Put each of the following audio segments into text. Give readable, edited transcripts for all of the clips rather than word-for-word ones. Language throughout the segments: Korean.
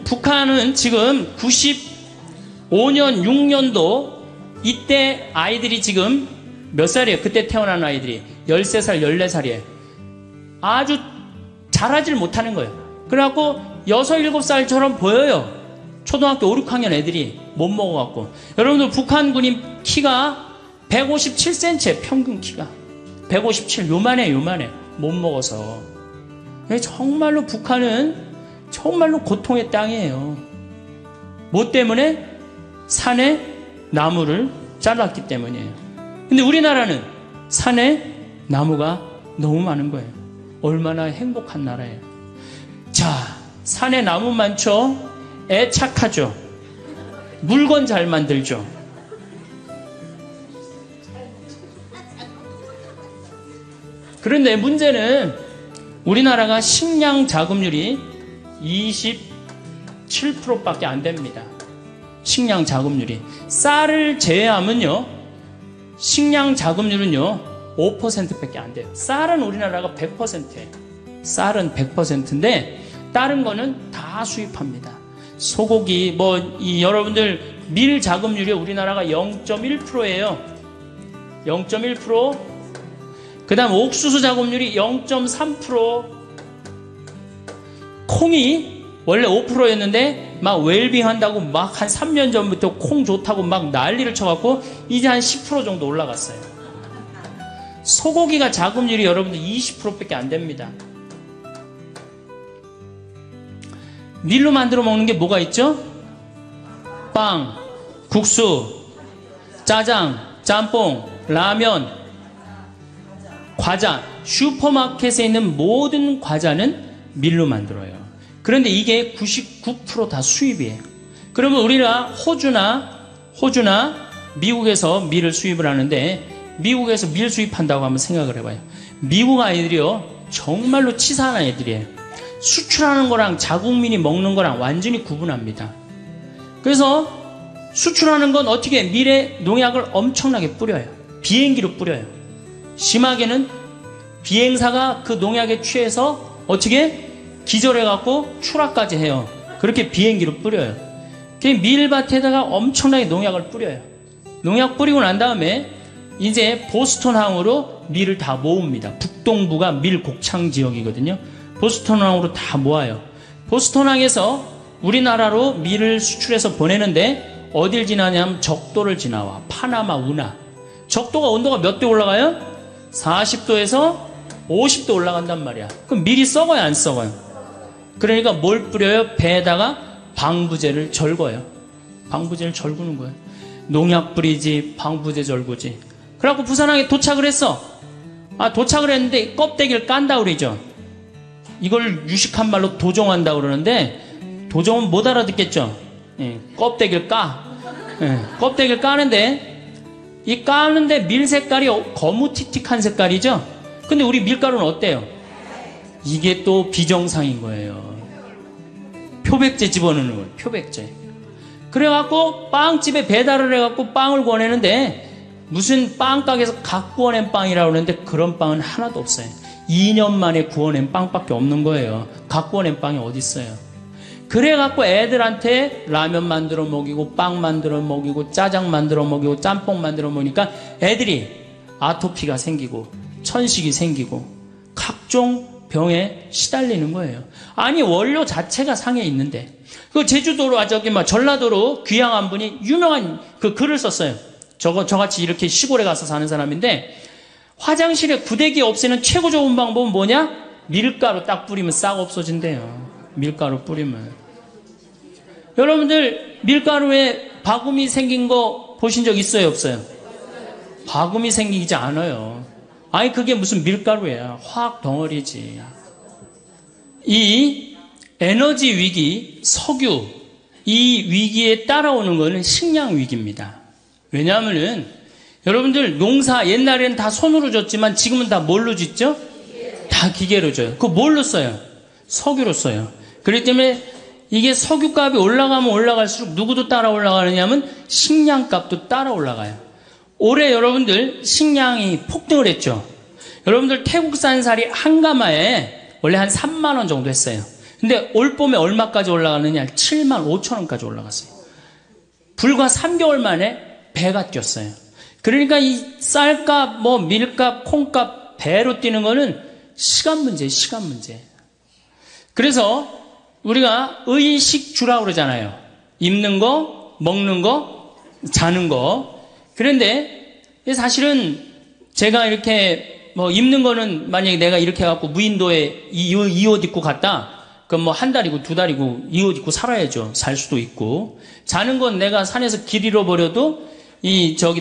북한은 지금 95년, 6년도 이때 아이들이 지금 몇 살이에요? 그때 태어난 아이들이 13살, 14살이에요. 아주 자라질 못하는 거예요. 그래갖고 6, 7살처럼 보여요. 초등학교 5, 6학년 애들이 못 먹어갖고. 여러분들 북한 군인 키가 157cm예요. 평균 키가 157, 요만해. 못 먹어서. 정말로 북한은 정말로 고통의 땅이에요. 뭐 때문에? 산에 나무를 잘랐기 때문이에요. 근데 우리나라는 산에 나무가 너무 많은 거예요. 얼마나 행복한 나라예요. 자, 산에 나무 많죠? 애 착하죠? 물건 잘 만들죠? 그런데 문제는 우리나라가 식량 자급률이 27%밖에 안 됩니다. 식량 자급률이. 쌀을 제외하면요, 식량 자급률은요 5%밖에 안 돼요. 쌀은 우리나라가 100%예요. 쌀은 100%인데 다른 거는 다 수입합니다. 소고기, 여러분들 밀 자급률이 우리나라가 0.1%예요. 0.1%. 그 다음 옥수수 자급률이 0.3%. 콩이 원래 5%였는데 막 웰빙 한다고 막 한 3년 전부터 콩 좋다고 막 난리를 쳐갖고 이제 한 10% 정도 올라갔어요. 소고기가 자급률이 여러분들 20%밖에 안 됩니다. 밀로 만들어 먹는 게 뭐가 있죠? 빵, 국수, 짜장, 짬뽕, 라면, 과자. 슈퍼마켓에 있는 모든 과자는 밀로 만들어요. 그런데 이게 99% 다 수입이에요. 그러면 우리가 호주나 미국에서 밀을 수입을 하는데, 미국에서 밀 수입한다고 한번 생각을 해봐요. 미국 아이들이요 정말로 치사한 아이들이에요. 수출하는 거랑 자국민이 먹는 거랑 완전히 구분합니다. 그래서 수출하는 건 어떻게 밀에 농약을 엄청나게 뿌려요. 비행기로 뿌려요. 심하게는 비행사가 그 농약에 취해서 어떻게 기절해갖고 추락까지 해요. 그렇게 비행기로 뿌려요. 밀밭에다가 엄청나게 농약을 뿌려요. 농약 뿌리고 난 다음에 이제 보스턴항으로 밀을 다 모읍니다. 북동부가 밀 곡창 지역이거든요. 보스턴항으로 다 모아요. 보스턴항에서 우리나라로 밀을 수출해서 보내는데 어딜 지나냐면 적도를 지나와. 파나마, 운하. 적도가 온도가 몇 도 올라가요? 40도에서 50도 올라간단 말이야. 그럼 밀이 썩어요, 안 썩어요? 그러니까 뭘 뿌려요? 배에다가 방부제를 절거요. 방부제를 절구는 거예요. 농약 뿌리지, 방부제 절구지. 그래갖고 부산항에 도착을 했어. 도착을 했는데 껍데기를 깐다 그러죠. 이걸 유식한 말로 도종한다 그러는데, 도종은 못 알아듣겠죠. 껍데기를 까. 껍데기를 까는데, 이 까는데 밀 색깔이 거무튀틱한 색깔이죠. 근데 우리 밀가루는 어때요? 이게 또 비정상인 거예요. 표백제 집어넣는 거예요. 표백제. 그래갖고 빵집에 배달을 해갖고 빵을 구워내는데, 무슨 빵가게에서 각 구워낸 빵이라고 그러는데 그런 빵은 하나도 없어요. 2년 만에 구워낸 빵밖에 없는 거예요. 각 구워낸 빵이 어디 있어요? 그래갖고 애들한테 라면 만들어 먹이고, 빵 만들어 먹이고, 짜장 만들어 먹이고, 짬뽕 만들어 먹으니까 애들이 아토피가 생기고 천식이 생기고 각종 병에 시달리는 거예요. 아니, 원료 자체가 상해 있는데. 그 제주도로, 전라도로 귀향한 분이 유명한 그 글을 썼어요. 저같이 이렇게 시골에 가서 사는 사람인데, 화장실에 구데기 없애는 최고 좋은 방법은 뭐냐? 밀가루 딱 뿌리면 싹 없어진대요. 밀가루 뿌리면. 여러분들 밀가루에 바구미 생긴 거 보신 적 있어요, 없어요? 바구미 생기지 않아요. 아니, 그게 무슨 밀가루야. 화학 덩어리지. 이 에너지 위기, 석유, 이 위기에 따라오는 거는 식량 위기입니다. 왜냐하면은 여러분들 농사 옛날에는 다 손으로 졌지만 지금은 다 뭘로 짓죠? 다 기계로 져요. 그거 뭘로 써요? 석유로 써요. 그렇기 때문에 이게 석유값이 올라가면 올라갈수록 누구도 따라 올라가느냐면 식량값도 따라 올라가요. 올해 여러분들 식량이 폭등을 했죠. 여러분들 태국산 쌀이 한 가마에 원래 한 3만 원 정도 했어요. 근데 올 봄에 얼마까지 올라가느냐? 7만 5천 원까지 올라갔어요. 불과 3개월 만에 배가 뛰었어요. 그러니까 이 쌀값, 뭐 밀값, 콩값 배로 뛰는 거는 시간 문제예요. 시간 문제. 그래서 우리가 의식주라고 그러잖아요. 입는 거, 먹는 거, 자는 거. 그런데 사실은 제가 이렇게 뭐 입는 거는 만약에 내가 이렇게 해갖고 무인도에 이 옷 입고 갔다. 그럼 뭐 한 달이고 두 달이고 이 옷 입고 살아야죠. 살 수도 있고. 자는 건 내가 산에서 길 잃어버려도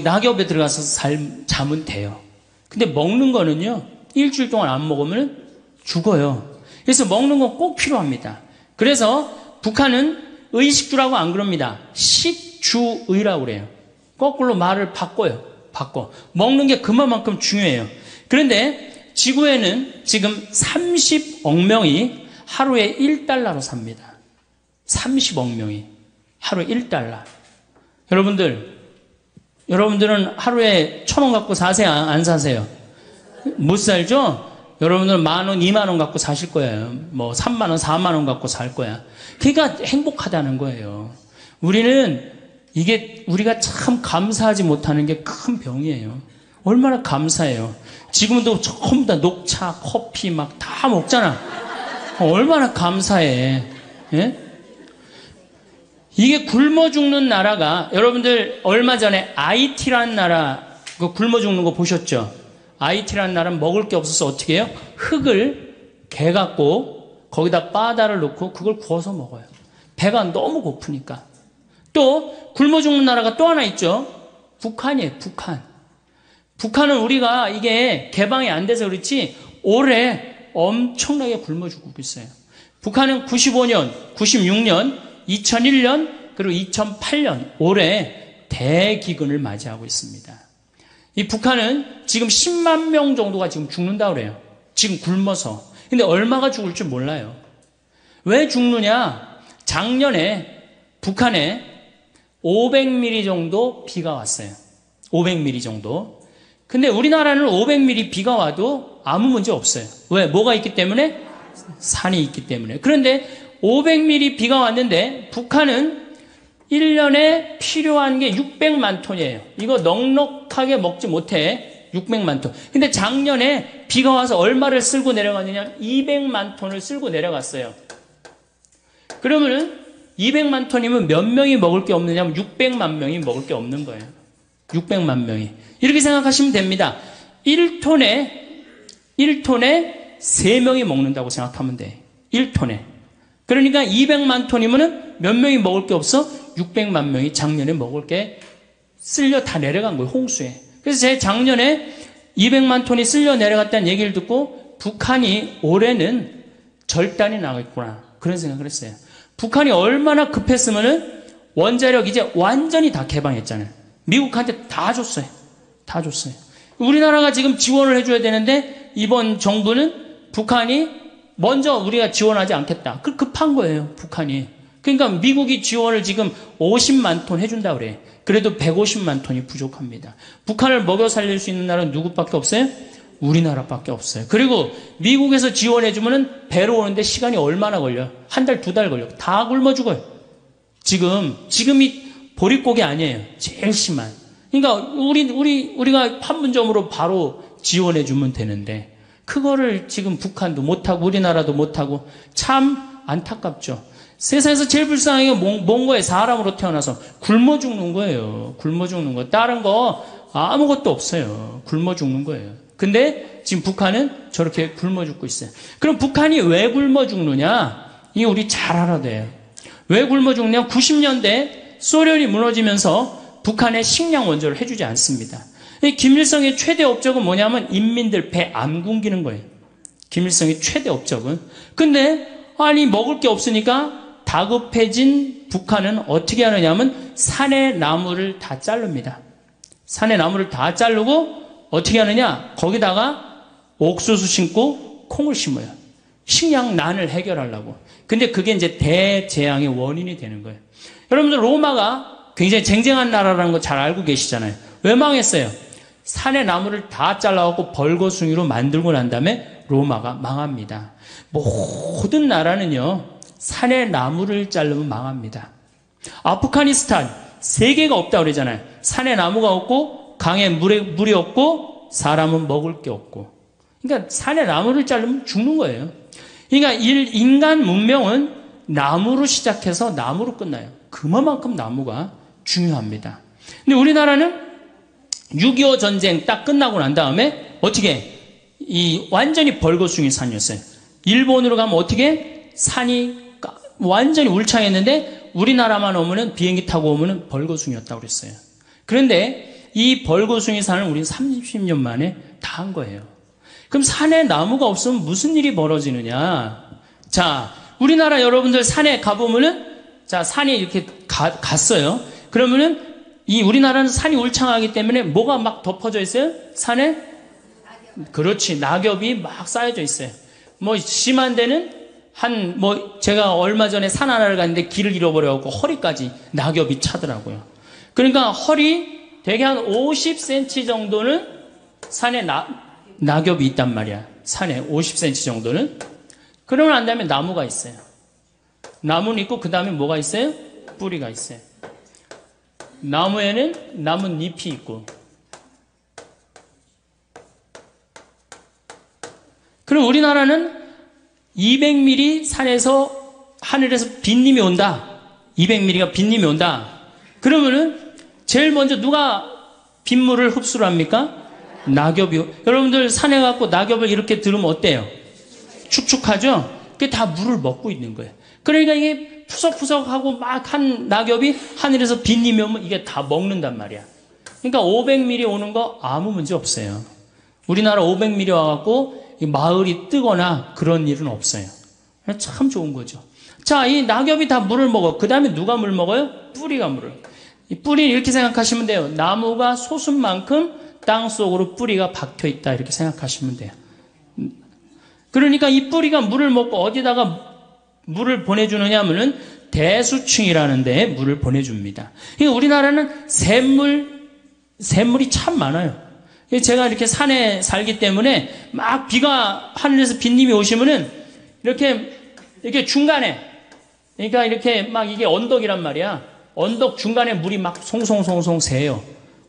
낙엽에 들어가서 자면 돼요. 근데 먹는 거는요, 일주일 동안 안 먹으면 죽어요. 그래서 먹는 건 꼭 필요합니다. 그래서 북한은 의식주라고 안 그럽니다. 식주의라고 그래요. 거꾸로 말을 바꿔요. 먹는 게 그만큼 중요해요. 그런데 지구에는 지금 30억 명이 하루에 1달러로 삽니다. 30억 명이 하루에 1달러. 여러분들은 하루에 1,000원 갖고 사세요? 안 사세요? 못 살죠? 여러분들은 10,000원, 20,000원 갖고 사실 거예요. 뭐 30,000원, 40,000원 갖고 살 거야. 그러니까 행복하다는 거예요. 우리가 참 감사하지 못하는 게 큰 병이에요. 얼마나 감사해요. 지금도 전부 다 녹차, 커피 막 다 먹잖아. 얼마나 감사해. 예? 이게 굶어 죽는 나라가, 여러분들 얼마 전에 IT라는 나라 그 굶어 죽는 거 보셨죠? IT라는 나라는 먹을 게 없어서 어떻게 해요? 흙을 개갖고 거기다 바다를 넣고 그걸 구워서 먹어요. 배가 너무 고프니까. 또 굶어 죽는 나라가 또 하나 있죠. 북한이에요. 북한은 우리가 이게 개방이 안 돼서 그렇지 올해 엄청나게 굶어 죽고 있어요. 북한은 95년, 96년, 2001년 그리고 2008년 올해 대기근을 맞이하고 있습니다. 이 북한은 지금 10만 명 정도가 지금 죽는다고 그래요. 지금 굶어서. 근데 얼마가 죽을 줄 몰라요. 왜 죽느냐? 작년에 북한에 500mm 정도 비가 왔어요. 500mm 정도. 근데 우리나라는 500mm 비가 와도 아무 문제 없어요. 왜? 뭐가 있기 때문에? 산이 있기 때문에. 그런데 500mm 비가 왔는데 북한은 1년에 필요한 게 600만 톤이에요. 이거 넉넉하게 먹지 못해. 600만 톤. 근데 작년에 비가 와서 얼마를 쓸고 내려갔느냐? 200만 톤을 쓸고 내려갔어요. 그러면은 200만 톤이면 몇 명이 먹을 게 없느냐면 600만 명이 먹을 게 없는 거예요. 600만 명이. 이렇게 생각하시면 됩니다. 1톤에 3명이 먹는다고 생각하면 돼. 1톤에. 그러니까 200만 톤이면은 몇 명이 먹을 게 없어? 600만 명이 작년에 먹을 게 쓸려 다 내려간 거예요. 홍수에. 그래서 제 작년에 200만 톤이 쓸려 내려갔다는 얘기를 듣고 북한이 올해는 절단이 나겠구나. 그런 생각을 했어요. 북한이 얼마나 급했으면은 원자력 이제 완전히 다 개방했잖아요. 미국한테 다 줬어요. 우리나라가 지금 지원을 해줘야 되는데 이번 정부는 북한이 먼저 우리가 지원하지 않겠다. 그 급한 거예요, 북한이. 그러니까 미국이 지원을 지금 50만 톤 해준다 그래. 그래도 150만 톤이 부족합니다. 북한을 먹여 살릴 수 있는 나라는 누구밖에 없어요? 우리나라밖에 없어요. 그리고 미국에서 지원해주면은 배로 오는데 시간이 얼마나 걸려? 한 달, 두 달 걸려. 다 굶어 죽어요. 지금이 보릿고개 아니에요. 제일 심한. 그러니까 우리가 판문점으로 바로 지원해주면 되는데 그거를 지금 북한도 못하고 우리나라도 못하고 참 안타깝죠. 세상에서 제일 불쌍한 게 뭔 거예요? 사람으로 태어나서 굶어 죽는 거예요. 굶어 죽는 거. 다른 거 아무것도 없어요. 굶어 죽는 거예요. 근데 지금 북한은 저렇게 굶어 죽고 있어요. 그럼 북한이 왜 굶어 죽느냐? 이게 우리 잘 알아야 돼요. 왜 굶어 죽느냐? 90년대 소련이 무너지면서 북한에 식량 원조를 해주지 않습니다. 김일성의 최대 업적은 뭐냐면 인민들 배 안 굶기는 거예요. 김일성의 최대 업적은. 근데 아니 먹을 게 없으니까 다급해진 북한은 어떻게 하느냐면 산의 나무를 다 자릅니다. 산의 나무를 다 자르고 어떻게 하느냐? 거기다가 옥수수 심고 콩을 심어요. 식량난을 해결하려고. 근데 그게 이제 대재앙의 원인이 되는 거예요. 여러분들 로마가 굉장히 쟁쟁한 나라라는 거 잘 알고 계시잖아요. 왜 망했어요? 산의 나무를 다 잘라갖고 벌거숭이로 만들고 난 다음에 로마가 망합니다. 모든 나라는요, 산에 나무를 자르면 망합니다. 아프가니스탄 세계가 없다고 그러잖아요. 산에 나무가 없고 강에 물이 없고 사람은 먹을 게 없고. 그러니까 산에 나무를 자르면 죽는 거예요. 그러니까 인간 문명은 나무로 시작해서 나무로 끝나요. 그만큼 나무가 중요합니다. 근데 우리나라는 6.25 전쟁 딱 끝나고 난 다음에 어떻게 완전히 벌거숭이 산이었어요. 일본으로 가면 어떻게 산이 완전히 울창했는데 우리나라만 오면은 비행기 타고 오면은 벌거숭이였다고 그랬어요. 그런데 이 벌거숭이 산을 우리는 30년 만에 다 한 거예요. 그럼 산에 나무가 없으면 무슨 일이 벌어지느냐? 자, 우리나라 여러분들 산에 가보면은 자, 산에 이렇게 갔어요. 그러면은 우리나라는 산이 울창하기 때문에 뭐가 막 덮어져 있어요? 산에? 그렇지. 낙엽이 막 쌓여져 있어요. 뭐 심한 데는 제가 얼마 전에 산 하나를 갔는데 길을 잃어버려갖고 허리까지 낙엽이 차더라고요. 그러니까 허리 대개 한 50cm 정도는 산에 낙엽이 있단 말이야. 산에 50cm 정도는. 그러고 난 다음에 나무가 있어요. 나무는 있고 그 다음에 뭐가 있어요? 뿌리가 있어요. 나무에는 나뭇잎이 있고. 그럼 우리나라는 200mm 산에서 하늘에서 빗님이 온다. 200mm가 빗님이 온다. 그러면은 제일 먼저 누가 빗물을 흡수를 합니까? 낙엽이요. 여러분들 산에 가고 낙엽을 이렇게 들으면 어때요? 축축하죠? 그게 다 물을 먹고 있는 거예요. 그러니까 이게 푸석푸석하고 막 한 낙엽이 하늘에서 빗님이 오면 이게 다 먹는단 말이야. 그러니까 500mm 오는 거 아무 문제 없어요. 우리나라 500mm 와갖고 마을이 뜨거나 그런 일은 없어요. 참 좋은 거죠. 자, 이 낙엽이 다 물을 먹어. 그 다음에 누가 물 먹어요? 뿌리가 물을. 이 뿌리는 이렇게 생각하시면 돼요. 나무가 솟은 만큼 땅 속으로 뿌리가 박혀 있다. 이렇게 생각하시면 돼요. 그러니까 이 뿌리가 물을 먹고 어디다가 물을 보내주느냐 하면은 대수층이라는 데에 물을 보내줍니다. 그러니까 우리나라는 샘물이 참 많아요. 제가 이렇게 산에 살기 때문에 막 비가 하늘에서 빗님이 오시면은 이렇게 중간에 그러니까 이렇게 막 이게 언덕이란 말이야. 언덕 중간에 물이 막 송송송송 새요.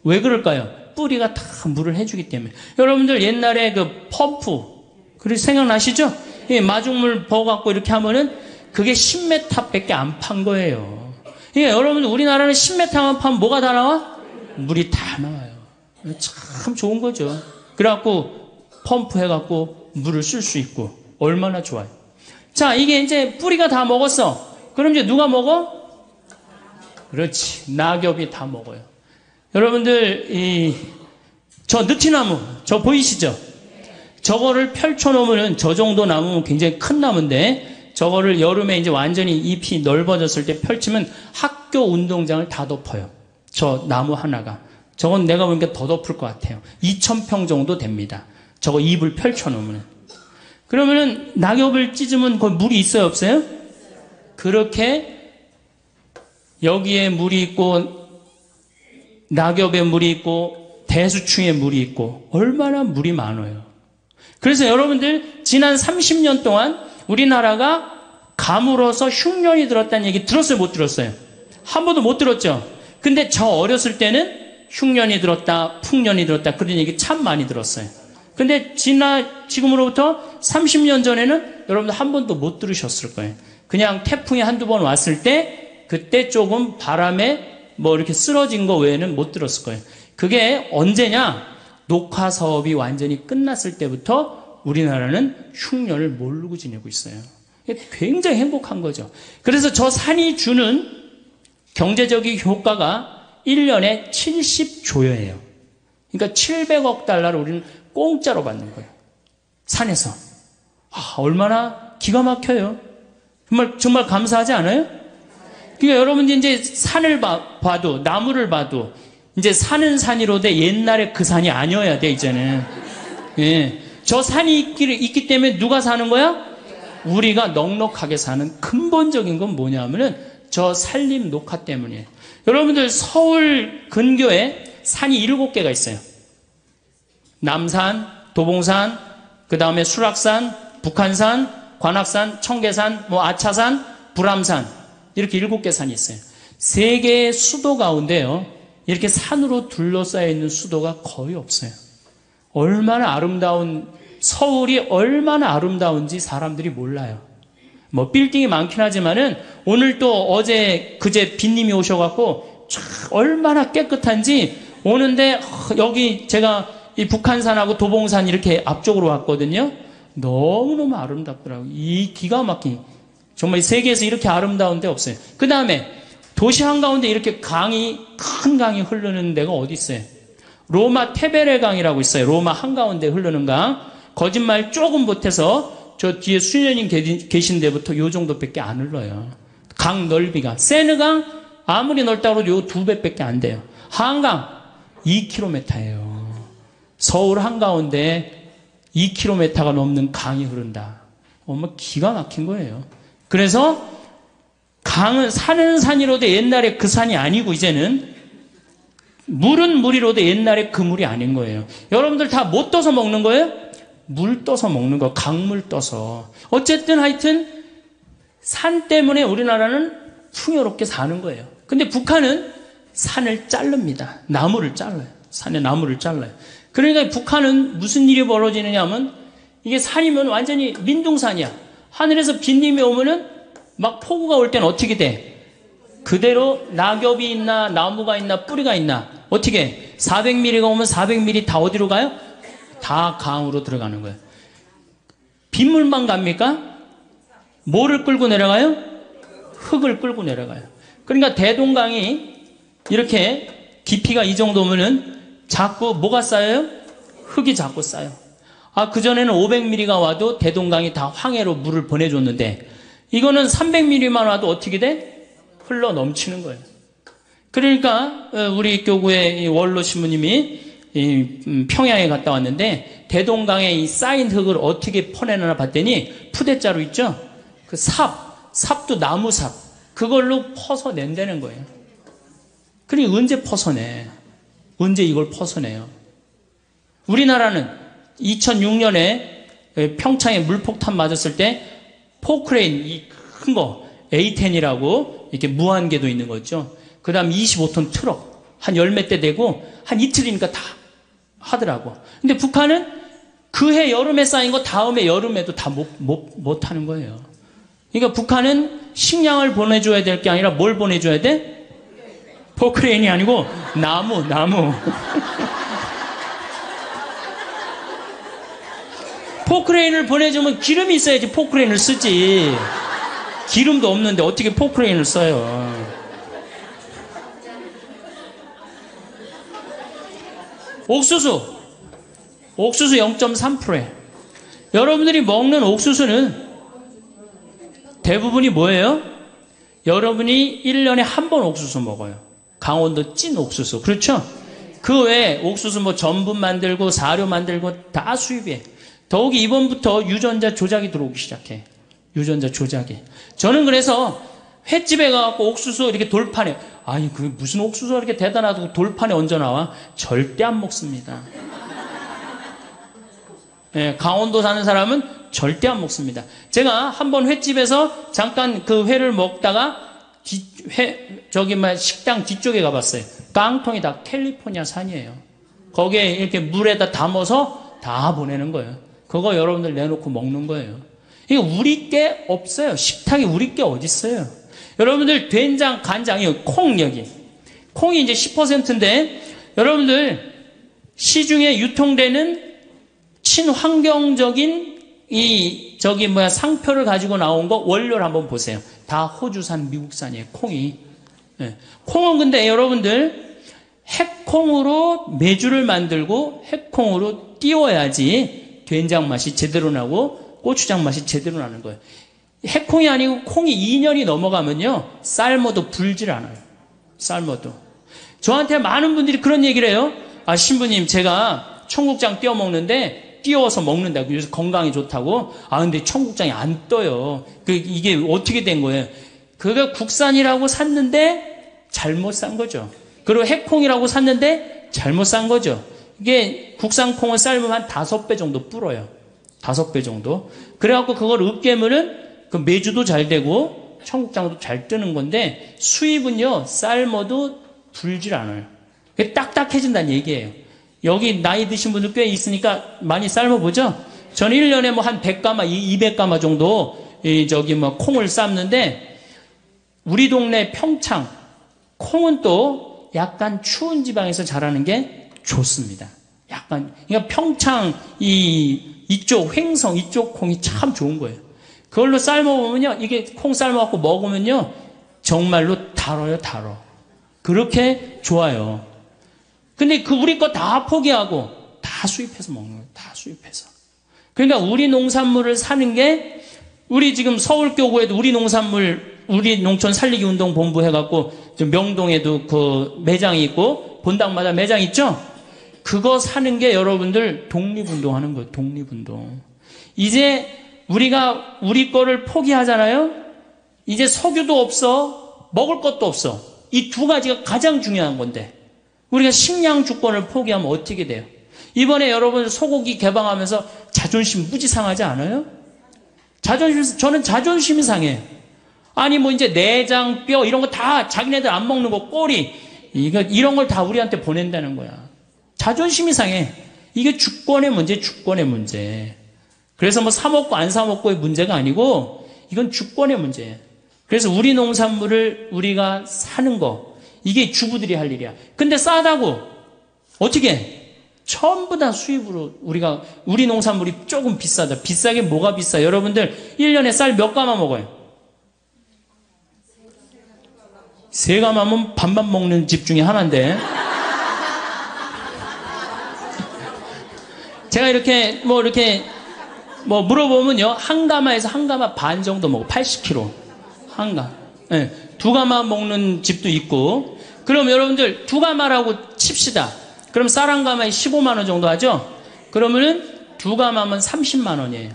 왜 그럴까요? 뿌리가 다 물을 해주기 때문에. 여러분들 옛날에 그 펌프 그리고 생각나시죠? 마중물 버갖고 이렇게 하면은 그게 10m밖에 안 판 거예요. 그러니까 여러분들 우리나라는 10m만 파면 뭐가 다 나와? 물이 다 나와요. 참 좋은 거죠. 그래갖고 펌프 해갖고 물을 쓸 수 있고 얼마나 좋아요. 자, 이게 이제 뿌리가 다 먹었어. 그럼 이제 누가 먹어? 그렇지. 낙엽이 다 먹어요. 여러분들 저 느티나무 저 보이시죠? 저거를 펼쳐놓으면 저 정도 나무면 굉장히 큰 나무인데 저거를 여름에 이제 완전히 잎이 넓어졌을 때 펼치면 학교 운동장을 다 덮어요. 저 나무 하나가. 저건 내가 보니까 더 덮을 것 같아요. 2,000평 정도 됩니다. 저거 잎을 펼쳐놓으면. 그러면은 낙엽을 찢으면 거기 물이 있어요, 없어요? 그렇게 여기에 물이 있고 낙엽에 물이 있고 대수층에 물이 있고 얼마나 물이 많아요. 그래서 여러분들 지난 30년 동안 우리나라가 가물어서 흉년이 들었다는 얘기 들었어요, 못 들었어요? 한 번도 못 들었죠? 근데 저 어렸을 때는 흉년이 들었다, 풍년이 들었다 그런 얘기 참 많이 들었어요. 근데 지금으로부터 30년 전에는 여러분들 한 번도 못 들으셨을 거예요. 그냥 태풍이 한두 번 왔을 때 그때 조금 바람에 뭐 이렇게 쓰러진 거 외에는 못 들었을 거예요. 그게 언제냐? 녹화 사업이 완전히 끝났을 때부터 우리나라는 흉년을 모르고 지내고 있어요. 굉장히 행복한 거죠. 그래서 저 산이 주는 경제적인 효과가 1년에 70조예요. 그러니까 700억 달러를 우리는 공짜로 받는 거예요. 산에서. 얼마나 기가 막혀요. 정말 감사하지 않아요? 그러니까 여러분들 이제 산을 봐도 나무를 봐도 이제 산은 산이로 돼 옛날에 그 산이 아니어야 돼 이제는. 예. 저 산이 있기 때문에 누가 사는 거야? 우리가 넉넉하게 사는 근본적인 건 뭐냐면은 저 산림 녹화 때문이에요. 여러분들 서울 근교에 산이 7개가 있어요. 남산, 도봉산, 그 다음에 수락산, 북한산, 관악산, 청계산, 아차산 불암산 이렇게 7개 산이 있어요. 세계의 수도 가운데요. 이렇게 산으로 둘러싸여 있는 수도가 거의 없어요. 얼마나 아름다운 서울이 얼마나 아름다운지 사람들이 몰라요. 뭐 빌딩이 많긴 하지만은 오늘 또 어제 그제 빈님이 오셔갖고 얼마나 깨끗한지 오는데 여기 제가 이 북한산하고 도봉산 이렇게 앞쪽으로 왔거든요. 너무너무 아름답더라고요. 이 기가 막힌 정말 세계에서 이렇게 아름다운 데 없어요. 그 다음에 도시 한가운데 이렇게 큰 강이 흐르는 데가 어디 있어요? 로마 테베레 강이라고 있어요. 로마 한가운데 흐르는 강. 거짓말 조금 못해서 저 뒤에 수녀님 계신 데부터 요 정도밖에 안 흘러요. 강 넓이가. 세느강 아무리 넓다고 해도 요 2배밖에 안 돼요. 한강 2km예요. 서울 한가운데 2km가 넘는 강이 흐른다. 정말 기가 막힌 거예요. 그래서 강은 산은 산이로도 옛날에 그 산이 아니고 이제는 물은 물이로도 옛날에 그 물이 아닌 거예요. 여러분들 다 뭐 떠서 먹는 거예요? 물 떠서 먹는 거, 강물 떠서. 어쨌든 하여튼 산 때문에 우리나라는 풍요롭게 사는 거예요. 근데 북한은 산을 자릅니다. 나무를 잘라요. 산에 나무를 잘라요. 그러니까 북한은 무슨 일이 벌어지느냐 하면 이게 산이면 완전히 민둥산이야. 하늘에서 빗님이 오면은 막 폭우가 올 때는 어떻게 돼? 그대로 낙엽이 있나 나무가 있나 뿌리가 있나 어떻게 400mm가 오면 400mm 다 어디로 가요? 다 강으로 들어가는 거예요. 빗물만 갑니까? 뭐를 끌고 내려가요? 흙을 끌고 내려가요. 그러니까 대동강이 이렇게 깊이가 이 정도면은 자꾸 뭐가 쌓여요? 흙이 자꾸 쌓여. 그전에는 500mm가 와도 대동강이 다 황해로 물을 보내줬는데 이거는 300mm만 와도 어떻게 돼? 흘러 넘치는 거예요. 그러니까 우리 교구의 원로 신부님이 평양에 갔다 왔는데 대동강에 이 쌓인 흙을 어떻게 퍼내나 봤더니 푸대자루 있죠? 그 삽도 나무삽 그걸로 퍼서 낸다는 거예요. 그러니 언제 퍼서내? 언제 이걸 퍼서내요? 우리나라는 2006년에 평창에 물폭탄 맞았을 때 포크레인 이 큰 거 A10이라고 이렇게 무한궤도 있는 거 있죠. 그 다음 25톤 트럭 한 열 몇 대 되고 한 이틀이니까 다 하더라고. 근데 북한은 그 해 여름에 쌓인 거 다음에 여름에도 다 못 하는 거예요. 그러니까 북한은 식량을 보내줘야 될 게 아니라 뭘 보내줘야 돼? 포크레인이 아니고 나무. 포크레인을 보내주면 기름이 있어야지 포크레인을 쓰지. 기름도 없는데 어떻게 포크레인을 써요? 옥수수 0.3%예요. 여러분들이 먹는 옥수수는 대부분이 뭐예요? 여러분이 1년에 한 번 옥수수 먹어요. 강원도 찐 옥수수. 그렇죠? 그 외에 옥수수 뭐 전분 만들고 사료 만들고 다 수입이에요. 더욱이 이번부터 유전자 조작이 들어오기 시작해. 유전자 조작이. 저는 그래서 횟집에 가서 옥수수 이렇게 돌판에 아니 그 무슨 옥수수가 이렇게 대단하다고 돌판에 얹어 나와? 절대 안 먹습니다. 예, 강원도 사는 사람은 절대 안 먹습니다. 제가 한번 횟집에서 잠깐 그 회를 먹다가 식당 뒤쪽에 가봤어요. 깡통이 다 캘리포니아 산이에요. 거기에 이렇게 물에다 담아서 다 보내는 거예요. 그거 여러분들 내놓고 먹는 거예요. 이게 우리 게 없어요. 식탁이 우리 게 어디 있어요? 여러분들 된장, 간장이 콩 여기. 콩이 이제 10%인데 여러분들 시중에 유통되는 친환경적인 상표를 가지고 나온 거 원료를 한번 보세요. 다 호주산, 미국산이에요. 콩이. 네. 콩은 근데 여러분들 핵콩으로 메주를 만들고 핵콩으로 띄워야지 된장 맛이 제대로 나고 고추장 맛이 제대로 나는 거예요. 핵콩이 아니고 콩이 2년이 넘어가면요 삶아도 불질 않아요. 삶아도. 저한테 많은 분들이 그런 얘기를 해요. 신부님 제가 청국장 띄워 먹는데 띄워서 먹는다고 그래서 건강에 좋다고. 근데 청국장이 안 떠요. 이게 어떻게 된 거예요? 그거 국산이라고 샀는데 잘못 산 거죠. 그리고 핵콩이라고 샀는데 잘못 산 거죠. 이게 국산 콩을 삶으면 한 5배 정도 불어요. 5배 정도. 그래갖고 그걸 으깨면은 그 메주도 잘 되고 청국장도 잘 뜨는 건데 수입은요 삶아도 불질 않아요. 딱딱해진다는 얘기예요. 여기 나이 드신 분들 꽤 있으니까 많이 삶아보죠. 저는 1년에 뭐 한 100가마, 200가마 정도 콩을 삶는데 우리 동네 평창 콩은 또 약간 추운 지방에서 자라는 게 좋습니다. 그러니까 평창 이쪽 횡성 이쪽 콩이 참 좋은 거예요. 그걸로 삶아보면요, 이게 콩 삶아갖고 먹으면요, 정말로 달어. 그렇게 좋아요. 근데 우리 거 다 포기하고 다 수입해서 먹는 거예요. 다 수입해서. 그러니까 우리 농산물을 사는 게 우리 지금 서울교구에도 우리 농촌 살리기 운동 본부 해갖고 명동에도 그 매장이 있고 본당마다 매장 있죠? 그거 사는 게 여러분들 독립운동 하는 거예요. 독립운동. 이제 우리가 우리 거를 포기하잖아요? 이제 석유도 없어. 먹을 것도 없어. 이 두 가지가 가장 중요한 건데 우리가 식량 주권을 포기하면 어떻게 돼요? 이번에 여러분 소고기 개방하면서 자존심 무지 상하지 않아요? 저는 자존심이 상해요. 아니 뭐 이제 내장, 뼈 이런 거 다 자기네들 안 먹는 거 꼬리 이런 걸 다 우리한테 보낸다는 거야. 자존심이 상해. 이게 주권의 문제. 그래서 뭐 사 먹고 안 사 먹고의 문제가 아니고 이건 주권의 문제예요. 그래서 우리 농산물을 우리가 사는 거 이게 주부들이 할 일이야. 근데 싸다고 어떻게 해? 전부 다 수입으로 우리 농산물이 조금 비싸다. 비싸게 뭐가 비싸? 여러분들 1년에 쌀 몇 가마 먹어요? 3가마면 밥만 먹는 집 중에 하나인데 제가 이렇게 물어보면요, 한 가마에서 한 가마 반 정도 먹어. 80kg. 네, 2가마 먹는 집도 있고. 그럼 여러분들 2가마라고 칩시다. 그럼 쌀 한 가마에 15만 원 정도 하죠? 그러면은 2가마면 30만 원이에요.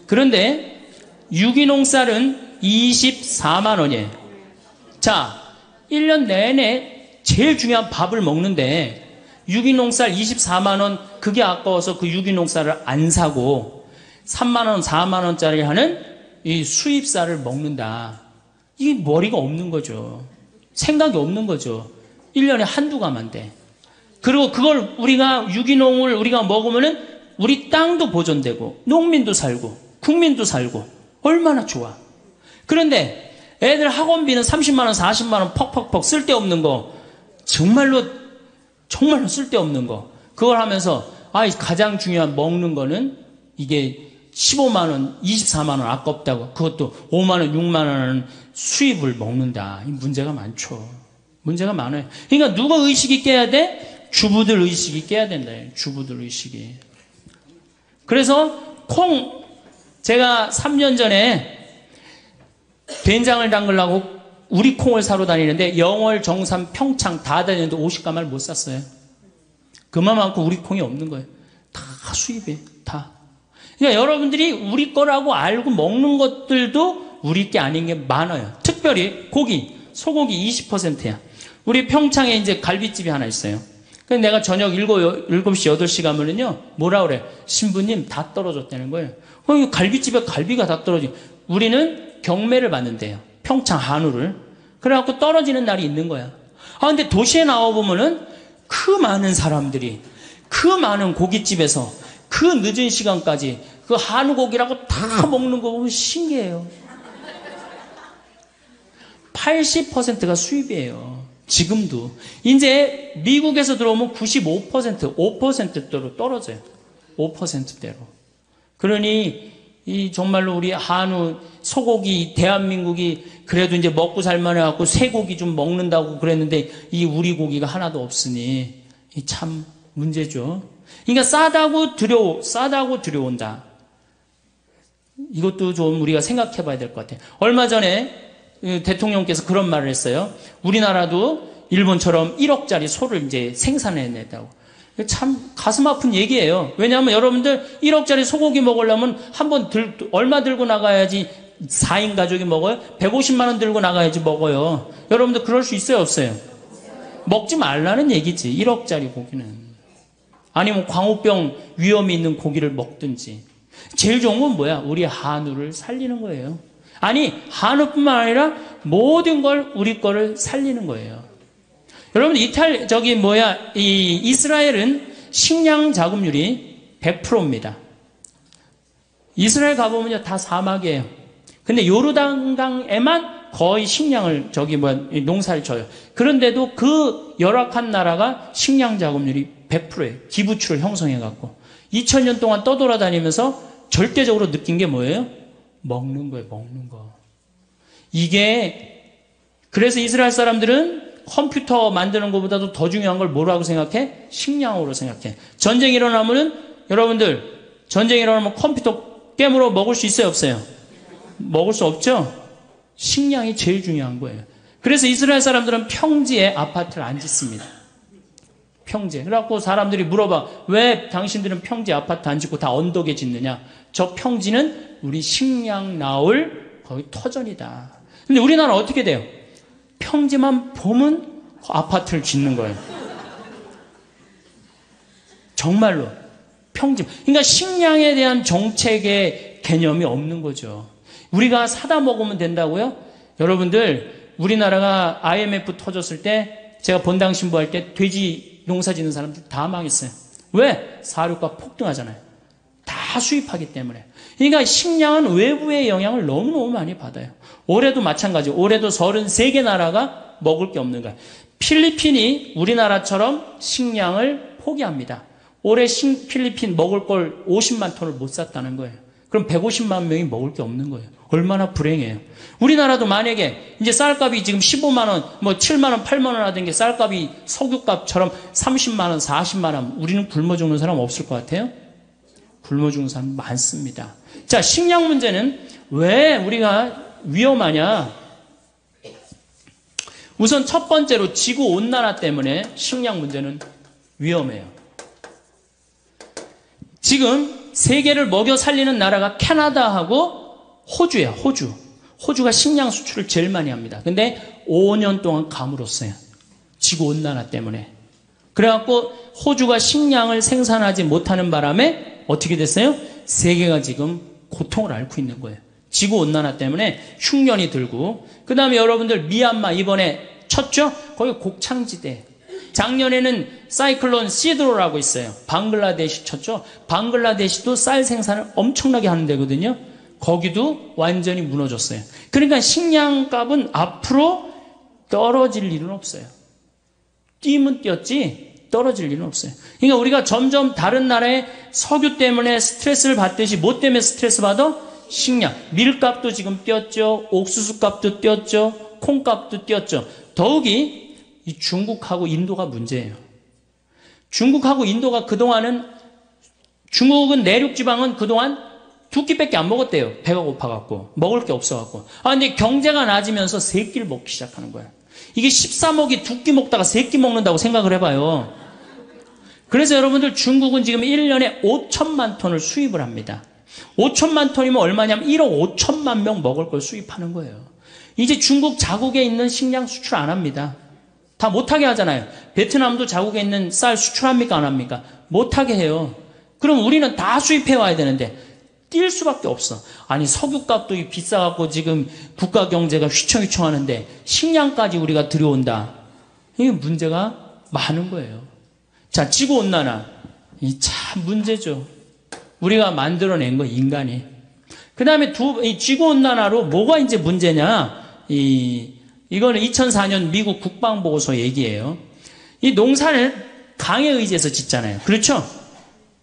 그런데 유기농 쌀은 24만 원이에요. 자, 1년 내내 제일 중요한 밥을 먹는데 유기농 쌀 24만 원, 그게 아까워서 그 유기농 쌀을 안 사고 3만 원, 4만 원짜리 하는 이 수입 쌀을 먹는다. 이게 머리가 없는 거죠. 생각이 없는 거죠. 1년에 한두 가마인데. 그리고 그걸 유기농을 우리가 먹으면은 우리 땅도 보존되고, 농민도 살고, 국민도 살고, 얼마나 좋아. 그런데 애들 학원비는 30만원, 40만원 퍽퍽퍽 쓸데없는 거, 정말로 쓸데없는 거, 그걸 하면서, 가장 중요한 먹는 거는 이게 15만원, 24만원 아깝다고, 그것도 5만원, 6만원 수입을 먹는다. 이 문제가 많죠. 문제가 많아요. 그러니까 누가 의식이 깨야 돼? 주부들 의식이 깨야 된다. 주부들 의식이. 그래서 제가 3년 전에 된장을 담그려고 우리 콩을 사러 다니는데 영월, 정산, 평창 다 다니는데 50가마를 못 샀어요. 그만큼 우리 콩이 없는 거예요. 다 수입이에요. 다. 그러니까 여러분들이 우리 거라고 알고 먹는 것들도 우리 게 아닌 게 많아요. 특별히 소고기 20%야. 우리 평창에 이제 갈비집이 하나 있어요. 근데 내가 저녁 7시, 8시 가면은요, 뭐라 그래? 신부님 다 떨어졌다는 거예요. 갈비집에 갈비가 다 떨어지. 우리는 경매를 받는데요. 평창 한우를. 그래갖고 떨어지는 날이 있는 거야. 근데 도시에 나와보면은 그 많은 사람들이, 그 많은 고깃집에서 그 늦은 시간까지 그 한우 고기라고 다 먹는 거 보면 신기해요. 80%가 수입이에요. 지금도. 이제 미국에서 들어오면 95%, 5%대로 떨어져요. 5%대로. 그러니 정말로 우리 한우, 소고기, 대한민국이 그래도 이제 먹고 살만해갖고 쇠고기 좀 먹는다고 그랬는데 이 우리 고기가 하나도 없으니 참 문제죠. 그러니까 싸다고 들여온다. 이것도 좀 우리가 생각해 봐야 될 것 같아요. 얼마 전에 대통령께서 그런 말을 했어요. 우리나라도 일본처럼 1억짜리 소를 이제 생산해냈다고. 참 가슴 아픈 얘기예요. 왜냐하면 여러분들 1억짜리 소고기 먹으려면 얼마 들고 나가야지 4인 가족이 먹어요? 150만 원 들고 나가야지 먹어요. 여러분들 그럴 수 있어요, 없어요? 먹지 말라는 얘기지. 1억짜리 고기는. 아니면 광우병 위험이 있는 고기를 먹든지. 제일 좋은 건 뭐야? 우리 한우를 살리는 거예요. 아니, 한우뿐만 아니라 모든 걸, 우리 거를 살리는 거예요. 여러분, 이스라엘은 식량 자급률이 100%입니다. 이스라엘 가보면요, 다 사막이에요. 근데 요르단강에만 거의 식량을, 농사를 져요. 그런데도 그 열악한 나라가 식량 자급률이 100%예요. 기부추를 형성해갖고. 2000년 동안 떠돌아다니면서 절대적으로 느낀 게 뭐예요? 먹는 거예요, 먹는 거. 그래서 이스라엘 사람들은 컴퓨터 만드는 것보다도 더 중요한 걸 뭐라고 생각해? 식량으로 생각해. 전쟁이 일어나면은, 여러분들, 전쟁이 일어나면 컴퓨터 깨물어 먹을 수 있어요, 없어요? 먹을 수 없죠? 식량이 제일 중요한 거예요. 그래서 이스라엘 사람들은 평지에 아파트를 안 짓습니다. 평지에. 그래갖고 사람들이 물어봐. 왜 당신들은 평지에 아파트 안 짓고 다 언덕에 짓느냐? 저 평지는 우리 식량 나올 거기 터전이다. 근데 우리나라 어떻게 돼요? 평지만 보면 아파트를 짓는 거예요. 정말로. 평지. 그러니까 식량에 대한 정책의 개념이 없는 거죠. 우리가 사다 먹으면 된다고요? 여러분들, 우리나라가 IMF 터졌을 때 제가 본당 신부할 때 돼지 농사 짓는 사람들 다 망했어요. 왜? 사료가 폭등하잖아요. 다 수입하기 때문에. 그러니까 식량은 외부의 영향을 너무너무 많이 받아요. 올해도 마찬가지. 올해도 33개 나라가 먹을 게 없는 거예요. 필리핀이 우리나라처럼 식량을 포기합니다. 올해 필리핀 먹을 걸 50만 톤을 못 샀다는 거예요. 그럼 150만 명이 먹을 게 없는 거예요. 얼마나 불행해요. 우리나라도 만약에 이제 쌀값이 지금 15만 원, 7만 원, 8만 원 하던 게 쌀값이 석유값처럼 30만 원, 40만 원, 우리는 굶어 죽는 사람 없을 것 같아요? 굶어 죽는 사람 많습니다. 자, 식량 문제는 왜 우리가 위험하냐? 우선 첫 번째로 지구온난화 때문에 식량 문제는 위험해요. 지금 세계를 먹여 살리는 나라가 캐나다하고 호주예요. 호주가 식량 수출을 제일 많이 합니다. 근데 5년 동안 가물었어요. 지구온난화 때문에. 그래갖고 호주가 식량을 생산하지 못하는 바람에 어떻게 됐어요? 세계가 지금 고통을 앓고 있는 거예요. 지구온난화 때문에 흉년이 들고. 그 다음에 여러분들 미얀마 이번에 쳤죠? 거기 곡창지대. 작년에는 사이클론 시드로라고 있어요. 방글라데시 쳤죠? 방글라데시도 쌀 생산을 엄청나게 하는 데거든요. 거기도 완전히 무너졌어요. 그러니까 식량값은 앞으로 떨어질 일은 없어요. 뛰면 뛰었지 떨어질 일은 없어요. 그러니까 우리가 점점 다른 나라의 석유 때문에 스트레스를 받듯이 뭐 때문에 스트레스 받아? 식량. 밀값도 지금 뛰었죠. 옥수수값도 뛰었죠. 콩값도 뛰었죠. 더욱이 이 중국하고 인도가 문제예요. 중국하고 인도가 그동안은, 중국은 내륙 지방은 그동안 두 끼밖에 안 먹었대요. 배가 고파갖고. 먹을 게 없어갖고. 근데 경제가 나아지면서 세 끼를 먹기 시작하는 거예요. 이게 13억이 두 끼 먹다가 세 끼 먹는다고 생각을 해봐요. 그래서 여러분들 중국은 지금 1년에 5천만 톤을 수입을 합니다. 5천만 톤이면 얼마냐면 1억 5천만 명 먹을 걸 수입하는 거예요. 이제 중국 자국에 있는 식량 수출 안 합니다. 다 못하게 하잖아요. 베트남도 자국에 있는 쌀 수출합니까? 안 합니까? 못하게 해요. 그럼 우리는 다 수입해 와야 되는데 뛸 수밖에 없어. 아니 석유값도 비싸갖고 지금 국가 경제가 휘청휘청하는데 식량까지 우리가 들여온다. 이게 문제가 많은 거예요. 자, 지구온난화. 이 참 문제죠. 우리가 만들어낸 거 인간이. 그 다음에 이 지구온난화로 뭐가 이제 문제냐? 이거는 2004년 미국 국방보고서 얘기예요. 이 농사를 강에 의지해서 짓잖아요. 그렇죠?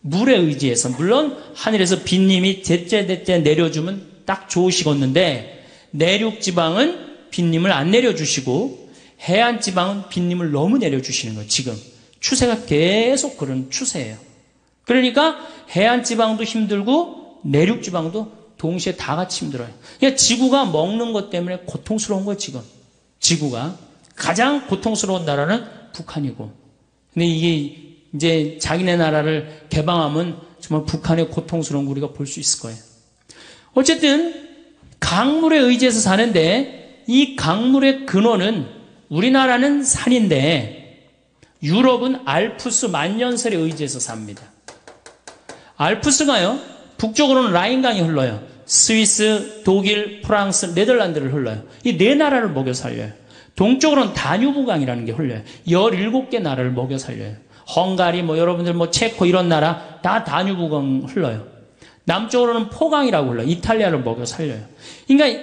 물에 의지해서. 물론 하늘에서 빗님이 대째 내려주면 딱 좋으시겠는데 내륙 지방은 빗님을 안 내려주시고 해안 지방은 빗님을 너무 내려주시는 거예요. 지금 추세가 계속 그런 추세예요. 그러니까 해안 지방도 힘들고 내륙 지방도 동시에 다 같이 힘들어요. 그러니까 지구가 먹는 것 때문에 고통스러운 거예요. 지금 지구가 가장 고통스러운 나라는 북한이고, 근데 이게 이제 자기네 나라를 개방하면 정말 북한의 고통스러운 거 우리가 볼 수 있을 거예요. 어쨌든 강물에 의지해서 사는데 이 강물의 근원은 우리나라는 산인데 유럽은 알프스 만년설에 의지해서 삽니다. 알프스가요 북쪽으로는 라인강이 흘러요. 스위스, 독일, 프랑스, 네덜란드를 흘러요. 이 네 나라를 먹여 살려요. 동쪽으로는 다뉴브강이라는 게 흘려요. 17개 나라를 먹여 살려요. 헝가리, 뭐 여러분들 뭐 체코 이런 나라 다 다뉴브강 흘러요. 남쪽으로는 포강이라고 흘러요. 이탈리아를 먹여 살려요. 그러니까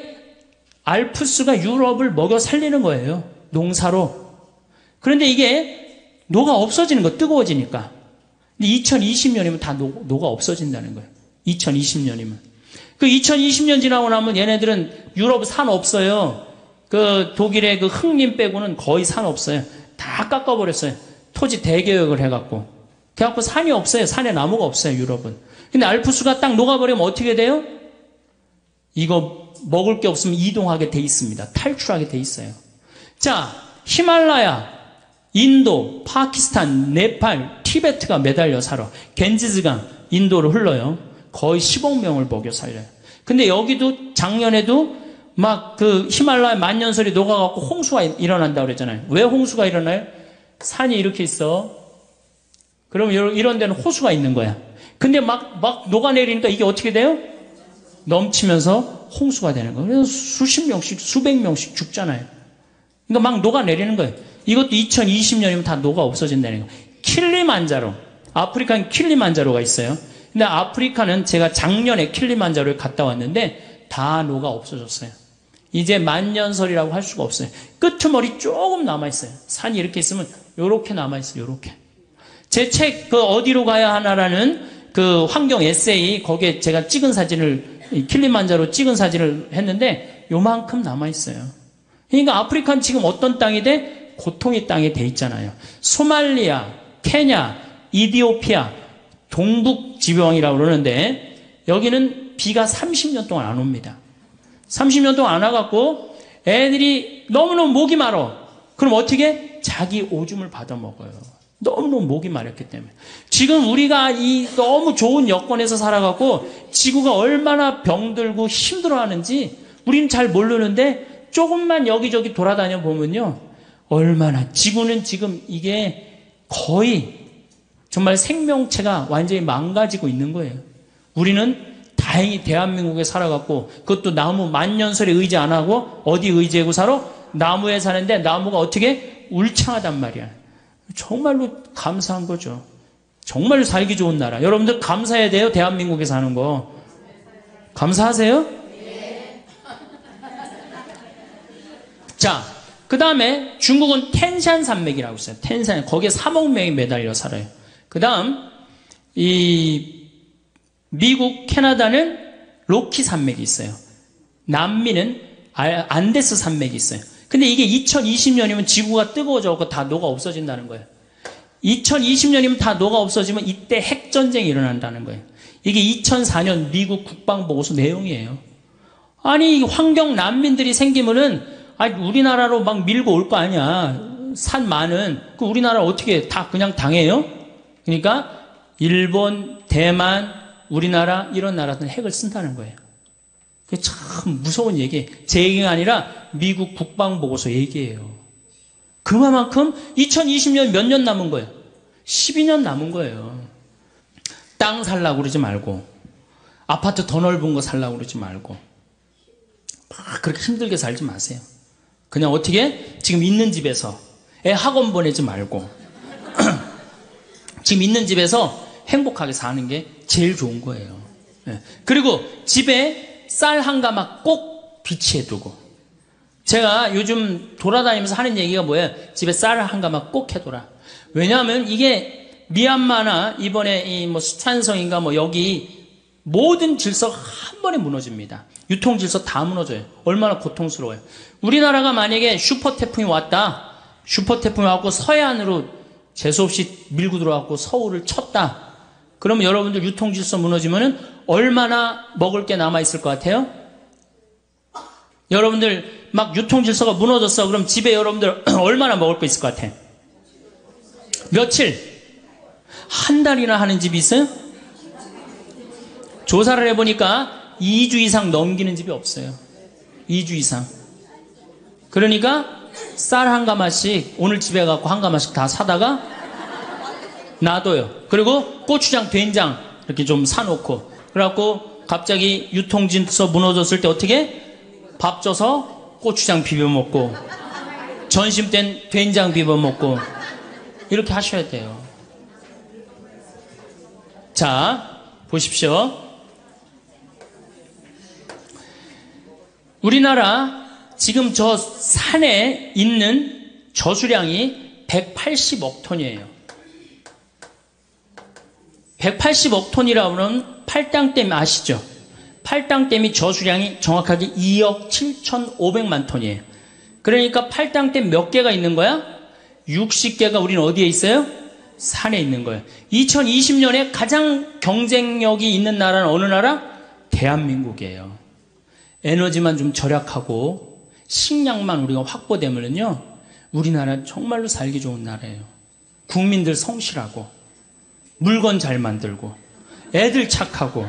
알프스가 유럽을 먹여 살리는 거예요. 농사로. 그런데 이게 노가 없어지는 거, 뜨거워지니까. 근데 2020년이면 다 노가 없어진다는 거예요. 2020년이면. 그 2020년 지나고 나면 얘네들은 유럽 산 없어요. 그 독일의 그 흑림 빼고는 거의 산 없어요. 다 깎아버렸어요. 토지 대개혁을 해갖고. 그래갖고 산이 없어요. 산에 나무가 없어요, 유럽은. 근데 알프스가 딱 녹아버리면 어떻게 돼요? 이거 먹을 게 없으면 이동하게 돼 있습니다. 탈출하게 돼 있어요. 자, 히말라야, 인도, 파키스탄, 네팔, 티베트가 매달려 살아. 겐지스강, 인도를 흘러요. 거의 10억 명을 먹여 살려요. 근데 여기도 작년에도 막 그 히말라야 만년설이 녹아갖고 홍수가 일어난다고 그랬잖아요. 왜 홍수가 일어나요? 산이 이렇게 있어. 그러면 이런 데는 호수가 있는 거야. 근데 막 녹아내리니까 이게 어떻게 돼요? 넘치면서 홍수가 되는 거예요. 그래서 수십 명씩, 수백 명씩 죽잖아요. 그러니까 막 녹아내리는 거예요. 이것도 2020년이면 다 녹아 없어진다는 거예요. 킬리만자로, 아프리카는 킬리만자로가 있어요. 근데 아프리카는 제가 작년에 킬리만자로에 갔다 왔는데 다 녹아 없어졌어요. 이제 만년설이라고 할 수가 없어요. 끄트머리 조금 남아있어요. 산이 이렇게 있으면 요렇게 남아있어요. 요렇게. 제 책 그 어디로 가야 하나라는 그 환경 에세이, 거기에 제가 찍은 사진을, 킬리만자로 찍은 사진을 했는데 요만큼 남아있어요. 그러니까 아프리카는 지금 어떤 땅이 돼? 고통의 땅이 돼 있잖아요. 소말리아, 케냐, 이디오피아, 동북 지방이라고 그러는데 여기는 비가 30년 동안 안 옵니다. 30년 동안 안 와갖고 애들이 너무너무 목이 마르. 그럼 어떻게? 자기 오줌을 받아 먹어요. 너무너무 목이 마렸기 때문에. 지금 우리가 이 너무 좋은 여건에서 살아갖고 지구가 얼마나 병들고 힘들어하는지 우리는 잘 모르는데 조금만 여기저기 돌아다녀 보면요. 얼마나 지구는 지금 이게 거의 정말 생명체가 완전히 망가지고 있는 거예요. 우리는 다행히 대한민국에 살아갖고 그것도 나무 만년설에 의지 안 하고 어디 의지하고 살아? 나무에 사는데 나무가 어떻게? 울창하단 말이야. 정말로 감사한 거죠. 정말로 살기 좋은 나라. 여러분들 감사해야 돼요. 대한민국에 사는 거. 감사하세요? 네. 자, 그 다음에 중국은 텐산 산맥이라고 있어요. 텐산. 거기에 3억 명이 매달려 살아요. 그 다음 이 미국, 캐나다는 로키 산맥이 있어요. 남미는 안데스 산맥이 있어요. 근데 이게 2020년이면 지구가 뜨거워져서 다 녹아 없어진다는 거예요. 2020년이면 다 녹아 없어지면 이때 핵전쟁이 일어난다는 거예요. 이게 2004년 미국 국방보고서 내용이에요. 아니 환경 난민들이 생기면은 우리나라로 막 밀고 올 거 아니야. 산 많은 그 우리나라 어떻게 다 그냥 당해요? 그러니까 일본, 대만, 우리나라 이런 나라들은 핵을 쓴다는 거예요. 그게 참 무서운 얘기예요. 제 얘기가 아니라 미국 국방보고서 얘기예요. 그만큼 2020년 몇 년 남은 거예요? 12년 남은 거예요. 땅 살라고 그러지 말고 아파트 더 넓은 거 살라고 그러지 말고 막 그렇게 힘들게 살지 마세요. 그냥 어떻게? 지금 있는 집에서 애 학원 보내지 말고 지금 있는 집에서 행복하게 사는 게 제일 좋은 거예요. 그리고 집에 쌀 한 가마 꼭 비치해 두고. 제가 요즘 돌아다니면서 하는 얘기가 뭐예요? 집에 쌀 한 가마 꼭 해둬라. 왜냐하면 이게 미얀마나 이번에 이 뭐 수촨성인가 뭐 여기 모든 질서가 한 번에 무너집니다. 유통 질서 다 무너져요. 얼마나 고통스러워요. 우리나라가 만약에 슈퍼 태풍이 왔다. 슈퍼 태풍이 왔고 서해안으로 재수없이 밀고 들어왔고 서울을 쳤다. 그러면 여러분들 유통 질서 무너지면은 얼마나 먹을 게 남아있을 것 같아요? 여러분들 막 유통 질서가 무너졌어. 그럼 집에 여러분들 얼마나 먹을 거 있을 것 같아? 며칠? 한 달이나 하는 집이 있어요? 조사를 해보니까 2주 이상 넘기는 집이 없어요. 2주 이상. 그러니까 쌀 한 가마씩 오늘 집에 가고 한 가마씩 다 사다가 놔둬요. 그리고 고추장, 된장 이렇게 좀 사놓고 그래갖고 갑자기 유통질서 무너졌을 때 어떻게? 밥 줘서 고추장 비벼 먹고, 점심 땐 된장 비벼 먹고, 이렇게 하셔야 돼요. 자, 보십시오. 우리나라 지금 저 산에 있는 저수량이 180억 톤이에요. 180억 톤이라고 하면 팔당댐 아시죠? 팔당댐이 저수량이 정확하게 2억 7,500만 톤이에요. 그러니까 팔당댐 몇 개가 있는 거야? 60개가 우리는 어디에 있어요? 산에 있는 거예요. 2020년에 가장 경쟁력이 있는 나라는 어느 나라? 대한민국이에요. 에너지만 좀 절약하고 식량만 우리가 확보되면요, 우리나라 정말로 살기 좋은 나라예요. 국민들 성실하고 물건 잘 만들고 애들 착하고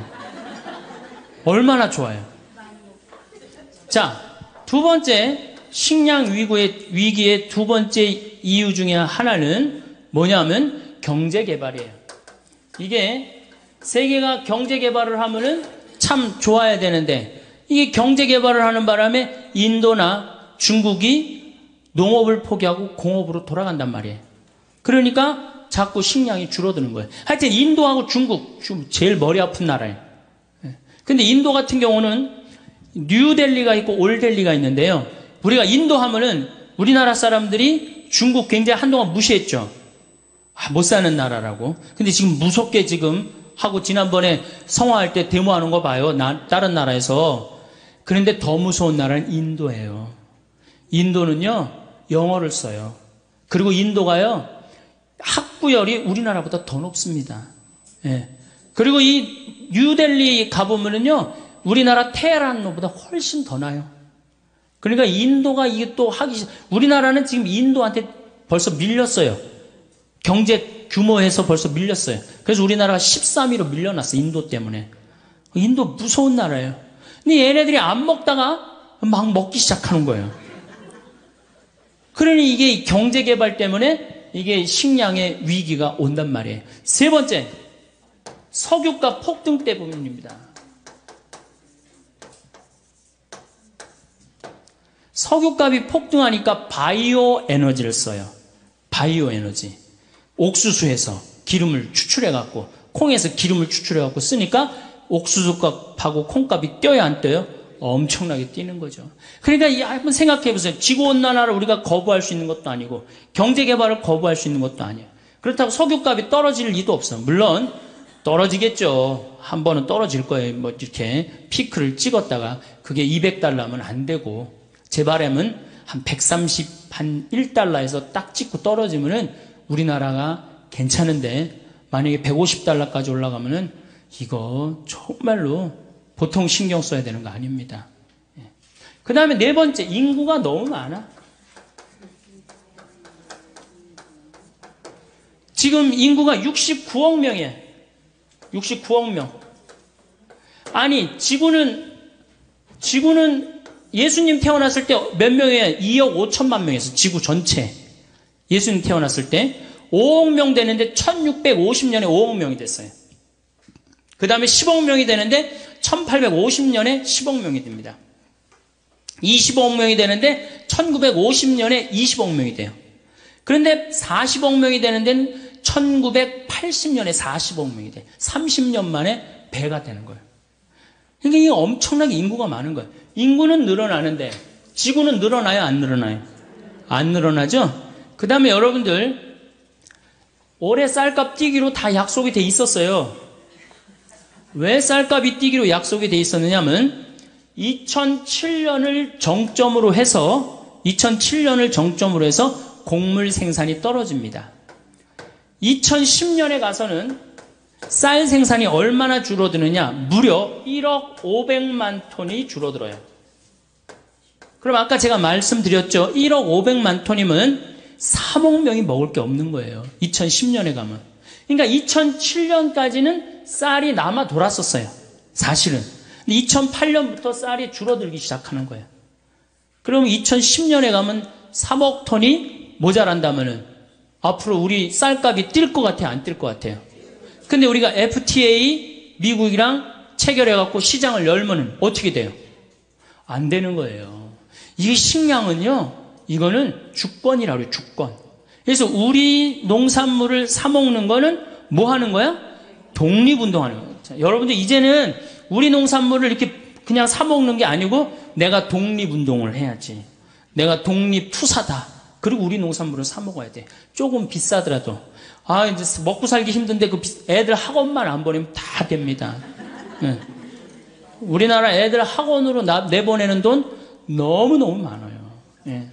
얼마나 좋아요. 자, 두 번째 식량 위기의 두 번째 이유 중에 하나는 뭐냐면 경제개발이에요. 이게 세계가 경제개발을 하면은 참 좋아야 되는데, 이게 경제개발을 하는 바람에 인도나 중국이 농업을 포기하고 공업으로 돌아간단 말이에요. 그러니까 자꾸 식량이 줄어드는 거예요. 하여튼 인도하고 중국 제일 머리 아픈 나라예요. 근데 인도 같은 경우는 뉴델리가 있고 올델리가 있는데요. 우리가 인도 하면은 우리나라 사람들이 중국 굉장히 한동안 무시했죠. 못 사는 나라라고. 근데 지금 무섭게 지금 하고, 지난번에 성화할 때 데모하는 거 봐요. 다른 나라에서. 그런데 더 무서운 나라는 인도예요. 인도는요, 영어를 써요. 그리고 인도가요, 학구열이 우리나라보다 더 높습니다. 예. 그리고 이 뉴델리 가보면은요, 우리나라 테헤란보다 훨씬 더 나요. 그러니까 인도가 이게 또 우리나라는 지금 인도한테 벌써 밀렸어요. 경제 규모에서 벌써 밀렸어요. 그래서 우리나라가 13위로 밀려났어요. 인도 때문에. 인도 무서운 나라예요. 근데 얘네들이 안 먹다가 막 먹기 시작하는 거예요. 그러니 이게 경제개발 때문에 이게 식량의 위기가 온단 말이에요. 세 번째, 석유값 폭등 때문입니다. 석유값이 폭등하니까 바이오 에너지를 써요. 바이오 에너지. 옥수수에서 기름을 추출해갖고, 콩에서 기름을 추출해갖고 쓰니까 옥수수값하고 콩값이 뛰어야 안 뛰어요? 엄청나게 뛰는 거죠. 그러니까 한번 생각해보세요. 지구온난화를 우리가 거부할 수 있는 것도 아니고 경제개발을 거부할 수 있는 것도 아니에요. 그렇다고 석유값이 떨어질 리도 없어요. 물론 떨어지겠죠. 한 번은 떨어질 거예요. 뭐 이렇게 피크를 찍었다가 그게 $200면 안 되고, 제 바람은 한 130, 1달러에서 딱 찍고 떨어지면은 우리나라가 괜찮은데, 만약에 150달러까지 올라가면은 이거 정말로 보통 신경 써야 되는 거 아닙니다. 그 다음에 네 번째, 인구가 너무 많아. 지금 인구가 69억 명이에요. 69억 명. 아니, 지구는 예수님 태어났을 때 몇 명이에요? 2억 5천만 명에서 지구 전체. 예수님 태어났을 때 5억 명 되는데 1650년에 5억 명이 됐어요. 그 다음에 10억 명이 되는데 1850년에 10억 명이 됩니다. 25억 명이 되는데 1950년에 20억 명이 돼요. 그런데 40억 명이 되는 데는 1980년에 40억 명이 돼요. 30년 만에 배가 되는 거예요. 그러니까 이게 엄청나게 인구가 많은 거예요. 인구는 늘어나는데 지구는 늘어나요, 안 늘어나요? 안 늘어나죠? 그 다음에 여러분들, 올해 쌀값 뛰기로 다 약속이 돼 있었어요. 왜 쌀값이 뛰기로 약속이 돼 있었느냐면 2007년을 정점으로 해서 곡물 생산이 떨어집니다. 2010년에 가서는 쌀 생산이 얼마나 줄어드느냐? 무려 1억 500만 톤이 줄어들어요. 그럼 아까 제가 말씀드렸죠. 1억 500만 톤이면 3억 명이 먹을 게 없는 거예요. 2010년에 가면. 그러니까 2007년까지는 쌀이 남아 돌았었어요. 사실은. 근데 2008년부터 쌀이 줄어들기 시작하는 거예요. 그럼 2010년에 가면 3억 톤이 모자란다면은 앞으로 우리 쌀값이 뛸 것 같아요? 안 뛸 것 같아요? 근데 우리가 FTA 미국이랑 체결해갖고 시장을 열면은 어떻게 돼요? 안 되는 거예요. 이 식량은요, 이거는 주권이라고 그래요, 주권. 그래서 우리 농산물을 사먹는 거는 뭐 하는 거야? 독립운동하는 거예요. 자, 여러분들 이제는 우리 농산물을 이렇게 그냥 사먹는 게 아니고 내가 독립운동을 해야지. 내가 독립투사다. 그리고 우리 농산물을 사먹어야 돼. 조금 비싸더라도. 아, 이제 먹고 살기 힘든데 그 애들 학원만 안 보내면 다 됩니다. 네. 우리나라 애들 학원으로 내보내는 돈 너무너무 많아요. 네.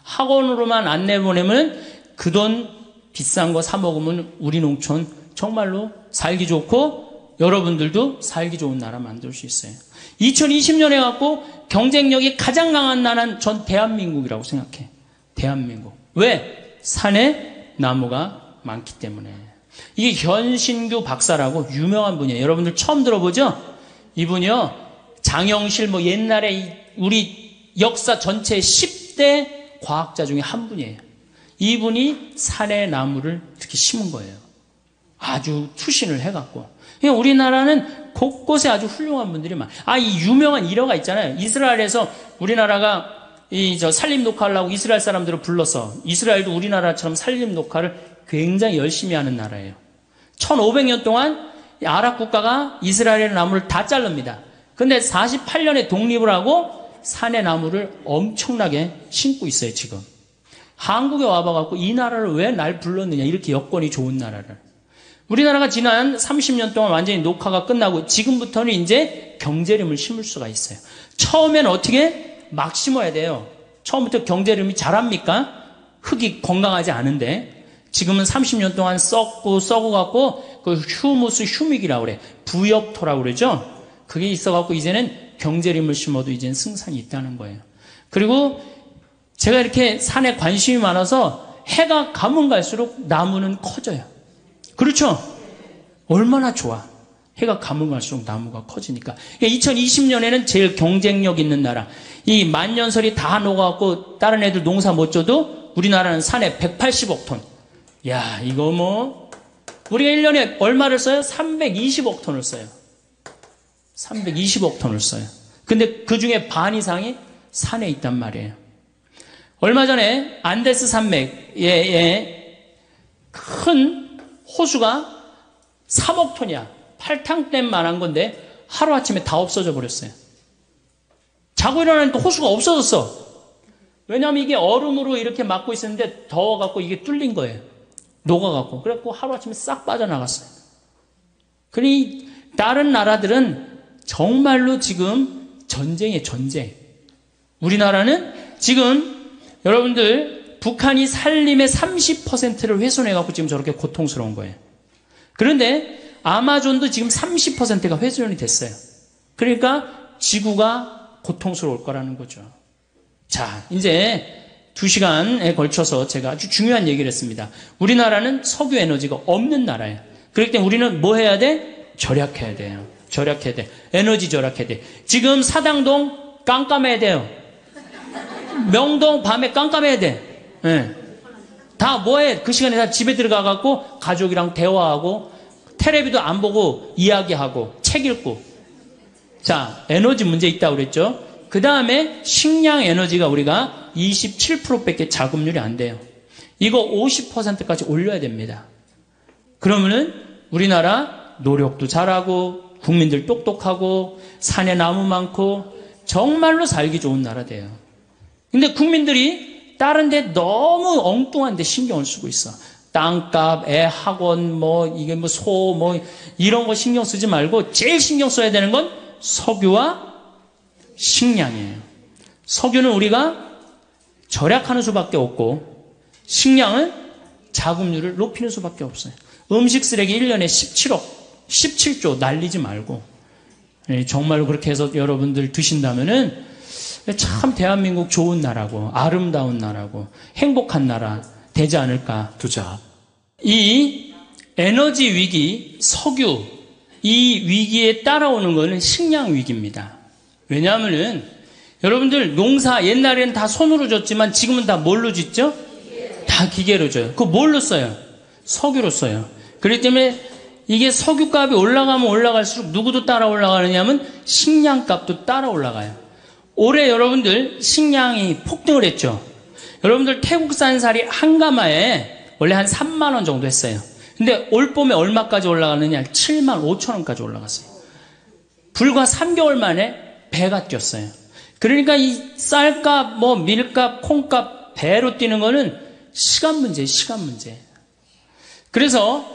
학원으로만 안 내보내면 그 돈 비싼 거 사먹으면 우리 농촌 정말로 살기 좋고 여러분들도 살기 좋은 나라 만들 수 있어요. 2020년에 갖고 경쟁력이 가장 강한 나라는 전 대한민국이라고 생각해. 대한민국. 왜? 산에 나무가 많기 때문에. 이게 현신규 박사라고 유명한 분이에요. 여러분들 처음 들어보죠? 이분이요, 장영실 뭐 옛날에 우리 역사 전체 10대 과학자 중에 한 분이에요. 이분이 산에 나무를 이렇게 심은 거예요. 아주 투신을 해갖고. 그냥 우리나라는 곳곳에 아주 훌륭한 분들이 많아요. 아, 이 유명한 일화가 있잖아요. 이스라엘에서 우리나라가 산림 녹화하려고 이스라엘 사람들을 불러서, 이스라엘도 우리나라처럼 산림 녹화를 굉장히 열심히 하는 나라예요. 1500년 동안 아랍 국가가 이스라엘의 나무를 다 자릅니다. 근데 48년에 독립을 하고 산의 나무를 엄청나게 심고 있어요, 지금. 한국에 와봐갖고 이 나라를 왜 날 불렀느냐, 이렇게 여건이 좋은 나라를. 우리나라가 지난 30년 동안 완전히 녹화가 끝나고 지금부터는 이제 경제림을 심을 수가 있어요. 처음에는 어떻게? 막 심어야 돼요. 처음부터 경제림이 자랍니까? 흙이 건강하지 않은데. 지금은 30년 동안 썩어갖고 그 휴믹이라고 그래. 부엽토라고 그러죠? 그게 있어갖고 이제는 경제림을 심어도 이제는 승산이 있다는 거예요. 그리고 제가 이렇게 산에 관심이 많아서 해가 가면 갈수록 나무는 커져요. 그렇죠? 얼마나 좋아. 해가 가면 갈수록 나무가 커지니까. 2020년에는 제일 경쟁력 있는 나라. 이 만년설이 다 녹아갖고 다른 애들 농사 못 져도 우리나라는 산에 180억 톤. 야, 이거 뭐 우리가 1년에 얼마를 써요? 320억 톤을 써요. 320억 톤을 써요. 근데 그 중에 반 이상이 산에 있단 말이에요. 얼마 전에 안데스 산맥에 큰 호수가 3억 톤이야. 팔탕댐만 한 건데 하루아침에 다 없어져 버렸어요. 자고 일어나니까 호수가 없어졌어. 왜냐하면 이게 얼음으로 이렇게 막고 있었는데 더워갖고 이게 뚫린 거예요. 녹아갖고. 그래갖고 하루아침에 싹 빠져나갔어요. 그러니 다른 나라들은 정말로 지금 전쟁이에요, 전쟁. 우리나라는 지금 여러분들 북한이 산림의 30%를 훼손해갖고 지금 저렇게 고통스러운 거예요. 그런데 아마존도 지금 30%가 훼손이 됐어요. 그러니까 지구가 고통스러울 거라는 거죠. 자, 이제 2시간에 걸쳐서 제가 아주 중요한 얘기를 했습니다. 우리나라는 석유 에너지가 없는 나라예요. 그렇기 때문에 우리는 뭐 해야 돼? 절약해야 돼요. 절약해야 돼. 에너지 절약해야 돼. 지금 사당동 깜깜해야 돼요. 명동 밤에 깜깜해야 돼. 네. 다 뭐해? 그 시간에 다 집에 들어가갖고 가족이랑 대화하고 텔레비도 안 보고 이야기하고 책 읽고. 자, 에너지 문제 있다고 그랬죠? 그 다음에 식량 에너지가 우리가 27%밖에 자급률이 안 돼요. 이거 50%까지 올려야 됩니다. 그러면은 우리나라 노력도 잘하고 국민들 똑똑하고 산에 나무 많고 정말로 살기 좋은 나라 돼요. 근데 국민들이 다른 데 너무 엉뚱한 데 신경을 쓰고 있어. 땅값, 애 학원, 이게 소, 이런 거 신경 쓰지 말고 제일 신경 써야 되는 건 석유와 식량이에요. 석유는 우리가 절약하는 수밖에 없고 식량은 자급률을 높이는 수밖에 없어요. 음식 쓰레기 1년에 17조 날리지 말고 정말로 그렇게 해서 여러분들 드신다면은 참 대한민국 좋은 나라고 아름다운 나라고 행복한 나라 되지 않을까. 투자. 이 에너지 위기, 석유 이 위기에 따라오는 것은 식량 위기입니다. 왜냐하면은 여러분들 농사 옛날에는 다 손으로 졌지만 지금은 다 뭘로 짓죠? 다 기계로 져요. 그거 뭘로 써요? 석유로 써요. 그렇기 때문에 이게 석유값이 올라가면 올라갈수록 누구도 따라 올라가느냐면 식량값도 따라 올라가요. 올해 여러분들 식량이 폭등을 했죠. 여러분들 태국산 쌀이 한 가마에 원래 한 3만 원 정도 했어요. 근데 올 봄에 얼마까지 올라가느냐? 7만 5천 원까지 올라갔어요. 불과 3개월 만에 배가 뛰었어요. 그러니까 이 쌀값, 뭐 밀값, 콩값 배로 뛰는 거는 시간 문제예요. 시간 문제. 그래서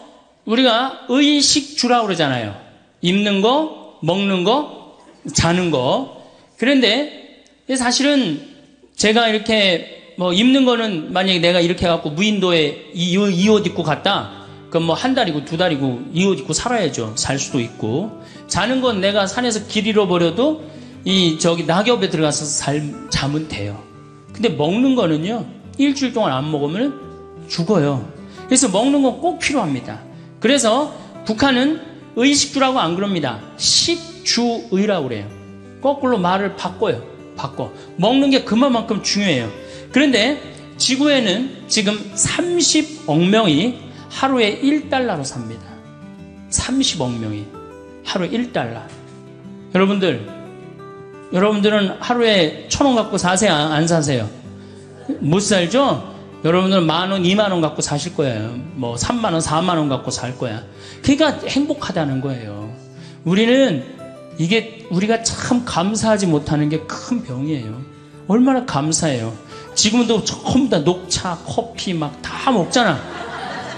우리가 의식주라고 그러잖아요. 입는 거, 먹는 거, 자는 거. 그런데 사실은 제가 이렇게 뭐 입는 거는 만약에 내가 이렇게 해갖고 무인도에 이 옷 입고 갔다. 그럼 뭐 한 달이고 두 달이고 이 옷 입고 살아야죠. 살 수도 있고. 자는 건 내가 산에서 길 잃어버려도 낙엽에 들어가서 자면 돼요. 근데 먹는 거는요, 일주일 동안 안 먹으면 죽어요. 그래서 먹는 건 꼭 필요합니다. 그래서 북한은 의식주라고 안 그럽니다. 식주의라고 그래요. 거꾸로 말을 바꿔요. 먹는 게 그만큼 중요해요. 그런데 지구에는 지금 30억 명이 하루에 1달러로 삽니다. 30억 명이 하루에 1달러. 여러분들은 하루에 1,000원 갖고 사세요? 안 사세요? 못 살죠? 여러분들은 10,000원, 20,000원 갖고 사실 거예요. 뭐 30,000원, 40,000원 갖고 살 거야. 그러니까 행복하다는 거예요. 우리가 참 감사하지 못하는 게 큰 병이에요. 얼마나 감사해요. 지금도 전부 다 녹차, 커피 막 다 먹잖아.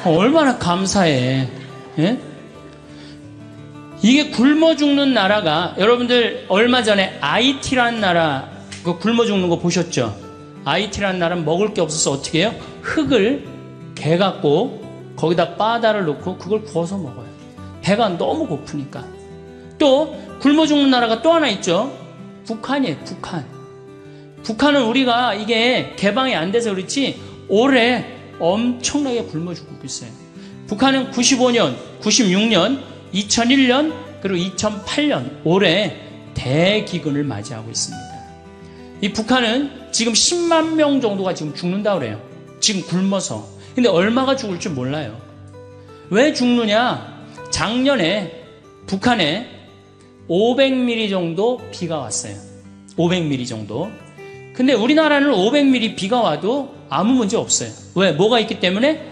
얼마나 감사해. 예? 이게 굶어 죽는 나라가, 여러분들 얼마 전에 IT라는 나라 그 굶어 죽는 거 보셨죠? IT라는 나라는 먹을 게 없어서 어떻게 해요? 흙을 개갖고 거기다 바다를 넣고 그걸 구워서 먹어요. 배가 너무 고프니까. 또 굶어 죽는 나라가 또 하나 있죠. 북한이에요. 북한은 우리가 이게 개방이 안 돼서 그렇지 올해 엄청나게 굶어 죽고 있어요. 북한은 95년, 96년, 2001년 그리고 2008년 올해 대기근을 맞이하고 있습니다. 이 북한은 지금 10만 명 정도가 지금 죽는다 그래요. 지금 굶어서. 근데 얼마가 죽을지 몰라요. 왜 죽느냐? 작년에 북한에 500mm 정도 비가 왔어요. 500mm 정도. 근데 우리나라는 500mm 비가 와도 아무 문제 없어요. 왜? 뭐가 있기 때문에?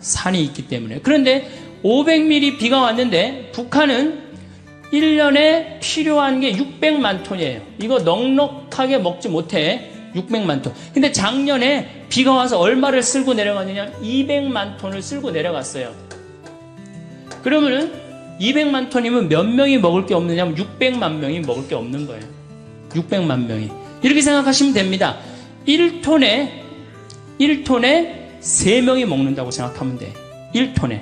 산이 있기 때문에. 그런데 500mm 비가 왔는데 북한은 1년에 필요한 게 600만 톤이에요. 이거 넉넉하게 먹지 못해. 600만 톤. 근데 작년에 비가 와서 얼마를 쓸고 내려갔느냐? 200만 톤을 쓸고 내려갔어요. 그러면은 200만 톤이면 몇 명이 먹을 게 없느냐면 600만 명이 먹을 게 없는 거예요. 600만 명이. 이렇게 생각하시면 됩니다. 1톤에 3명이 먹는다고 생각하면 돼. 1톤에.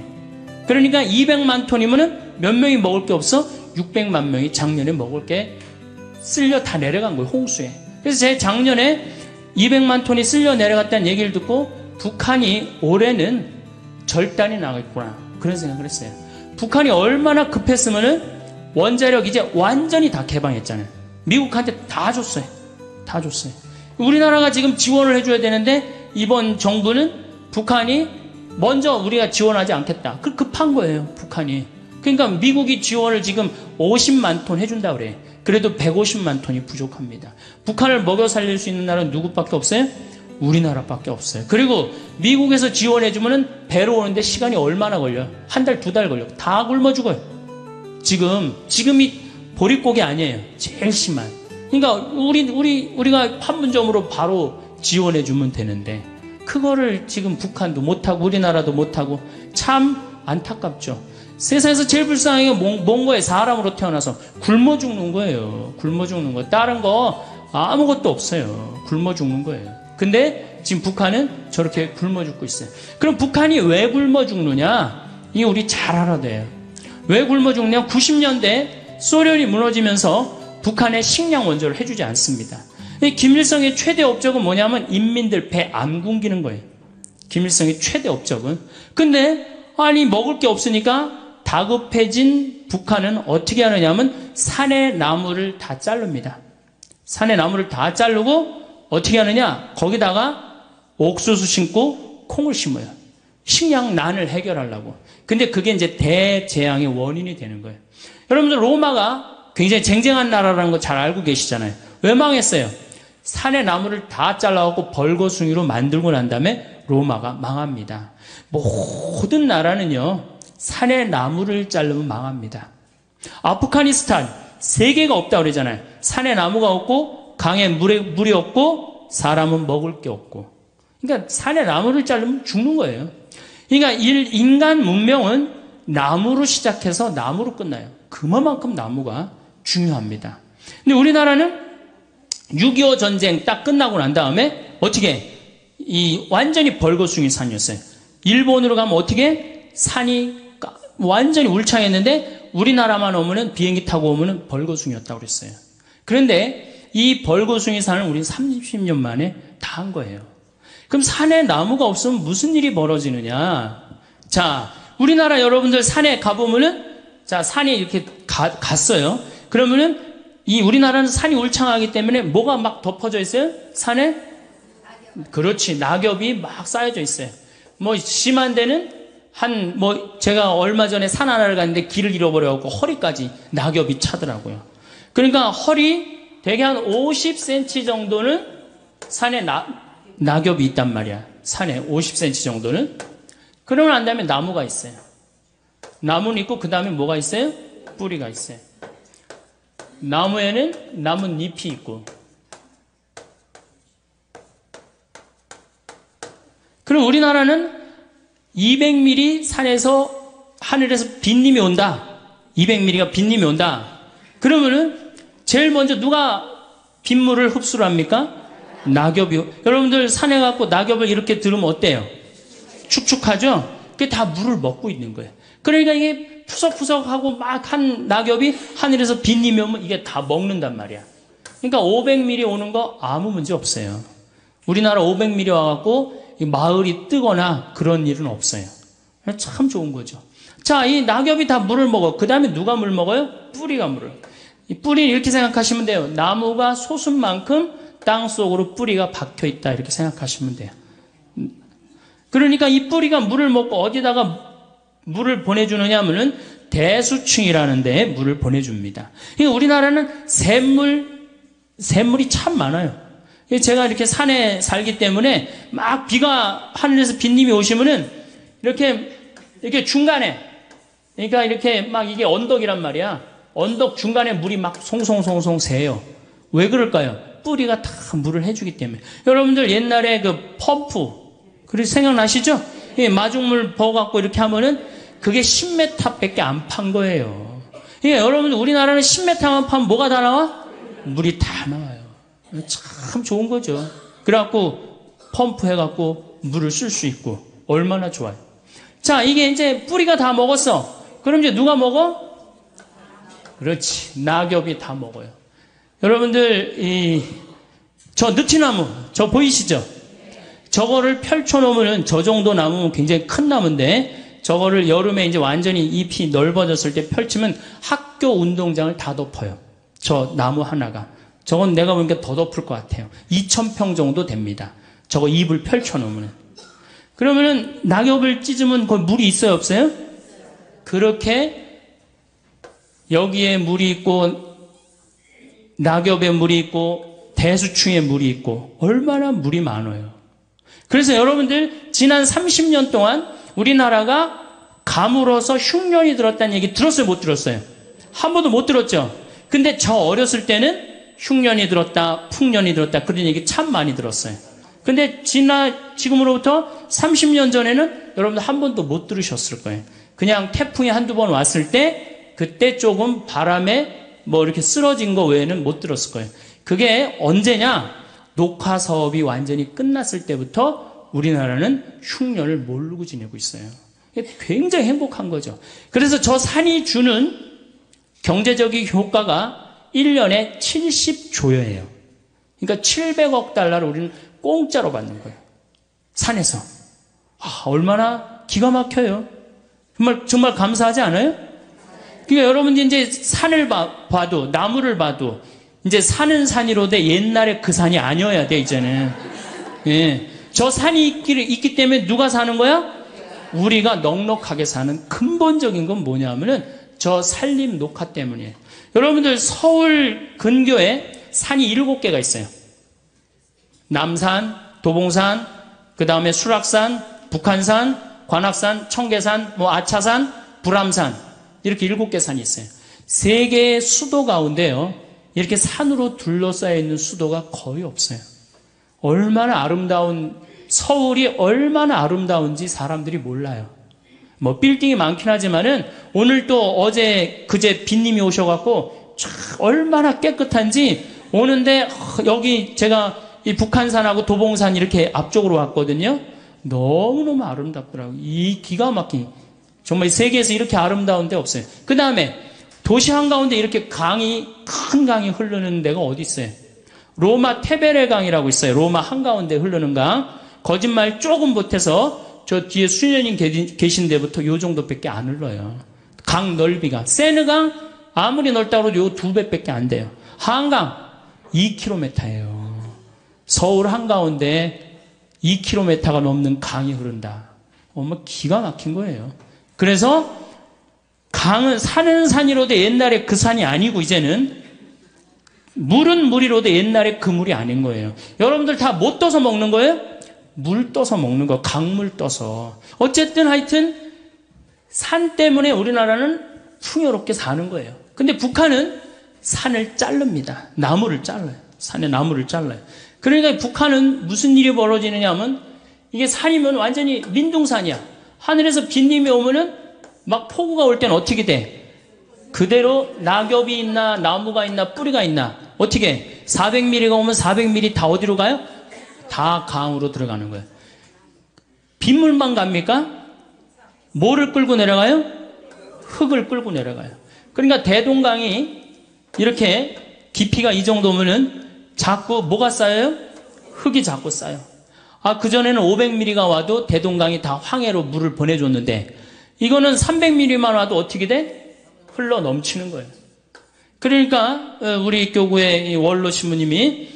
그러니까 200만 톤이면은 몇 명이 먹을 게 없어? 600만 명이 작년에 먹을 게 쓸려 다 내려간 거예요. 홍수에. 그래서 제가 작년에 200만 톤이 쓸려 내려갔다는 얘기를 듣고 북한이 올해는 절단이 나겠구나. 그런 생각을 했어요. 북한이 얼마나 급했으면은 원자력 이제 완전히 다 개방했잖아요. 미국한테 다 줬어요. 우리나라가 지금 지원을 해줘야 되는데 이번 정부는 북한이 먼저 우리가 지원하지 않겠다. 그 급한 거예요. 북한이. 그러니까 미국이 지원을 지금 50만 톤 해준다 그래. 그래도 150만 톤이 부족합니다. 북한을 먹여 살릴 수 있는 나라는 누구밖에 없어요? 우리나라밖에 없어요. 그리고 미국에서 지원해주면은 배로 오는데 시간이 얼마나 걸려요? 한 달, 두 달 걸려요. 다 굶어 죽어요. 지금이 보릿고개 아니에요. 제일 심한. 그러니까 우리가 판문점으로 바로 지원해주면 되는데 그거를 지금 북한도 못하고 우리나라도 못하고 참 안타깝죠. 세상에서 제일 불쌍한 게 뭔 거예요? 사람으로 태어나서 굶어 죽는 거예요. 굶어 죽는 거. 다른 거 아무것도 없어요. 굶어 죽는 거예요. 근데 지금 북한은 저렇게 굶어 죽고 있어요. 그럼 북한이 왜 굶어 죽느냐? 이게 우리 잘 알아야 돼요. 왜 굶어 죽느냐? 90년대 소련이 무너지면서 북한에 식량 원조를 해주지 않습니다. 김일성의 최대 업적은 뭐냐면 인민들 배 안 굶기는 거예요. 김일성의 최대 업적은. 근데 아니 먹을 게 없으니까 다급해진 북한은 어떻게 하느냐면 산의 나무를 다 자릅니다. 산의 나무를 다 자르고 어떻게 하느냐? 거기다가 옥수수 심고 콩을 심어요. 식량난을 해결하려고. 근데 그게 이제 대재앙의 원인이 되는 거예요. 여러분들 로마가 굉장히 쟁쟁한 나라라는 거 잘 알고 계시잖아요. 왜 망했어요? 산의 나무를 다 잘라갖고 벌거숭이로 만들고 난 다음에 로마가 망합니다. 모든 나라는요, 산의 나무를 자르면 망합니다. 아프가니스탄, 세계가 없다고 그러잖아요. 산에 나무가 없고, 강에 물이 없고, 사람은 먹을 게 없고. 그러니까 산에 나무를 자르면 죽는 거예요. 그러니까 인간 문명은 나무로 시작해서 나무로 끝나요. 그만큼 나무가 중요합니다. 근데 우리나라는 6.25 전쟁 딱 끝나고 난 다음에 어떻게 완전히 벌거숭이 산이었어요. 일본으로 가면 어떻게 산이 완전히 울창했는데 우리나라만 오면은 비행기 타고 오면은 벌거숭이였다고 그랬어요. 그런데 이 벌거숭이 산을 우리는 30년 만에 다 한 거예요. 그럼 산에 나무가 없으면 무슨 일이 벌어지느냐? 자, 우리나라 여러분들 산에 가보면은 자, 산에 이렇게 갔어요. 그러면은 우리나라는 산이 울창하기 때문에 뭐가 막 덮어져 있어요? 산에? 그렇지. 낙엽이 막 쌓여져 있어요. 뭐 심한 데는 제가 얼마 전에 산 하나를 갔는데 길을 잃어버려갖고 허리까지 낙엽이 차더라고요. 그러니까 허리 대개 한 50cm 정도는 산에 낙엽이 있단 말이야. 산에 50cm 정도는. 그러고 난 다음에 나무가 있어요. 나무는 있고 그 다음에 뭐가 있어요? 뿌리가 있어요. 나무에는 나뭇잎이 있고. 그럼 우리나라는 200mm 산에서 하늘에서 빗님이 온다. 200mm가 빗님이 온다. 그러면은 제일 먼저 누가 빗물을 흡수를 합니까? 낙엽이. 여러분들 산에 가고 낙엽을 이렇게 들으면 어때요? 축축하죠? 그게 다 물을 먹고 있는 거예요. 그러니까 이게 푸석푸석하고 막 한 낙엽이 하늘에서 빗님이 오면 이게 다 먹는단 말이야. 그러니까 500mm 오는 거 아무 문제 없어요. 우리나라 500mm 와갖고 마을이 뜨거나 그런 일은 없어요. 참 좋은 거죠. 자, 이 낙엽이 다 물을 먹어. 그 다음에 누가 물 먹어요? 뿌리가 물을. 이 뿌리는 이렇게 생각하시면 돼요. 나무가 솟은 만큼 땅 속으로 뿌리가 박혀 있다. 이렇게 생각하시면 돼요. 그러니까 이 뿌리가 물을 먹고 어디다가 물을 보내주느냐 하면은 대수층이라는 데에 물을 보내줍니다. 그러니까 우리나라는 샘물이 참 많아요. 제가 이렇게 산에 살기 때문에 막 비가 하늘에서 빗님이 오시면은 이렇게 중간에, 그러니까 이렇게 막 이게 언덕이란 말이야. 언덕 중간에 물이 막 송송송송 새요. 왜 그럴까요? 뿌리가 다 물을 해주기 때문에. 여러분들 옛날에 그 펌프, 그래서 생각나시죠? 마중물 버갖고 이렇게 하면은 그게 10m밖에 안 판 거예요. 그러니까 여러분들 우리나라는 10m만 파면 뭐가 다 나와? 물이 다 나와요. 참 좋은 거죠. 그래갖고 펌프 해갖고 물을 쓸 수 있고 얼마나 좋아요. 자, 이게 이제 뿌리가 다 먹었어. 그럼 이제 누가 먹어? 그렇지. 낙엽이 다 먹어요. 여러분들 저 느티나무 저 보이시죠? 저거를 펼쳐놓으면 저 정도 나무는 굉장히 큰 나무인데 저거를 여름에 이제 완전히 잎이 넓어졌을 때 펼치면 학교 운동장을 다 덮어요. 저 나무 하나가. 저건 내가 보니까 더 덮을 것 같아요. 2,000평 정도 됩니다. 저거 잎을 펼쳐놓으면. 그러면은 낙엽을 찢으면 거기 물이 있어요, 없어요? 그렇게 여기에 물이 있고 낙엽에 물이 있고 대수층에 물이 있고 얼마나 물이 많아요. 그래서 여러분들 지난 30년 동안 우리나라가 가물어서 흉년이 들었다는 얘기 들었어요, 못 들었어요? 한 번도 못 들었죠? 근데 저 어렸을 때는 흉년이 들었다, 풍년이 들었다 그런 얘기 참 많이 들었어요. 근데 지금으로부터 30년 전에는 여러분들 한 번도 못 들으셨을 거예요. 그냥 태풍이 한두 번 왔을 때 그때 조금 바람에 뭐 이렇게 쓰러진 거 외에는 못 들었을 거예요. 그게 언제냐? 녹화 사업이 완전히 끝났을 때부터 우리나라는 흉년을 모르고 지내고 있어요. 굉장히 행복한 거죠. 그래서 저 산이 주는 경제적인 효과가 1년에 70조예요. 그러니까 700억 달러를 우리는 공짜로 받는 거예요. 산에서. 얼마나 기가 막혀요. 정말 감사하지 않아요? 그러니까 여러분들이 이제 산을 봐도, 나무를 봐도, 이제 산은 산이로되 옛날에 그 산이 아니어야 돼, 이제는. 예. 저 산이 있기 때문에 누가 사는 거야? 우리가 넉넉하게 사는 근본적인 건 뭐냐면은 저 산림 녹화 때문이에요. 여러분들 서울 근교에 산이 7개가 있어요. 남산, 도봉산, 그 다음에 수락산, 북한산, 관악산, 청계산, 아차산, 불암산 이렇게 7개 산이 있어요. 3개의 수도 가운데요. 이렇게 산으로 둘러싸여 있는 수도가 거의 없어요. 얼마나 아름다운 서울이 얼마나 아름다운지 사람들이 몰라요. 빌딩이 많긴 하지만은 오늘 또 어제 그제 빈님이 오셔갖고 얼마나 깨끗한지 오는데 여기 제가 이 북한산하고 도봉산 이렇게 앞쪽으로 왔거든요. 너무너무 아름답더라고요. 이 기가 막힌 정말 세계에서 이렇게 아름다운 데 없어요. 그 다음에 도시 한가운데 이렇게 큰 강이 흐르는 데가 어디 있어요? 로마 테베레 강이라고 있어요. 로마 한가운데 흐르는 강. 거짓말 조금 못해서 저 뒤에 수녀님 계신 데부터 요 정도밖에 안 흘러요. 강 넓이가. 세느강 아무리 넓다고 해도 요 2배밖에 안 돼요. 한강 2km예요. 서울 한가운데 2km가 넘는 강이 흐른다. 기가 막힌 거예요. 그래서 강은 산은 산이로도 옛날에 그 산이 아니고 이제는 물은 물이로도 옛날에 그 물이 아닌 거예요. 여러분들 다 뭐 떠서 먹는 거예요? 물 떠서 먹는 거, 강물 떠서. 어쨌든 하여튼 산 때문에 우리나라는 풍요롭게 사는 거예요. 근데 북한은 산을 자릅니다. 나무를 잘라요. 산에 나무를 잘라요. 그러니까 북한은 무슨 일이 벌어지느냐 하면 이게 산이면 완전히 민둥산이야. 하늘에서 빗님이 오면은 막 폭우가 올 때는 어떻게 돼? 그대로 낙엽이 있나 나무가 있나 뿌리가 있나 어떻게 400mm가 오면 400mm 다 어디로 가요? 다 강으로 들어가는 거예요. 빗물만 갑니까? 뭐를 끌고 내려가요? 흙을 끌고 내려가요. 그러니까 대동강이 이렇게 깊이가 이 정도면은 자꾸 뭐가 쌓여요? 흙이 자꾸 쌓여. 그전에는 500mm가 와도 대동강이 다 황해로 물을 보내줬는데 이거는 300mm만 와도 어떻게 돼? 흘러 넘치는 거예요. 그러니까 우리 교구의 원로 신부님이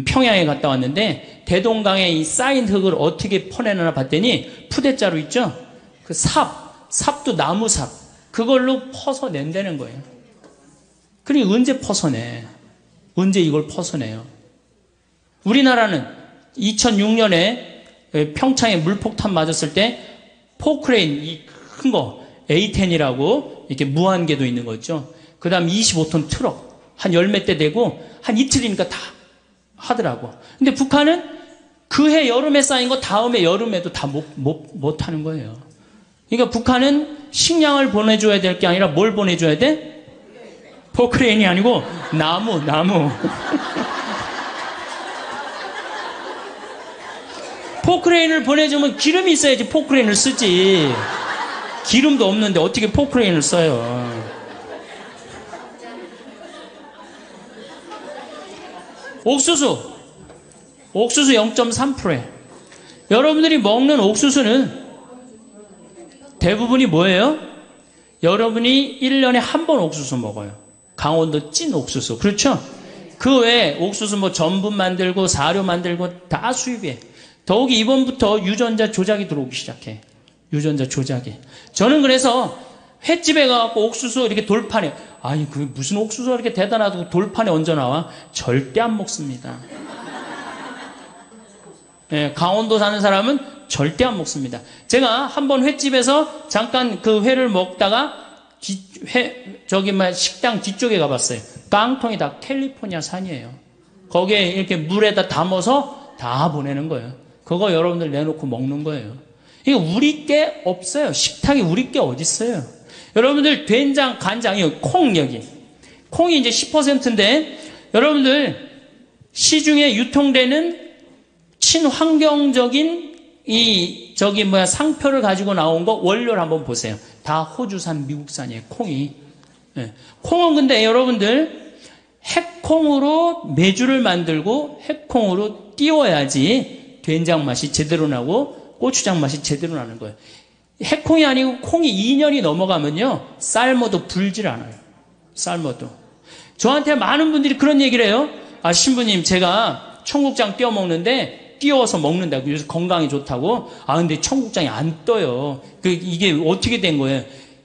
평양에 갔다 왔는데 대동강에 이 쌓인 흙을 어떻게 퍼내나 봤더니 푸대자루 있죠? 그 삽도 나무삽 그걸로 퍼서 낸다는 거예요. 그러니 언제 퍼서내? 언제 이걸 퍼서내요? 우리나라는 2006년에 평창에 물폭탄 맞았을 때 포크레인 이 큰 거 A10이라고 이렇게 무한궤도 있는 거 있죠. 그 다음 25톤 트럭 한 10몇 대 되고 한 이틀이니까 다 하더라고. 근데 북한은 그 해 여름에 쌓인 거 다음에 여름에도 다 못 하는 거예요. 그러니까 북한은 식량을 보내줘야 될 게 아니라 뭘 보내줘야 돼? 포크레인이 아니고 나무. 포크레인을 보내주면 기름이 있어야지 포크레인을 쓰지. 기름도 없는데 어떻게 포크레인을 써요? 옥수수 0.3%예요. 여러분들이 먹는 옥수수는 대부분이 뭐예요? 여러분이 1년에 한 번 옥수수 먹어요. 강원도 찐 옥수수. 그렇죠? 그 외에 옥수수 전분 만들고 사료 만들고 다 수입이에요. 더욱이 이번부터 유전자 조작이 들어오기 시작해. 유전자 조작이. 저는 그래서 횟집에 가갖고 옥수수 이렇게 돌판에 그게 무슨 옥수수가 이렇게 대단하다고 돌판에 얹어 나와? 절대 안 먹습니다. 예, 강원도 사는 사람은 절대 안 먹습니다. 제가 한번 횟집에서 잠깐 그 회를 먹다가 식당 뒤쪽에 가봤어요. 깡통이 다 캘리포니아 산이에요. 거기에 이렇게 물에다 담아서 다 보내는 거예요. 그거 여러분들 내놓고 먹는 거예요. 이거 우리 게 없어요. 식탁이 우리 게 어디 있어요? 여러분들 된장, 간장, 콩 여기. 콩이 이제 10%인데 여러분들 시중에 유통되는 친환경적인 상표를 가지고 나온 거 원료를 한번 보세요. 다 호주산, 미국산이에요. 콩이. 네. 콩은 근데 여러분들 핵콩으로 메주를 만들고 핵콩으로 띄워야지 된장 맛이 제대로 나고 고추장 맛이 제대로 나는 거예요. 핵콩이 아니고 콩이 2년이 넘어가면요 삶아도 불질 않아요. 삶아도. 저한테 많은 분들이 그런 얘기를 해요. 신부님 제가 청국장 띄워 먹는데 띄워서 먹는다. 그래서 건강에 좋다고. 아, 근데 청국장이 안 떠요. 이게 어떻게 된 거예요?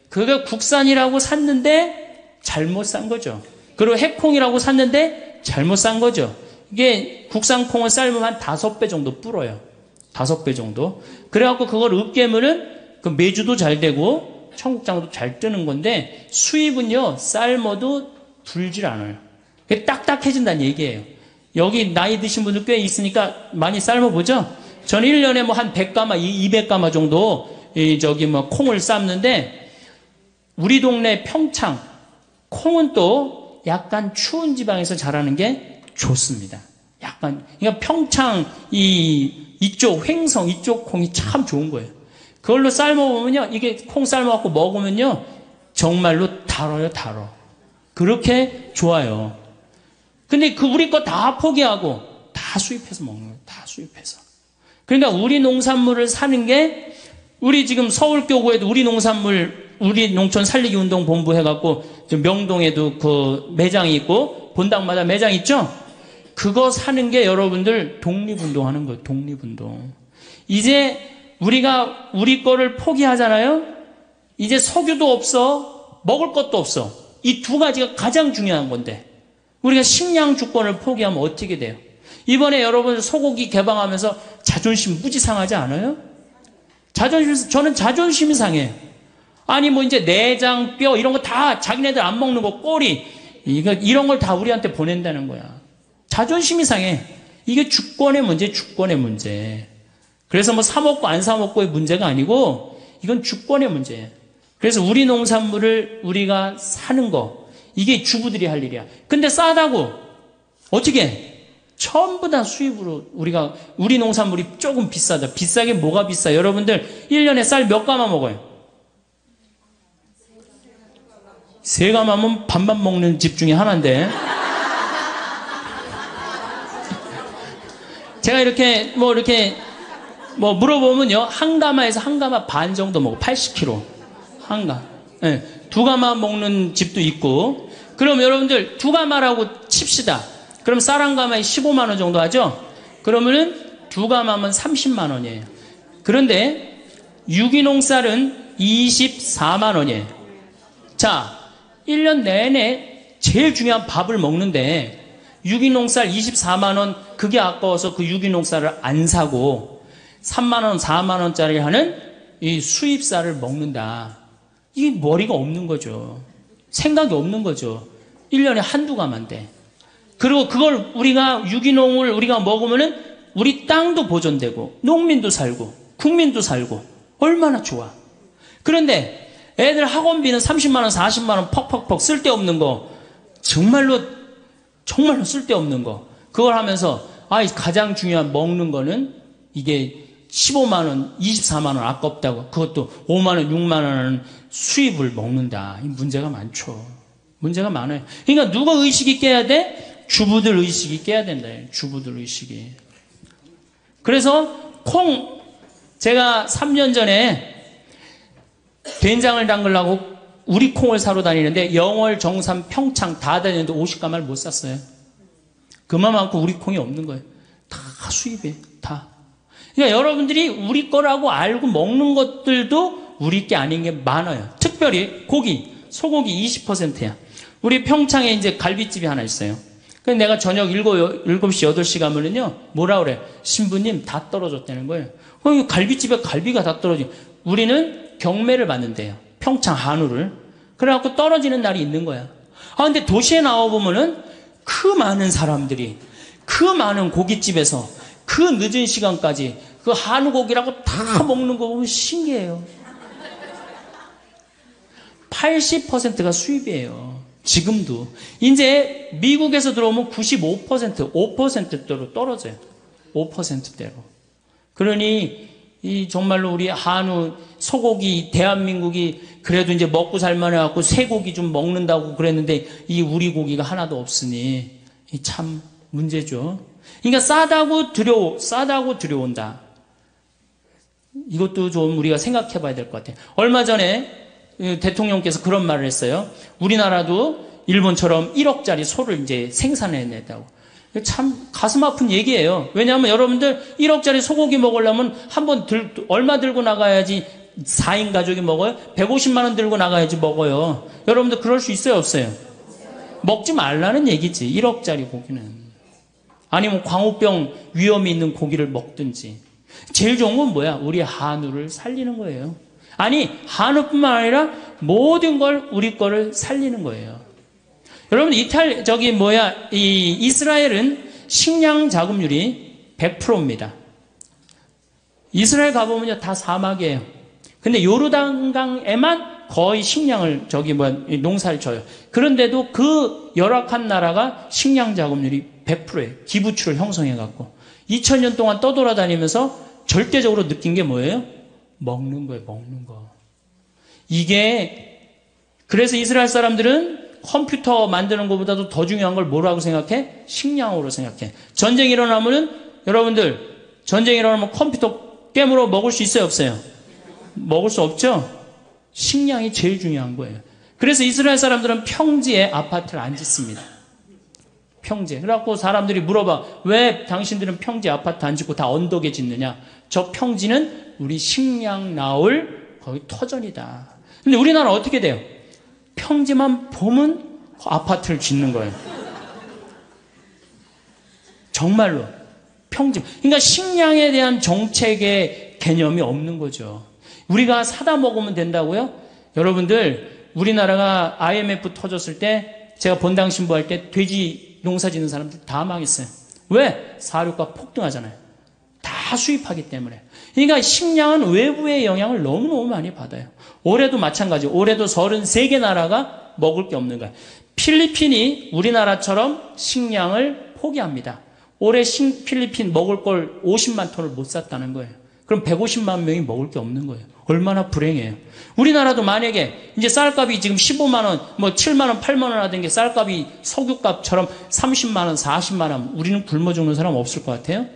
그거 국산이라고 샀는데 잘못 산 거죠. 그리고 해콩이라고 샀는데 잘못 산 거죠. 이게 국산 콩을 삶으면 한 5배 정도 불어요. 5배 정도. 그래갖고 그걸 으깨면은 그 메주도 잘 되고 청국장도 잘 뜨는 건데 수입은요, 삶아도 불질 않아요. 딱딱해진다는 얘기예요. 여기 나이 드신 분들 꽤 있으니까 많이 삶아보죠? 저는 1년에 뭐 한 100가마, 200가마 정도 콩을 삶는데 우리 동네 평창 콩은 또 약간 추운 지방에서 자라는 게 좋습니다. 약간 그러니까 평창 이쪽 횡성 이쪽 콩이 참 좋은 거예요. 그걸로 삶아보면요, 이게 콩 삶아갖고 먹으면요 정말로 달아요. 그렇게 좋아요. 근데 우리 거 다 포기하고 다 수입해서 먹는 거예요. 다 수입해서. 그러니까 우리 농산물을 사는 게 우리 지금 서울교구에도 우리 농촌 살리기 운동 본부 해갖고 명동에도 그 매장이 있고 본당마다 매장 있죠? 그거 사는 게 여러분들 독립운동 하는 거예요. 독립운동. 이제 우리가 우리 거를 포기하잖아요? 이제 석유도 없어. 먹을 것도 없어. 이 두 가지가 가장 중요한 건데 우리가 식량 주권을 포기하면 어떻게 돼요? 이번에 여러분 소고기 개방하면서 자존심 무지 상하지 않아요? 저는 자존심이 상해. 아니 뭐 이제 내장, 뼈 이런 거 다 자기네들 안 먹는 거 꼬리 이런 걸 다 우리한테 보낸다는 거야. 자존심이 상해. 이게 주권의 문제. 그래서 뭐 사 먹고 안 사 먹고의 문제가 아니고 이건 주권의 문제예요. 그래서 우리 농산물을 우리가 사는 거 이게 주부들이 할 일이야. 근데 싸다고 어떻게 해? 전부 다 수입으로 우리 농산물이 조금 비싸다. 비싸게 뭐가 비싸? 여러분들 1년에 쌀 몇 가마 먹어요? 3가마면 밥만 먹는 집 중에 하나인데 제가 이렇게 물어보면요, 한 가마에서 한 가마 반 정도 먹어. 80kg. 네, 2가마 먹는 집도 있고. 그럼 여러분들 2가마라고 칩시다. 그럼 쌀 한 가마에 15만 원 정도 하죠? 그러면은 2가마면 30만 원이에요. 그런데 유기농 쌀은 24만 원이에요. 자, 1년 내내 제일 중요한 밥을 먹는데 유기농 쌀 24만 원, 그게 아까워서 그 유기농 쌀을 안 사고 3만 원, 4만 원짜리 하는 이 수입 쌀을 먹는다. 이게 머리가 없는 거죠. 생각이 없는 거죠. 1년에 한두 가마인데. 그리고 그걸 유기농을 우리가 먹으면은 우리 땅도 보존되고 농민도 살고 국민도 살고 얼마나 좋아. 그런데 애들 학원비는 30만 원, 40만 원 퍽퍽퍽 쓸데없는 거, 정말로 쓸데없는 거, 그걸 하면서 가장 중요한 먹는 거는 이게 15만 원, 24만 원 아깝다고, 그것도 5만 원, 6만 원은 수입을 먹는다. 이 문제가 많죠. 문제가 많아요. 그러니까 누가 의식이 깨야 돼? 주부들 의식이 깨야 된다. 주부들 의식이. 그래서 제가 3년 전에 된장을 담그려고 우리 콩을 사러 다니는데 영월, 정산, 평창 다 다니는데 50가마를 못 샀어요. 그만큼 우리 콩이 없는 거예요. 다 수입이에요. 다. 그러니까 여러분들이 우리 거라고 알고 먹는 것들도 우리 게 아닌 게 많아요. 특별히 소고기 20%야. 우리 평창에 이제 갈비집이 하나 있어요. 그래서 내가 저녁 7시, 8시 가면은요, 뭐라 그래? 신부님 다 떨어졌다는 거예요. 갈비집에 갈비가 다 떨어지고. 우리는 경매를 받는데요. 평창 한우를. 그래갖고 떨어지는 날이 있는 거야. 근데 도시에 나와보면은 그 많은 사람들이, 그 많은 고깃집에서 그 늦은 시간까지 그 한우 고기라고 다 먹는 거 보면 신기해요. 80%가 수입이에요. 지금도. 이제 미국에서 들어오면 95%, 5%대로 떨어져요. 5%대로. 그러니 정말로 우리 한우, 소고기, 대한민국이 그래도 이제 먹고 살만해갖고 쇠고기 좀 먹는다고 그랬는데 이 우리 고기가 하나도 없으니 참 문제죠. 그러니까 싸다고 들여온다. 이것도 좀 우리가 생각해 봐야 될 것 같아요. 얼마 전에 대통령께서 그런 말을 했어요. 우리나라도 일본처럼 1억짜리 소를 이제 생산해냈다고. 참 가슴 아픈 얘기예요. 왜냐하면 여러분들 1억짜리 소고기 먹으려면 얼마 들고 나가야지 4인 가족이 먹어요? 150만 원 들고 나가야지 먹어요. 여러분들 그럴 수 있어요, 없어요? 먹지 말라는 얘기지, 1억짜리 고기는. 아니면 광우병 위험이 있는 고기를 먹든지. 제일 좋은 건 뭐야? 우리 한우를 살리는 거예요. 아니, 한우뿐만 아니라 모든 걸, 우리 거를 살리는 거예요. 여러분, 이스라엘은 식량 자급률이 100%입니다. 이스라엘 가보면요, 다 사막이에요. 근데 요르단강에만 거의 식량을, 농사를 져요. 그런데도 그 열악한 나라가 식량 자급률이 100%예요. 기부추를 형성해갖고. 2000년 동안 떠돌아다니면서 절대적으로 느낀 게 뭐예요? 먹는 거예요, 먹는 거. 그래서 이스라엘 사람들은 컴퓨터 만드는 것보다도 더 중요한 걸 뭐라고 생각해? 식량으로 생각해. 전쟁이 일어나면 컴퓨터 깨물어 먹을 수 있어요, 없어요? 먹을 수 없죠? 식량이 제일 중요한 거예요. 그래서 이스라엘 사람들은 평지에 아파트를 안 짓습니다. 평지에. 그래갖고 사람들이 물어봐. 왜 당신들은 평지 아파트 안 짓고 다 언덕에 짓느냐? 저 평지는 우리 식량 나올 거의 터전이다. 근데 우리나라는 어떻게 돼요? 평지만 보면 아파트를 짓는 거예요. 정말로. 평지. 그러니까 식량에 대한 정책의 개념이 없는 거죠. 우리가 사다 먹으면 된다고요? 여러분들, 우리나라가 IMF 터졌을 때 제가 본당 신부할 때 돼지 농사 짓는 사람들 다 망했어요. 왜? 사료가 폭등하잖아요. 다 수입하기 때문에. 그러니까 식량은 외부의 영향을 너무너무 많이 받아요. 올해도 마찬가지. 올해도 33개 나라가 먹을 게 없는 거예요. 필리핀이 우리나라처럼 식량을 포기합니다. 올해 필리핀 먹을 걸 50만 톤을 못 샀다는 거예요. 그럼 150만 명이 먹을 게 없는 거예요. 얼마나 불행해요. 우리나라도 만약에 이제 쌀값이 지금 15만 원, 7만 원, 8만 원 하던 게 쌀값이 석유값처럼 30만 원, 40만 원, 우리는 굶어 죽는 사람 없을 것 같아요?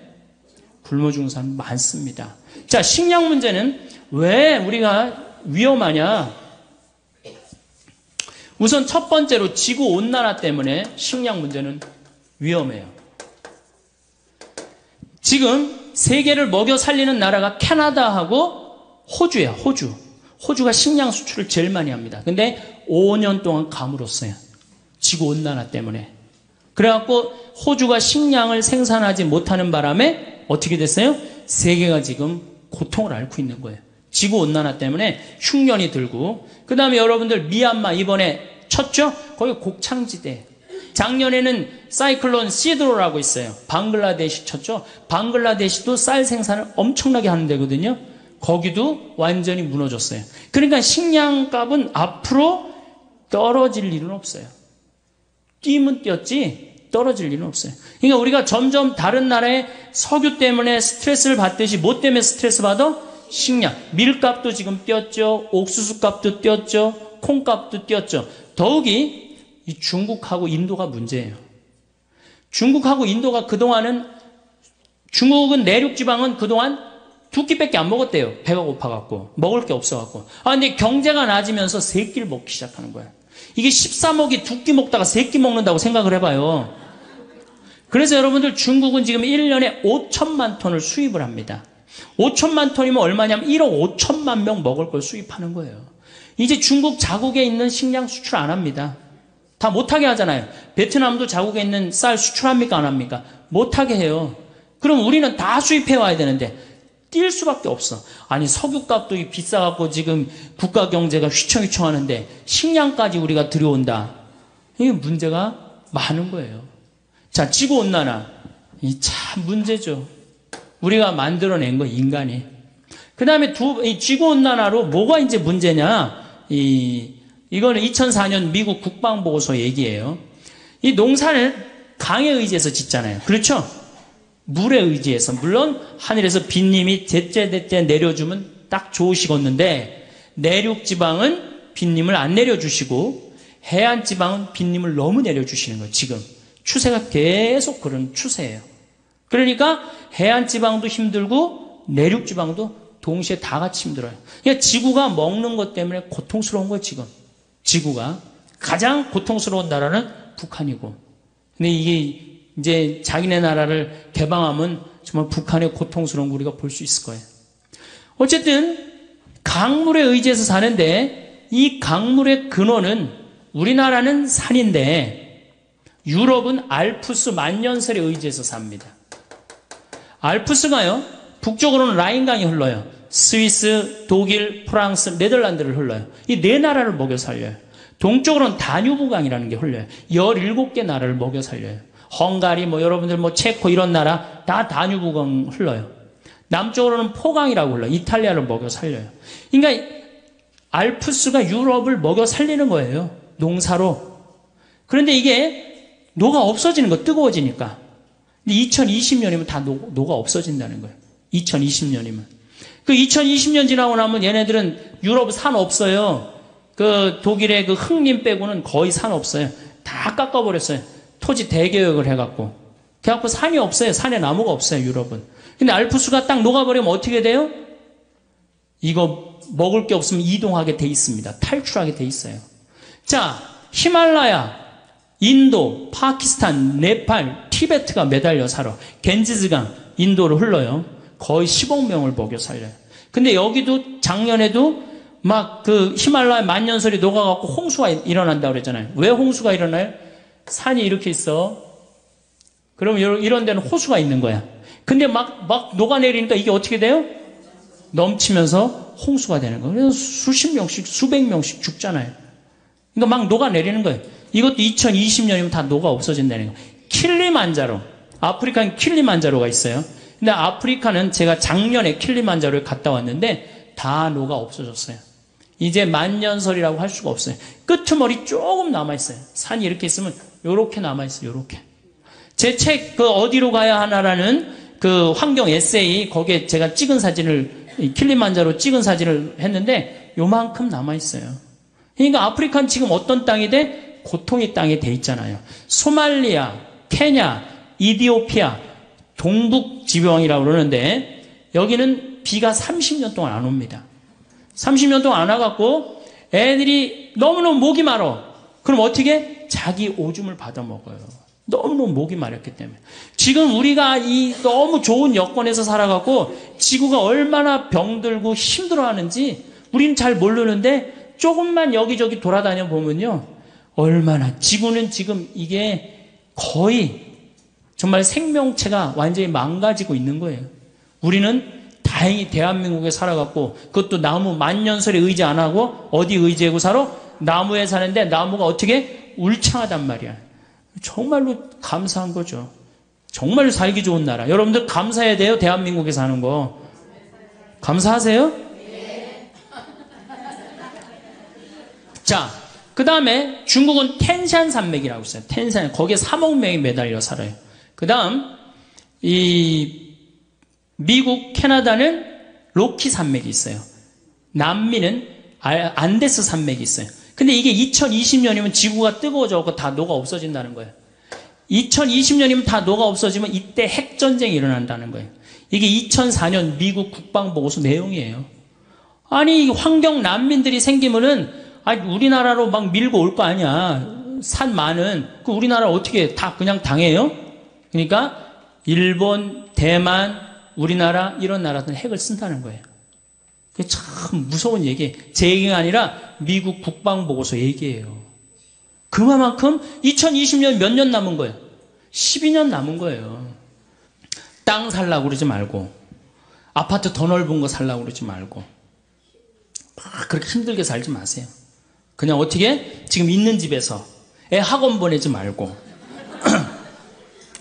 굶어 죽는 사람 많습니다. 자, 식량 문제는 왜 우리가 위험하냐? 우선 첫 번째로 지구온난화 때문에 식량 문제는 위험해요. 지금 세계를 먹여 살리는 나라가 캐나다하고 호주예요, 호주. 호주가 식량 수출을 제일 많이 합니다. 근데 5년 동안 가물었어요. 지구온난화 때문에. 그래갖고 호주가 식량을 생산하지 못하는 바람에 어떻게 됐어요? 세계가 지금 고통을 앓고 있는 거예요. 지구온난화 때문에 흉년이 들고. 그 다음에 여러분들 미얀마 이번에 쳤죠? 거기 곡창지대. 작년에는 사이클론 시드로라고 있어요. 방글라데시 쳤죠? 방글라데시도 쌀 생산을 엄청나게 하는 데거든요. 거기도 완전히 무너졌어요. 그러니까 식량값은 앞으로 떨어질 일은 없어요. 뛰면 뛰었지 떨어질 일은 없어요. 그러니까 우리가 점점 다른 나라의 석유 때문에 스트레스를 받듯이 뭐 때문에 스트레스 받아? 식량. 밀값도 지금 뛰었죠. 옥수수 값도 뛰었죠. 콩값도 뛰었죠. 더욱이 이 중국하고 인도가 문제예요. 중국하고 인도가 그동안은, 중국은 내륙지방은 그동안 두 끼밖에 안 먹었대요. 배가 고파갖고. 먹을 게 없어갖고. 근데 경제가 나아지면서 세 끼를 먹기 시작하는 거예요. 이게 13억이 두 끼 먹다가 세 끼 먹는다고 생각을 해봐요. 그래서 여러분들 중국은 지금 1년에 5천만 톤을 수입을 합니다. 5천만 톤이면 얼마냐면 1억 5천만 명 먹을 걸 수입하는 거예요. 이제 중국 자국에 있는 식량 수출 안 합니다. 다 못하게 하잖아요. 베트남도 자국에 있는 쌀 수출합니까? 안 합니까? 못하게 해요. 그럼 우리는 다 수입해 와야 되는데 뛸 수밖에 없어. 아니 석유값도 비싸갖고 지금 국가 경제가 휘청휘청하는데 식량까지 우리가 들여온다. 이게 문제가 많은 거예요. 자, 지구온난화. 이 참 문제죠. 우리가 만들어낸 거 인간이. 그 다음에 지구온난화로 뭐가 이제 문제냐? 이거는 2004년 미국 국방보고서 얘기예요. 이 농사를 강에 의지해서 짓잖아요. 그렇죠? 물에 의지해서. 물론 하늘에서 빗님이 제때제때 내려주면 딱 좋으시겠는데 내륙지방은 빗님을 안 내려주시고 해안지방은 빗님을 너무 내려주시는 거예요. 지금 추세가 계속 그런 추세예요. 그러니까 해안지방도 힘들고 내륙지방도 동시에 다 같이 힘들어요. 그러니까 지구가 먹는 것 때문에 고통스러운 거예요. 지금 지구가 가장 고통스러운 나라는 북한이고. 근데 이게 이제 자기네 나라를 개방하면 정말 북한의 고통스러운 거 우리가 볼 수 있을 거예요. 어쨌든 강물에 의지해서 사는데 이 강물의 근원은 우리나라는 산인데 유럽은 알프스 만년설에 의지해서 삽니다. 알프스가요, 북쪽으로는 라인강이 흘러요. 스위스, 독일, 프랑스, 네덜란드를 흘러요. 이 네 나라를 먹여 살려요. 동쪽으로는 다뉴브강이라는 게 흘러요. 17개 나라를 먹여 살려요. 헝가리, 여러분들 체코 이런 나라 다 다뉴브강 흘러요. 남쪽으로는 포강이라고 흘러요. 이탈리아를 먹여 살려요. 그러니까 알프스가 유럽을 먹여 살리는 거예요. 농사로. 그런데 이게 녹아 없어지는 거, 뜨거워지니까. 근데 2020년이면 다 녹아 없어진다는 거예요. 2020년이면. 그 2020년 지나고 나면 얘네들은 유럽 산 없어요. 그 독일의 그 흑림 빼고는 거의 산 없어요. 다 깎아버렸어요. 토지 대개혁을 해갖고. 그래갖고 산이 없어요. 산에 나무가 없어요, 유럽은. 근데 알프스가 딱 녹아버리면 어떻게 돼요? 이거 먹을 게 없으면 이동하게 돼 있습니다. 탈출하게 돼 있어요. 자, 히말라야, 인도, 파키스탄, 네팔, 티베트가 매달려 살아. 겐지스강, 인도로 흘러요. 거의 10억 명을 먹여 살려요. 근데 여기도 작년에도 막 그 히말라야 만년설이 녹아갖고 홍수가 일어난다고 그랬잖아요. 왜 홍수가 일어나요? 산이 이렇게 있어. 그러면 이런 데는 호수가 있는 거야. 근데 막 녹아내리니까 이게 어떻게 돼요? 넘치면서 홍수가 되는 거예요. 그래서 수십 명씩, 수백 명씩 죽잖아요. 그러니까 막 녹아내리는 거예요. 이것도 2020년이면 다 녹아 없어진다는 거예요. 킬리만자로, 아프리카는 킬리만자로가 있어요. 근데 아프리카는 제가 작년에 킬리만자로에 갔다 왔는데 다 녹아 없어졌어요. 이제 만년설이라고 할 수가 없어요. 끄트머리 조금 남아있어요. 산이 이렇게 있으면 요렇게 남아있어요. 요렇게. 제 책 그 어디로 가야 하나라는 그 환경 에세이, 거기에 제가 찍은 사진을, 킬리만자로 찍은 사진을 했는데 요만큼 남아있어요. 그러니까 아프리카는 지금 어떤 땅이 돼? 고통의 땅이 돼 있잖아요. 소말리아, 케냐, 이디오피아, 동북지방이라고 그러는데 여기는 비가 30년 동안 안 옵니다. 30년 동안 안 와갖고 애들이 너무너무 목이 마르. 그럼 어떻게? 자기 오줌을 받아 먹어요. 너무너무 목이 마렸기 때문에. 지금 우리가 이 너무 좋은 여건에서 살아갖고 지구가 얼마나 병들고 힘들어하는지 우리는 잘 모르는데 조금만 여기저기 돌아다녀 보면요. 얼마나 지구는 지금 이게 거의 정말 생명체가 완전히 망가지고 있는 거예요. 우리는 다행히 대한민국에 살아갖고 그것도 나무 만년설에 의지 안 하고 어디 의지하고 살아? 나무에 사는데 나무가 어떻게? 울창하단 말이야. 정말로 감사한 거죠. 정말로 살기 좋은 나라. 여러분들 감사해야 돼요. 대한민국에 사는 거. 감사하세요? 네. 자, 그 다음에 중국은 텐산 산맥이라고 있어요. 텐산. 거기에 3억 명이 매달려 살아요. 그 다음 이 미국, 캐나다는 로키 산맥이 있어요. 남미는 안데스 산맥이 있어요. 근데 이게 2020년이면 지구가 뜨거워져서 다 녹아 없어진다는 거예요. 2020년이면 다 녹아 없어지면 이때 핵전쟁이 일어난다는 거예요. 이게 2004년 미국 국방보고서 내용이에요. 아니, 환경 난민들이 생기면은, 우리나라로 막 밀고 올 거 아니야. 산 많은. 그 우리나라 어떻게 다 그냥 당해요? 그러니까, 일본, 대만, 우리나라, 이런 나라들은 핵을 쓴다는 거예요. 그게 참 무서운 얘기예요. 제 얘기가 아니라 미국 국방보고서 얘기예요. 그만큼 2020년 몇 년 남은 거예요? 12년 남은 거예요. 땅 살라고 그러지 말고, 아파트 더 넓은 거 살라고 그러지 말고, 그렇게 힘들게 살지 마세요. 그냥 어떻게? 지금 있는 집에서 애 학원 보내지 말고,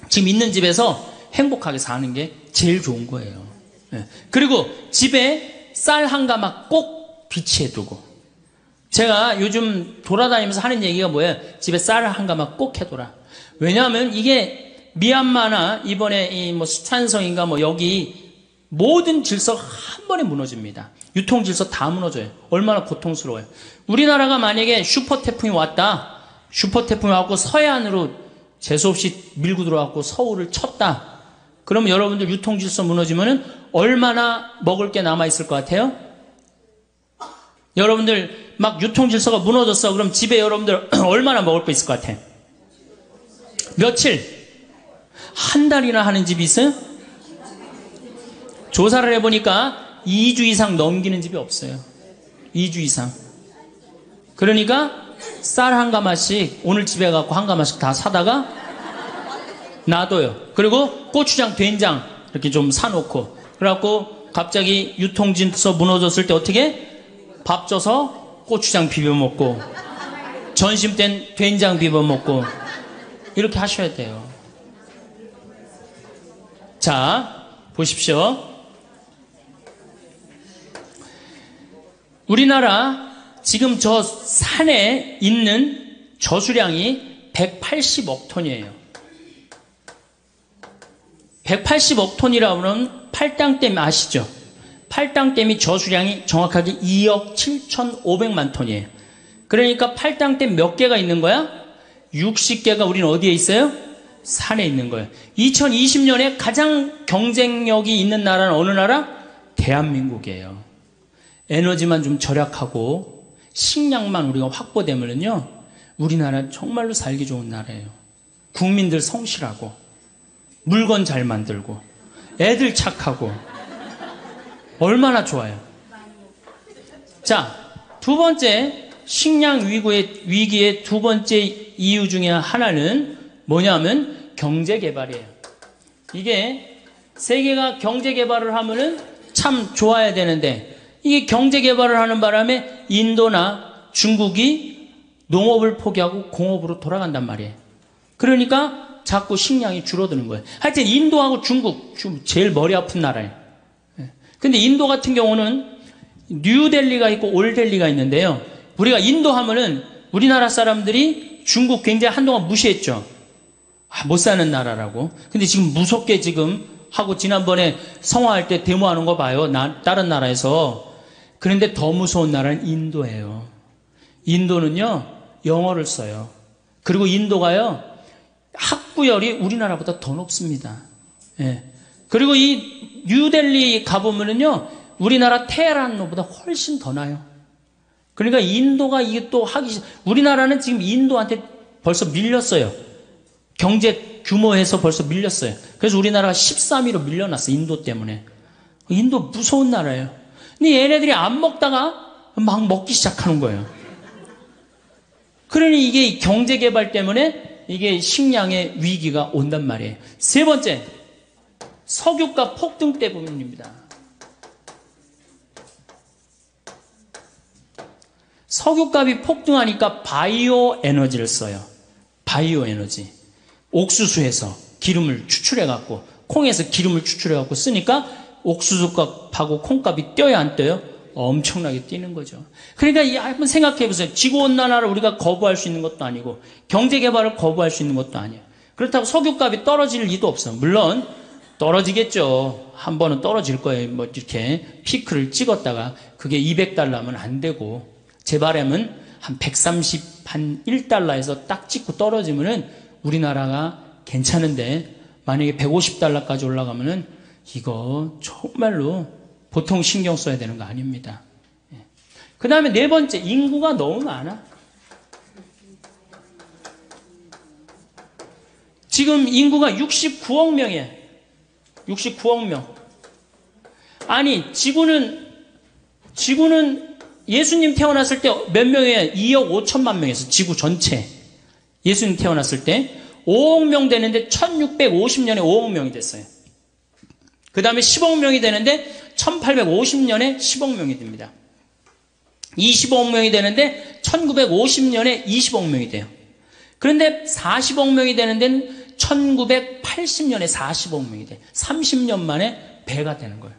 지금 있는 집에서 행복하게 사는 게 제일 좋은 거예요. 그리고 집에 쌀 한 가마 꼭 비치해 두고. 제가 요즘 돌아다니면서 하는 얘기가 뭐예요? 집에 쌀 한 가마 꼭 해둬라. 왜냐하면 이게 미얀마나 이번에 이 수촨성인가 여기 모든 질서가 한 번에 무너집니다. 유통 질서 다 무너져요. 얼마나 고통스러워요. 우리나라가 만약에 슈퍼 태풍이 왔다. 슈퍼 태풍이 왔고 서해안으로 재수없이 밀고 들어왔고 서울을 쳤다. 그러면 여러분들 유통 질서 무너지면은 얼마나 먹을 게 남아있을 것 같아요? 여러분들 막 유통 질서가 무너졌어. 그럼 집에 여러분들 얼마나 먹을 거 있을 것 같아? 며칠? 한 달이나 하는 집이 있어요? 조사를 해보니까 2주 이상 넘기는 집이 없어요. 2주 이상. 그러니까 쌀 한 가마씩 오늘 집에 가고 한 가마씩 다 사다가 놔둬요. 그리고 고추장, 된장 이렇게 좀 사놓고, 그래갖고 갑자기 유통진서 무너졌을 때 어떻게? 밥 줘서 고추장 비벼 먹고, 전심 땐 된장 비벼 먹고, 이렇게 하셔야 돼요. 자, 보십시오. 우리나라 지금 저 산에 있는 저수량이 180억 톤이에요. 180억 톤이라고 하면 팔당댐 아시죠? 팔당댐이 저수량이 정확하게 2억 7,500만 톤이에요. 그러니까 팔당댐 몇 개가 있는 거야? 60개가 우리는 어디에 있어요? 산에 있는 거예요. 2020년에 가장 경쟁력이 있는 나라는 어느 나라? 대한민국이에요. 에너지만 좀 절약하고 식량만 우리가 확보되면요, 우리나라 정말로 살기 좋은 나라예요. 국민들 성실하고 물건 잘 만들고 애들 착하고 얼마나 좋아요. 자, 두 번째 식량 위기의 두 번째 이유 중에 하나는 뭐냐면 경제개발이에요. 이게 세계가 경제개발을 하면은 참 좋아야 되는데, 이게 경제개발을 하는 바람에 인도나 중국이 농업을 포기하고 공업으로 돌아간단 말이에요. 그러니까 자꾸 식량이 줄어드는 거예요. 하여튼 인도하고 중국 제일 머리 아픈 나라예요. 근데 인도 같은 경우는 뉴델리가 있고 올델리가 있는데요. 우리가 인도 하면은 우리나라 사람들이 중국 굉장히 한동안 무시했죠. 못 사는 나라라고. 근데 지금 무섭게 지금 하고, 지난번에 성화할 때 데모하는 거 봐요. 다른 나라에서. 그런데 더 무서운 나라는 인도예요. 인도는요, 영어를 써요. 그리고 인도가요, 학부열이 우리나라보다 더 높습니다. 예. 그리고 이 뉴델리 가보면은요, 우리나라 테헤란보다 훨씬 더 나요. 그러니까 인도가 이게 또 우리나라는 지금 인도한테 벌써 밀렸어요. 경제 규모에서 벌써 밀렸어요. 그래서 우리나라가 13위로 밀려났어요. 인도 때문에. 인도 무서운 나라예요. 근데 얘네들이 안 먹다가 막 먹기 시작하는 거예요. 그러니 이게 경제개발 때문에 이게 식량의 위기가 온단 말이에요. 세 번째, 석유값 폭등 때문입니다. 석유값이 폭등하니까 바이오 에너지를 써요. 바이오 에너지. 옥수수에서 기름을 추출해갖고, 콩에서 기름을 추출해갖고 쓰니까 옥수수값하고 콩값이 뛰어야 안 뛰어요? 엄청나게 뛰는 거죠. 그러니까 한번 생각해 보세요. 지구온난화를 우리가 거부할 수 있는 것도 아니고 경제개발을 거부할 수 있는 것도 아니에요. 그렇다고 석유값이 떨어질 리도 없어요. 물론 떨어지겠죠. 한 번은 떨어질 거예요. 뭐 이렇게 피크를 찍었다가 그게 200달러면 안 되고, 제 바람은 한 131달러에서 딱 찍고 떨어지면은 우리나라가 괜찮은데, 만약에 150달러까지 올라가면은 이거 정말로 보통 신경 써야 되는 거 아닙니다. 그 다음에 네 번째, 인구가 너무 많아. 지금 인구가 69억 명이에요. 69억 명. 아니, 지구는 예수님 태어났을 때 몇 명이에요? 2억 5천만 명에서 지구 전체. 예수님 태어났을 때 5억 명 되는데 1650년에 5억 명이 됐어요. 그 다음에 10억 명이 되는데 1850년에 10억 명이 됩니다. 25억 명이 되는데 1950년에 20억 명이 돼요. 그런데 40억 명이 되는 데는 1980년에 40억 명이 돼요. 30년 만에 배가 되는 거예요.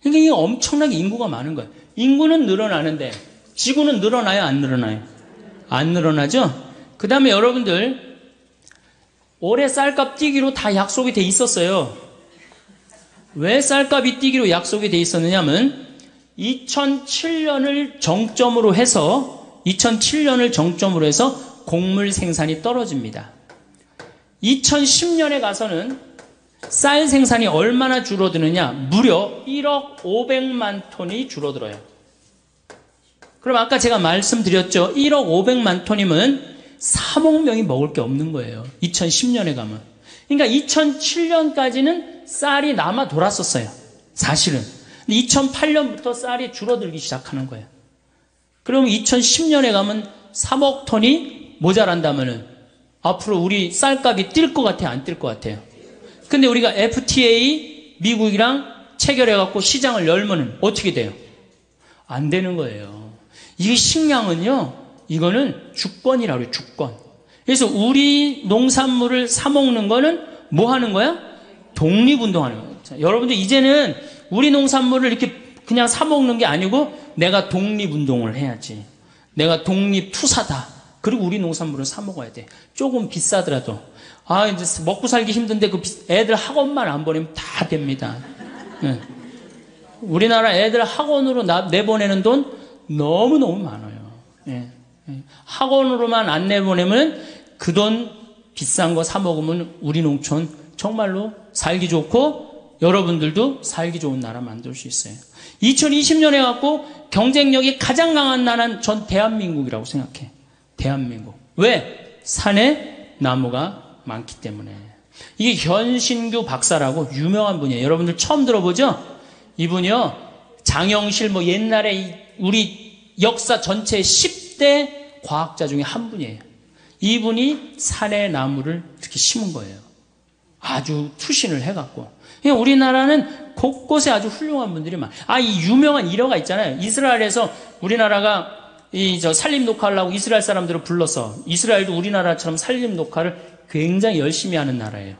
그러니까 이게 엄청나게 인구가 많은 거예요. 인구는 늘어나는데 지구는 늘어나요, 안 늘어나요? 안 늘어나죠? 그 다음에 여러분들, 올해 쌀값 뛰기로 다 약속이 돼 있었어요. 왜 쌀값이 뛰기로 약속이 돼 있었느냐면 2007년을 정점으로 해서 곡물 생산이 떨어집니다. 2010년에 가서는 쌀 생산이 얼마나 줄어드느냐? 무려 1억 500만 톤이 줄어들어요. 그럼 아까 제가 말씀드렸죠. 1억 500만 톤이면 3억 명이 먹을 게 없는 거예요. 2010년에 가면. 그러니까 2007년까지는 쌀이 남아 돌았었어요. 사실은. 근데 2008년부터 쌀이 줄어들기 시작하는 거예요. 그럼 2010년에 가면 3억 톤이 모자란다면은 앞으로 우리 쌀값이 뛸 것 같아요? 안 뛸 것 같아요? 근데 우리가 FTA 미국이랑 체결해갖고 시장을 열면은 어떻게 돼요? 안 되는 거예요. 이 식량은요, 이거는 주권이라고 해요, 주권. 그래서 우리 농산물을 사먹는 거는 뭐 하는 거야? 독립운동하는 거예요. 자, 여러분들 이제는 우리 농산물을 이렇게 그냥 사먹는 게 아니고 내가 독립운동을 해야지. 내가 독립투사다. 그리고 우리 농산물을 사먹어야 돼. 조금 비싸더라도. 아, 이제 먹고 살기 힘든데 그 애들 학원만 안 보내면 다 됩니다. 네. 우리나라 애들 학원으로 내보내는 돈 너무너무 많아요. 네. 학원으로만 안 내보내면 그 돈 비싼 거 사 먹으면 우리 농촌 정말로 살기 좋고 여러분들도 살기 좋은 나라 만들 수 있어요. 2020년에 갖고 경쟁력이 가장 강한 나라는 전 대한민국이라고 생각해. 대한민국. 왜? 산에 나무가 많기 때문에. 이게 현신규 박사라고 유명한 분이에요. 여러분들 처음 들어보죠? 이분이요, 장영실 뭐 옛날에 우리 역사 전체 10대 과학자 중에 한 분이에요. 이분이 산에 나무를 이렇게 심은 거예요. 아주 투신을 해갖고. 그러니까 우리나라는 곳곳에 아주 훌륭한 분들이 많아요. 이 유명한 일화가 있잖아요. 이스라엘에서 우리나라가 산림 녹화하려고 이스라엘 사람들을 불러서, 이스라엘도 우리나라처럼 산림 녹화를 굉장히 열심히 하는 나라예요.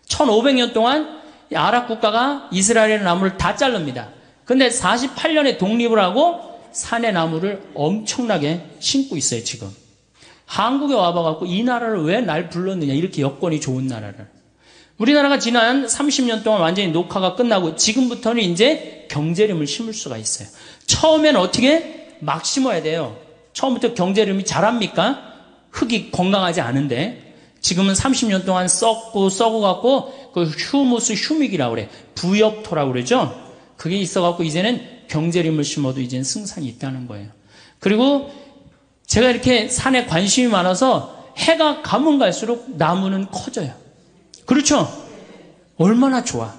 1500년 동안 아랍 국가가 이스라엘의 나무를 다 자릅니다. 근데 48년에 독립을 하고 산의 나무를 엄청나게 심고 있어요, 지금. 한국에 와봐갖고 이 나라를 왜 날 불렀느냐, 이렇게 여건이 좋은 나라를. 우리나라가 지난 30년 동안 완전히 녹화가 끝나고 지금부터는 이제 경제림을 심을 수가 있어요. 처음엔 어떻게? 막 심어야 돼요. 처음부터 경제림이 자랍니까? 흙이 건강하지 않은데. 지금은 30년 동안 썩어갖고 그 휴믹이라고 그래. 부엽토라고 그러죠? 그게 있어갖고 이제는 경제림을 심어도 이제는 승산이 있다는 거예요. 그리고 제가 이렇게 산에 관심이 많아서 해가 가면 갈수록 나무는 커져요. 그렇죠? 얼마나 좋아.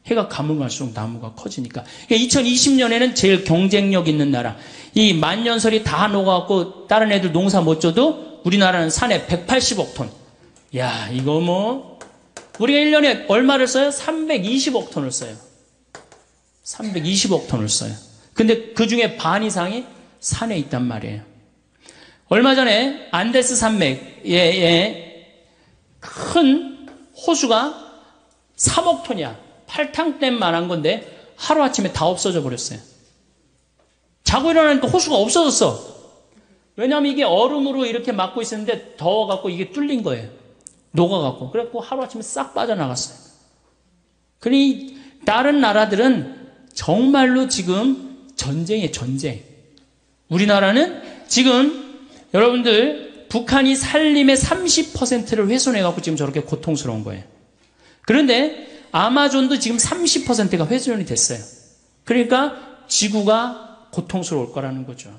해가 가면 갈수록 나무가 커지니까. 2020년에는 제일 경쟁력 있는 나라. 이 만년설이 다 녹아갖고 다른 애들 농사 못 져도 우리나라는 산에 180억 톤. 야, 이거 뭐 우리가 1년에 얼마를 써요? 320억 톤을 써요. 320억 톤을 써요. 근데 그 중에 반 이상이 산에 있단 말이에요. 얼마 전에 안데스 산맥에 큰 호수가 3억 톤이야. 팔탕댐만한 건데 하루아침에 다 없어져 버렸어요. 자고 일어나니까 호수가 없어졌어. 왜냐하면 이게 얼음으로 이렇게 막고 있었는데 더워갖고 이게 뚫린 거예요. 녹아갖고. 그래갖고 하루아침에 싹 빠져나갔어요. 그러니 다른 나라들은 정말로 지금 전쟁이에요, 전쟁. 우리나라는 지금 여러분들 북한이 산림의 30%를 훼손해갖고 지금 저렇게 고통스러운 거예요. 그런데 아마존도 지금 30%가 훼손이 됐어요. 그러니까 지구가 고통스러울 거라는 거죠.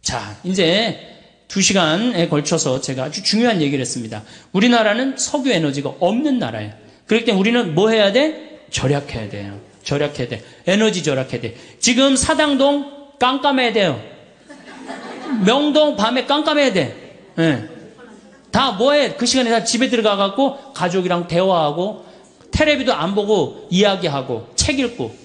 자, 이제 2시간에 걸쳐서 제가 아주 중요한 얘기를 했습니다. 우리나라는 석유 에너지가 없는 나라예요. 그렇기 때문에 우리는 뭐 해야 돼? 절약해야 돼요. 절약해야 돼. 에너지 절약해야 돼. 지금 사당동 깜깜해야 돼요. 명동 밤에 깜깜해야 돼. 네. 다 뭐해? 그 시간에 다 집에 들어가갖고 가족이랑 대화하고 텔레비도 안 보고 이야기하고 책 읽고.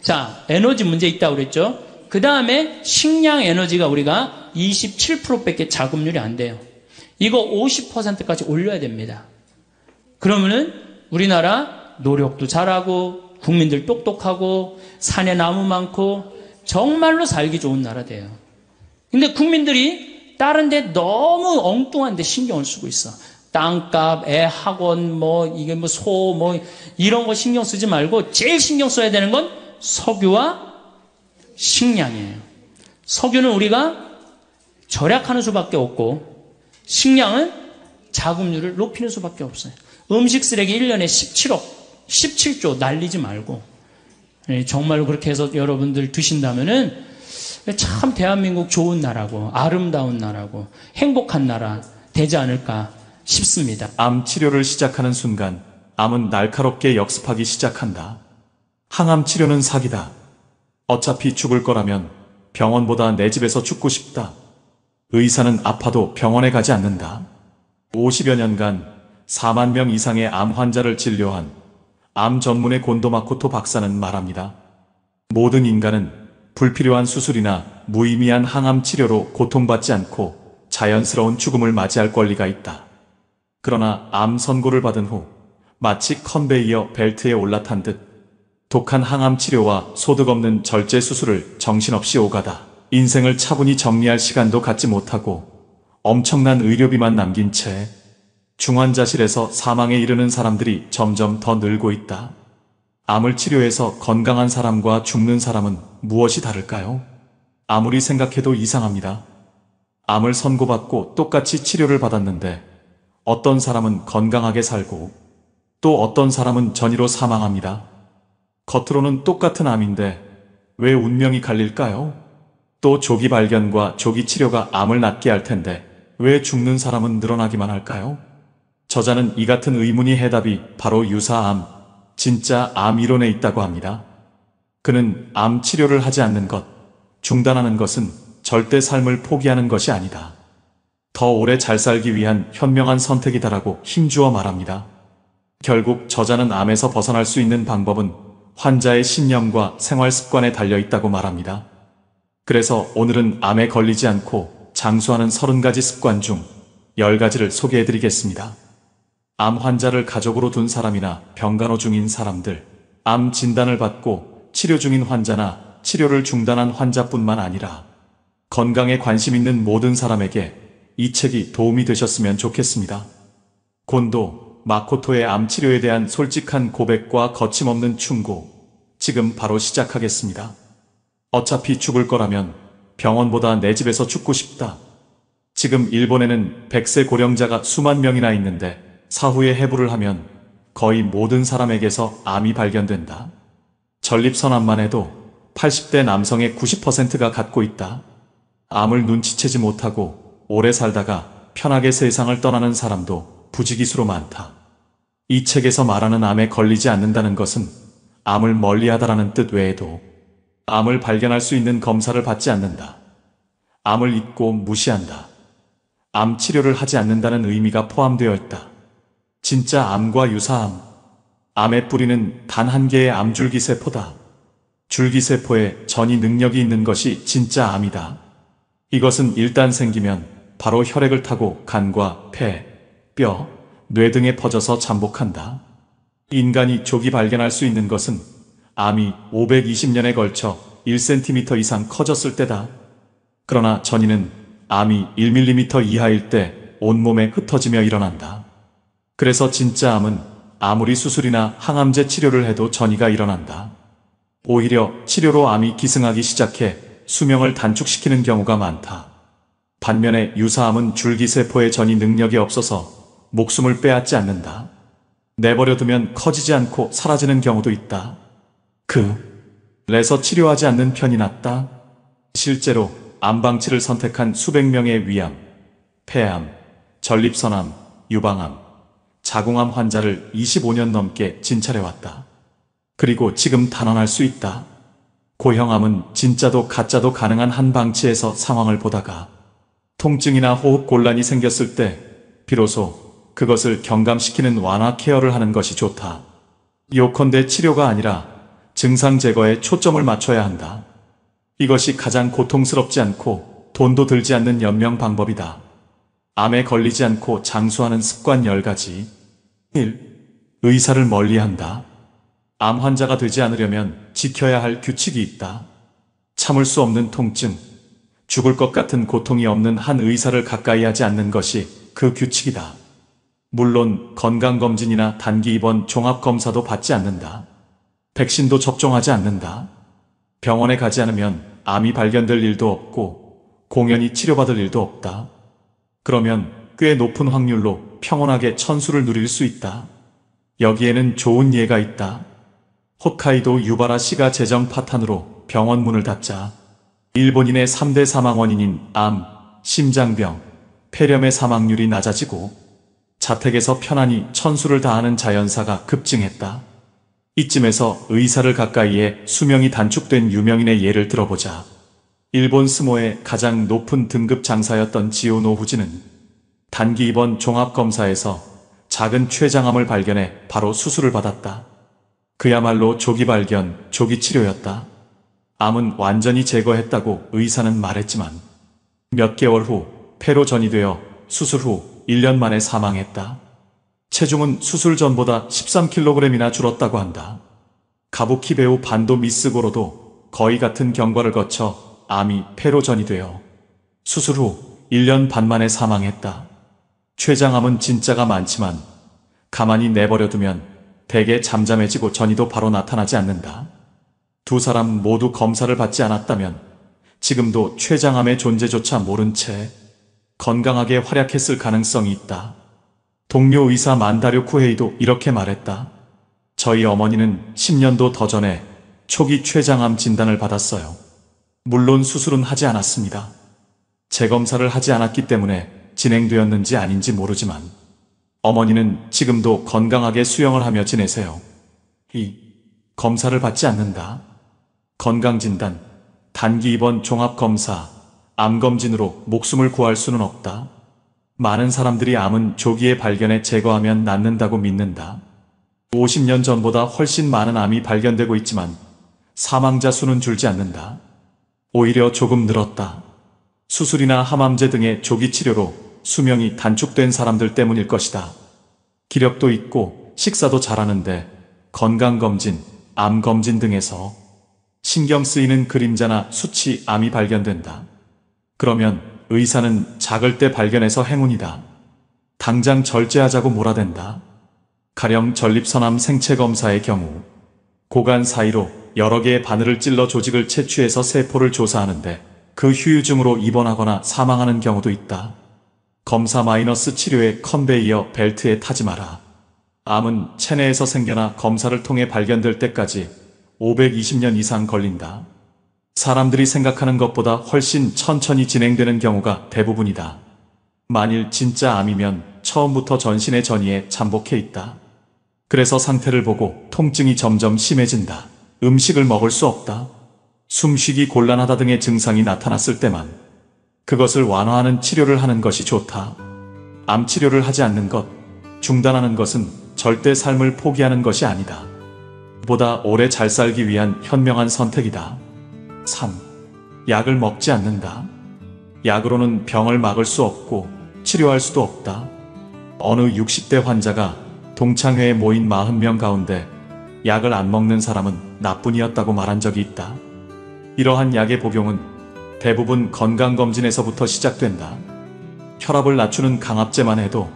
자, 에너지 문제 있다고 그랬죠? 그 다음에 식량 에너지가 우리가 27%밖에 자급률이 안 돼요. 이거 50%까지 올려야 됩니다. 그러면은 우리나라 노력도 잘하고 국민들 똑똑하고 산에 나무 많고 정말로 살기 좋은 나라 돼요. 근데 국민들이 다른 데 너무 엉뚱한 데 신경을 쓰고 있어. 땅값, 애 학원, 이게 소, 이런 거 신경 쓰지 말고 제일 신경 써야 되는 건 석유와 식량이에요. 석유는 우리가 절약하는 수밖에 없고 식량은 자급률을 높이는 수밖에 없어요. 음식 쓰레기 1년에 17조 날리지 말고 정말로 그렇게 해서 여러분들 드신다면은 참 대한민국 좋은 나라고 아름다운 나라고 행복한 나라 되지 않을까 싶습니다. 암 치료를 시작하는 순간 암은 날카롭게 역습하기 시작한다. 항암 치료는 사기다. 어차피 죽을 거라면 병원보다 내 집에서 죽고 싶다. 의사는 아파도 병원에 가지 않는다. 50여 년간 4만 명 이상의 암 환자를 진료한 암 전문의 곤도 마코토 박사는 말합니다. 모든 인간은 불필요한 수술이나 무의미한 항암 치료로 고통받지 않고 자연스러운 죽음을 맞이할 권리가 있다. 그러나 암 선고를 받은 후 마치 컨베이어 벨트에 올라탄 듯 독한 항암 치료와 소득 없는 절제 수술을 정신없이 오가다 인생을 차분히 정리할 시간도 갖지 못하고 엄청난 의료비만 남긴 채 중환자실에서 사망에 이르는 사람들이 점점 더 늘고 있다. 암을 치료해서 건강한 사람과 죽는 사람은 무엇이 다를까요? 아무리 생각해도 이상합니다. 암을 선고받고 똑같이 치료를 받았는데 어떤 사람은 건강하게 살고 또 어떤 사람은 전이로 사망합니다. 겉으로는 똑같은 암인데 왜 운명이 갈릴까요? 또 조기 발견과 조기 치료가 암을 낫게 할 텐데 왜 죽는 사람은 늘어나기만 할까요? 저자는 이 같은 의문의 해답이 바로 유사암, 진짜 암 이론에 있다고 합니다. 그는 암 치료를 하지 않는 것, 중단하는 것은 절대 삶을 포기하는 것이 아니다. 더 오래 잘 살기 위한 현명한 선택이다라고 힘주어 말합니다. 결국 저자는 암에서 벗어날 수 있는 방법은 환자의 신념과 생활 습관에 달려 있다고 말합니다. 그래서 오늘은 암에 걸리지 않고 장수하는 30가지 습관 중 10가지를 소개해드리겠습니다. 암 환자를 가족으로 둔 사람이나 병간호 중인 사람들, 암 진단을 받고 치료 중인 환자나 치료를 중단한 환자뿐만 아니라 건강에 관심 있는 모든 사람에게 이 책이 도움이 되셨으면 좋겠습니다. 곤도 마코토의 암 치료에 대한 솔직한 고백과 거침없는 충고, 지금 바로 시작하겠습니다. 어차피 죽을 거라면 병원보다 내 집에서 죽고 싶다. 지금 일본에는 100세 고령자가 수만 명이나 있는데 사후에 해부를 하면 거의 모든 사람에게서 암이 발견된다. 전립선암만 해도 80대 남성의 90%가 갖고 있다. 암을 눈치채지 못하고 오래 살다가 편하게 세상을 떠나는 사람도 부지기수로 많다. 이 책에서 말하는 암에 걸리지 않는다는 것은 암을 멀리하다라는 뜻 외에도 암을 발견할 수 있는 검사를 받지 않는다. 암을 잊고 무시한다. 암 치료를 하지 않는다는 의미가 포함되어 있다. 진짜 암과 유사암. 암의 뿌리는 단 한 개의 암줄기세포다. 줄기세포에 전이 능력이 있는 것이 진짜 암이다. 이것은 일단 생기면 바로 혈액을 타고 간과 폐, 뼈, 뇌 등에 퍼져서 잠복한다. 인간이 조기 발견할 수 있는 것은 암이 520년에 걸쳐 1cm 이상 커졌을 때다. 그러나 전이는 암이 1mm 이하일 때 온몸에 흩어지며 일어난다. 그래서 진짜 암은 아무리 수술이나 항암제 치료를 해도 전이가 일어난다. 오히려 치료로 암이 기승하기 시작해 수명을 단축시키는 경우가 많다. 반면에 유사암은 줄기세포의 전이 능력이 없어서 목숨을 빼앗지 않는다. 내버려두면 커지지 않고 사라지는 경우도 있다. 그래서 치료하지 않는 편이 낫다. 실제로 암방치를 선택한 수백 명의 위암, 폐암, 전립선암, 유방암, 자궁암 환자를 25년 넘게 진찰해왔다. 그리고 지금 단언할 수 있다. 고형암은 진짜도 가짜도 가능한 한 방치에서 상황을 보다가 통증이나 호흡 곤란이 생겼을 때 비로소 그것을 경감시키는 완화 케어를 하는 것이 좋다. 요컨대 치료가 아니라 증상 제거에 초점을 맞춰야 한다. 이것이 가장 고통스럽지 않고 돈도 들지 않는 연명 방법이다. 암에 걸리지 않고 장수하는 습관 10가지. 1. 의사를 멀리한다. 암 환자가 되지 않으려면 지켜야 할 규칙이 있다. 참을 수 없는 통증, 죽을 것 같은 고통이 없는 한 의사를 가까이 하지 않는 것이 그 규칙이다. 물론 건강검진이나 단기 입원 종합검사도 받지 않는다. 백신도 접종하지 않는다. 병원에 가지 않으면 암이 발견될 일도 없고 공연히 치료받을 일도 없다. 그러면 꽤 높은 확률로 평온하게 천수를 누릴 수 있다. 여기에는 좋은 예가 있다. 홋카이도 유바라 시가 재정 파탄으로 병원 문을 닫자 일본인의 3대 사망 원인인 암, 심장병, 폐렴의 사망률이 낮아지고 자택에서 편안히 천수를 다하는 자연사가 급증했다. 이쯤에서 의사를 가까이에 수명이 단축된 유명인의 예를 들어보자. 일본 스모의 가장 높은 등급 장사였던 지오 노후지는 단기 입원 종합검사에서 작은 췌장암을 발견해 바로 수술을 받았다. 그야말로 조기 발견, 조기 치료였다. 암은 완전히 제거했다고 의사는 말했지만 몇 개월 후 폐로 전이되어 수술 후 1년 만에 사망했다. 체중은 수술 전보다 13kg이나 줄었다고 한다. 가부키 배우 반도 미쓰고로도 거의 같은 경과를 거쳐 암이 폐로 전이되어 수술 후 1년 반 만에 사망했다. 췌장암은 진짜가 많지만 가만히 내버려두면 대개 잠잠해지고 전이도 바로 나타나지 않는다. 두 사람 모두 검사를 받지 않았다면 지금도 췌장암의 존재조차 모른 채 건강하게 활약했을 가능성이 있다. 동료 의사 만다료 쿠헤이도 이렇게 말했다. 저희 어머니는 10년도 더 전에 초기 췌장암 진단을 받았어요. 물론 수술은 하지 않았습니다. 재검사를 하지 않았기 때문에 진행되었는지 아닌지 모르지만 어머니는 지금도 건강하게 수영을 하며 지내세요. 검사를 받지 않는다. 건강진단, 단기 입원 종합검사, 암검진으로 목숨을 구할 수는 없다. 많은 사람들이 암은 조기에 발견해 제거하면 낫는다고 믿는다. 50년 전보다 훨씬 많은 암이 발견되고 있지만 사망자 수는 줄지 않는다. 오히려 조금 늘었다. 수술이나 항암제 등의 조기 치료로 수명이 단축된 사람들 때문일 것이다. 기력도 있고 식사도 잘하는데 건강검진, 암검진 등에서 신경 쓰이는 그림자나 수치 암이 발견된다. 그러면 의사는 작을 때 발견해서 행운이다. 당장 절제하자고 몰아댄다. 가령 전립선암 생체검사의 경우 고관 사이로 여러 개의 바늘을 찔러 조직을 채취해서 세포를 조사하는데 그 후유증으로 입원하거나 사망하는 경우도 있다. 검사 마이너스 치료의 컨베이어 벨트에 타지 마라. 암은 체내에서 생겨나 검사를 통해 발견될 때까지 520년 이상 걸린다. 사람들이 생각하는 것보다 훨씬 천천히 진행되는 경우가 대부분이다. 만일 진짜 암이면 처음부터 전신의 전이에 잠복해 있다. 그래서 상태를 보고 통증이 점점 심해진다. 음식을 먹을 수 없다. 숨쉬기 곤란하다 등의 증상이 나타났을 때만 그것을 완화하는 치료를 하는 것이 좋다. 암 치료를 하지 않는 것, 중단하는 것은 절대 삶을 포기하는 것이 아니다. 보다 오래 잘 살기 위한 현명한 선택이다. 3. 약을 먹지 않는다. 약으로는 병을 막을 수 없고 치료할 수도 없다. 어느 60대 환자가 동창회에 모인 40명 가운데 약을 안 먹는 사람은 나뿐이었다고 말한 적이 있다. 이러한 약의 복용은 대부분 건강검진에서부터 시작된다. 혈압을 낮추는 강압제만 해도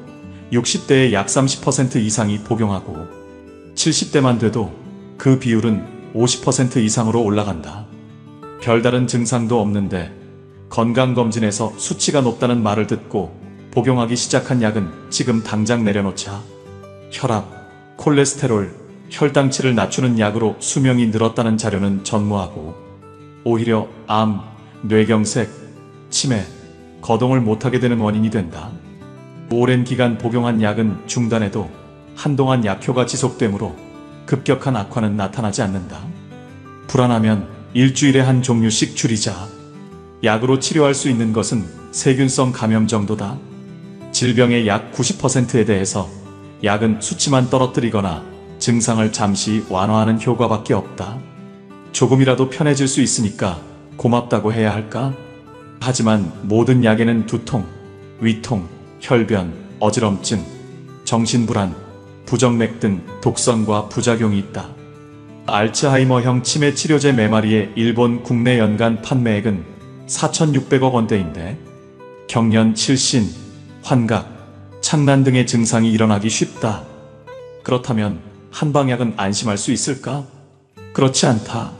60대의 약 30% 이상이 복용하고 70대만 돼도 그 비율은 50% 이상으로 올라간다. 별다른 증상도 없는데 건강검진에서 수치가 높다는 말을 듣고 복용하기 시작한 약은 지금 당장 내려놓자. 혈압, 콜레스테롤, 혈당치를 낮추는 약으로 수명이 늘었다는 자료는 전무하고 오히려 암, 뇌경색, 치매, 거동을 못하게 되는 원인이 된다. 오랜 기간 복용한 약은 중단해도 한동안 약효가 지속되므로 급격한 악화는 나타나지 않는다. 불안하면 일주일에 한 종류씩 줄이자. 약으로 치료할 수 있는 것은 세균성 감염 정도다. 질병의 약 90%에 대해서 약은 수치만 떨어뜨리거나 증상을 잠시 완화하는 효과밖에 없다. 조금이라도 편해질 수 있으니까 고맙다고 해야 할까? 하지만 모든 약에는 두통, 위통, 혈변, 어지럼증, 정신불안, 부정맥 등 독성과 부작용이 있다. 알츠하이머형 치매 치료제 매마리의 일본 국내 연간 판매액은 4,600억 원대인데 경련, 실신, 환각, 창난 등의 증상이 일어나기 쉽다. 그렇다면 한방약은 안심할 수 있을까? 그렇지 않다.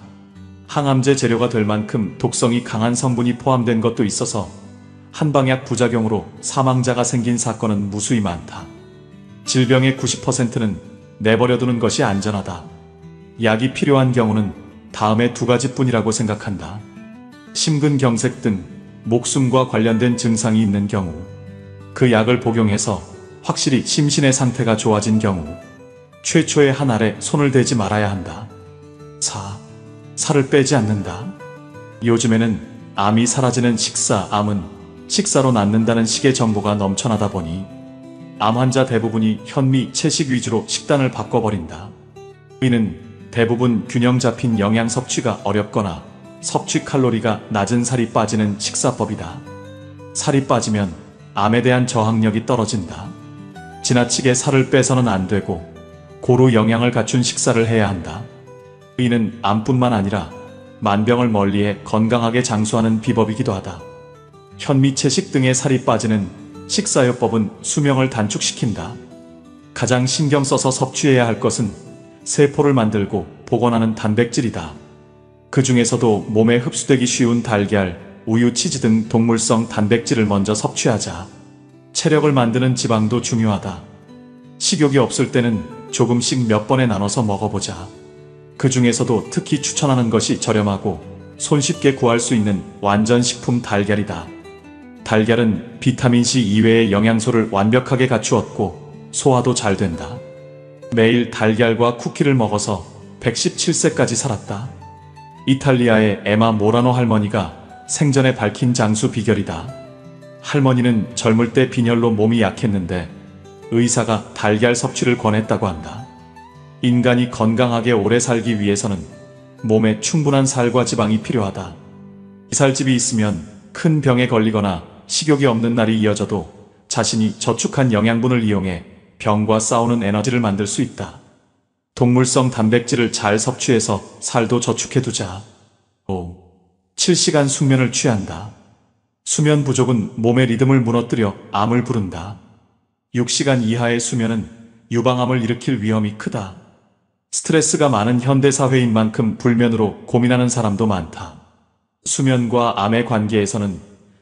항암제 재료가 될 만큼 독성이 강한 성분이 포함된 것도 있어서 한방약 부작용으로 사망자가 생긴 사건은 무수히 많다. 질병의 90%는 내버려두는 것이 안전하다. 약이 필요한 경우는 다음에 2가지뿐이라고 생각한다. 심근경색 등 목숨과 관련된 증상이 있는 경우 그 약을 복용해서 확실히 심신의 상태가 좋아진 경우 최초의 한 알에 손을 대지 말아야 한다. 4. 살을 빼지 않는다. 요즘에는 암이 사라지는 식사, 암은 식사로 낫는다는 식의 정보가 넘쳐나다 보니 암 환자 대부분이 현미, 채식 위주로 식단을 바꿔버린다. 이는 대부분 균형 잡힌 영양 섭취가 어렵거나 섭취 칼로리가 낮은 살이 빠지는 식사법이다. 살이 빠지면 암에 대한 저항력이 떨어진다. 지나치게 살을 빼서는 안 되고 고루 영양을 갖춘 식사를 해야 한다. 이는 암뿐만 아니라 만병을 멀리해 건강하게 장수하는 비법이기도 하다. 현미, 채식 등의 살이 빠지는 식사요법은 수명을 단축시킨다. 가장 신경 써서 섭취해야 할 것은 세포를 만들고 복원하는 단백질이다. 그 중에서도 몸에 흡수되기 쉬운 달걀, 우유, 치즈 등 동물성 단백질을 먼저 섭취하자. 체력을 만드는 지방도 중요하다. 식욕이 없을 때는 조금씩 몇 번에 나눠서 먹어보자. 그 중에서도 특히 추천하는 것이 저렴하고 손쉽게 구할 수 있는 완전식품 달걀이다. 달걀은 비타민C 이외의 영양소를 완벽하게 갖추었고 소화도 잘 된다. 매일 달걀과 쿠키를 먹어서 117세까지 살았다. 이탈리아의 에마 모라노 할머니가 생전에 밝힌 장수 비결이다. 할머니는 젊을 때 빈혈로 몸이 약했는데 의사가 달걀 섭취를 권했다고 한다. 인간이 건강하게 오래 살기 위해서는 몸에 충분한 살과 지방이 필요하다. 이살집이 있으면 큰 병에 걸리거나 식욕이 없는 날이 이어져도 자신이 저축한 영양분을 이용해 병과 싸우는 에너지를 만들 수 있다. 동물성 단백질을 잘 섭취해서 살도 저축해두자. 5. 7시간 숙면을 취한다. 수면 부족은 몸의 리듬을 무너뜨려 암을 부른다. 6시간 이하의 수면은 유방암을 일으킬 위험이 크다. 스트레스가 많은 현대사회인 만큼 불면으로 고민하는 사람도 많다. 수면과 암의 관계에서는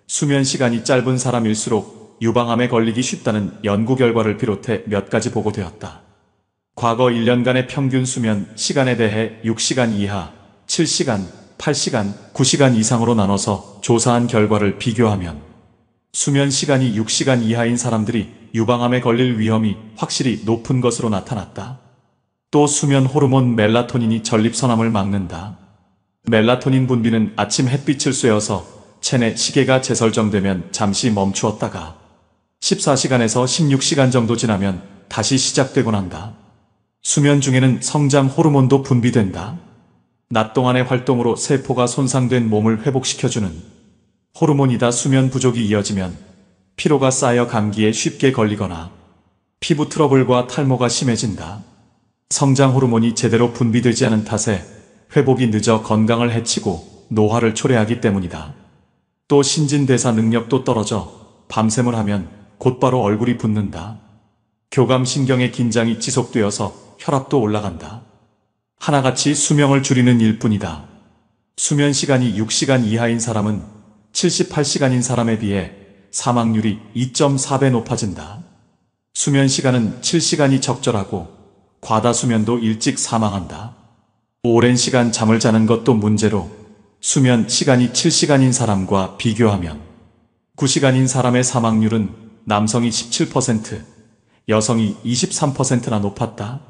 수면 시간이 짧은 사람일수록 유방암에 걸리기 쉽다는 연구 결과를 비롯해 몇 가지 보고되었다. 과거 1년간의 평균 수면 시간에 대해 6시간 이하, 7시간, 8시간, 9시간 이상으로 나눠서 조사한 결과를 비교하면 수면 시간이 6시간 이하인 사람들이 유방암에 걸릴 위험이 확실히 높은 것으로 나타났다. 또 수면 호르몬 멜라토닌이 전립선암을 막는다. 멜라토닌 분비는 아침 햇빛을 쐬어서 체내 시계가 재설정되면 잠시 멈추었다가 14시간에서 16시간 정도 지나면 다시 시작되곤 한다. 수면 중에는 성장 호르몬도 분비된다. 낮 동안의 활동으로 세포가 손상된 몸을 회복시켜주는 호르몬이다. 수면 부족이 이어지면 피로가 쌓여 감기에 쉽게 걸리거나 피부 트러블과 탈모가 심해진다. 성장 호르몬이 제대로 분비되지 않은 탓에 회복이 늦어 건강을 해치고 노화를 초래하기 때문이다. 또 신진대사 능력도 떨어져 밤샘을 하면 곧바로 얼굴이 붓는다. 교감신경의 긴장이 지속되어서 혈압도 올라간다. 하나같이 수명을 줄이는 일뿐이다. 수면 시간이 6시간 이하인 사람은 78시간인 사람에 비해 사망률이 2.4배 높아진다. 수면 시간은 7시간이 적절하고 과다수면도 일찍 사망한다. 오랜 시간 잠을 자는 것도 문제로 수면 시간이 7시간인 사람과 비교하면 9시간인 사람의 사망률은 남성이 17%, 여성이 23%나 높았다.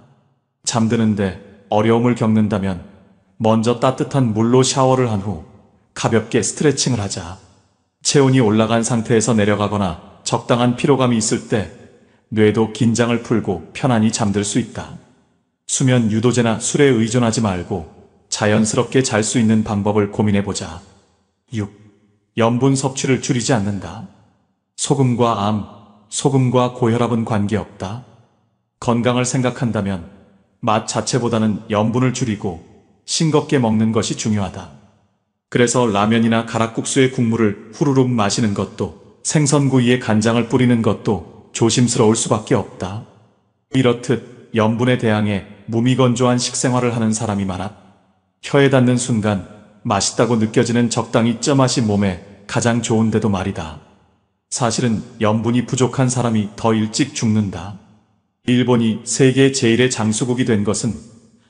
잠드는데 어려움을 겪는다면 먼저 따뜻한 물로 샤워를 한 후 가볍게 스트레칭을 하자. 체온이 올라간 상태에서 내려가거나 적당한 피로감이 있을 때 뇌도 긴장을 풀고 편안히 잠들 수 있다. 수면 유도제나 술에 의존하지 말고 자연스럽게 잘 수 있는 방법을 고민해보자. 6. 염분 섭취를 줄이지 않는다. 소금과 암, 소금과 고혈압은 관계없다. 건강을 생각한다면 맛 자체보다는 염분을 줄이고 싱겁게 먹는 것이 중요하다. 그래서 라면이나 가락국수의 국물을 후루룩 마시는 것도 생선구이에 간장을 뿌리는 것도 조심스러울 수밖에 없다. 이렇듯 염분에 대항해 무미건조한 식생활을 하는 사람이 많아 혀에 닿는 순간 맛있다고 느껴지는 적당히 쪄맛이 몸에 가장 좋은데도 말이다. 사실은 염분이 부족한 사람이 더 일찍 죽는다. 일본이 세계 제1의 장수국이 된 것은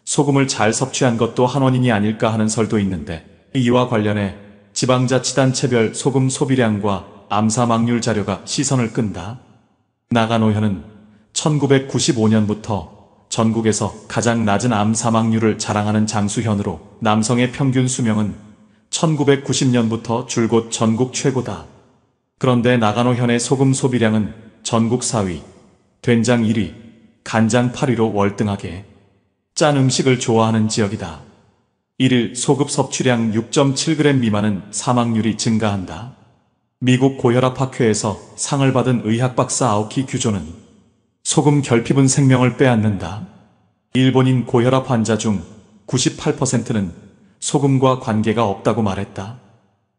소금을 잘 섭취한 것도 한 원인이 아닐까 하는 설도 있는데 이와 관련해 지방자치단체별 소금 소비량과 암사망률 자료가 시선을 끈다. 나가노현은 1995년부터 전국에서 가장 낮은 암 사망률을 자랑하는 장수현으로 남성의 평균 수명은 1990년부터 줄곧 전국 최고다. 그런데 나가노현의 소금 소비량은 전국 4위, 된장 1위, 간장 8위로 월등하게 짠 음식을 좋아하는 지역이다. 1일 소금 섭취량 6.7g 미만은 사망률이 증가한다. 미국 고혈압학회에서 상을 받은 의학 박사 아오키 규조는 소금 결핍은 생명을 빼앗는다. 일본인 고혈압 환자 중 98%는 소금과 관계가 없다고 말했다.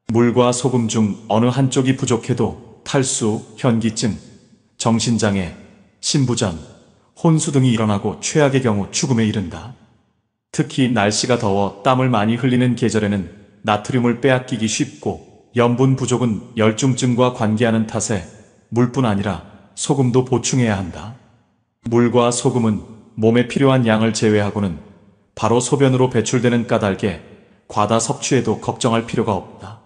물과 소금 중 어느 한쪽이 부족해도 탈수, 현기증, 정신장애, 신부전, 혼수 등이 일어나고 최악의 경우 죽음에 이른다. 특히 날씨가 더워 땀을 많이 흘리는 계절에는 나트륨을 빼앗기기 쉽고 염분 부족은 열중증과 관계하는 탓에 물뿐 아니라 소금도 보충해야 한다. 물과 소금은 몸에 필요한 양을 제외하고는 바로 소변으로 배출되는 까닭에 과다 섭취에도 걱정할 필요가 없다.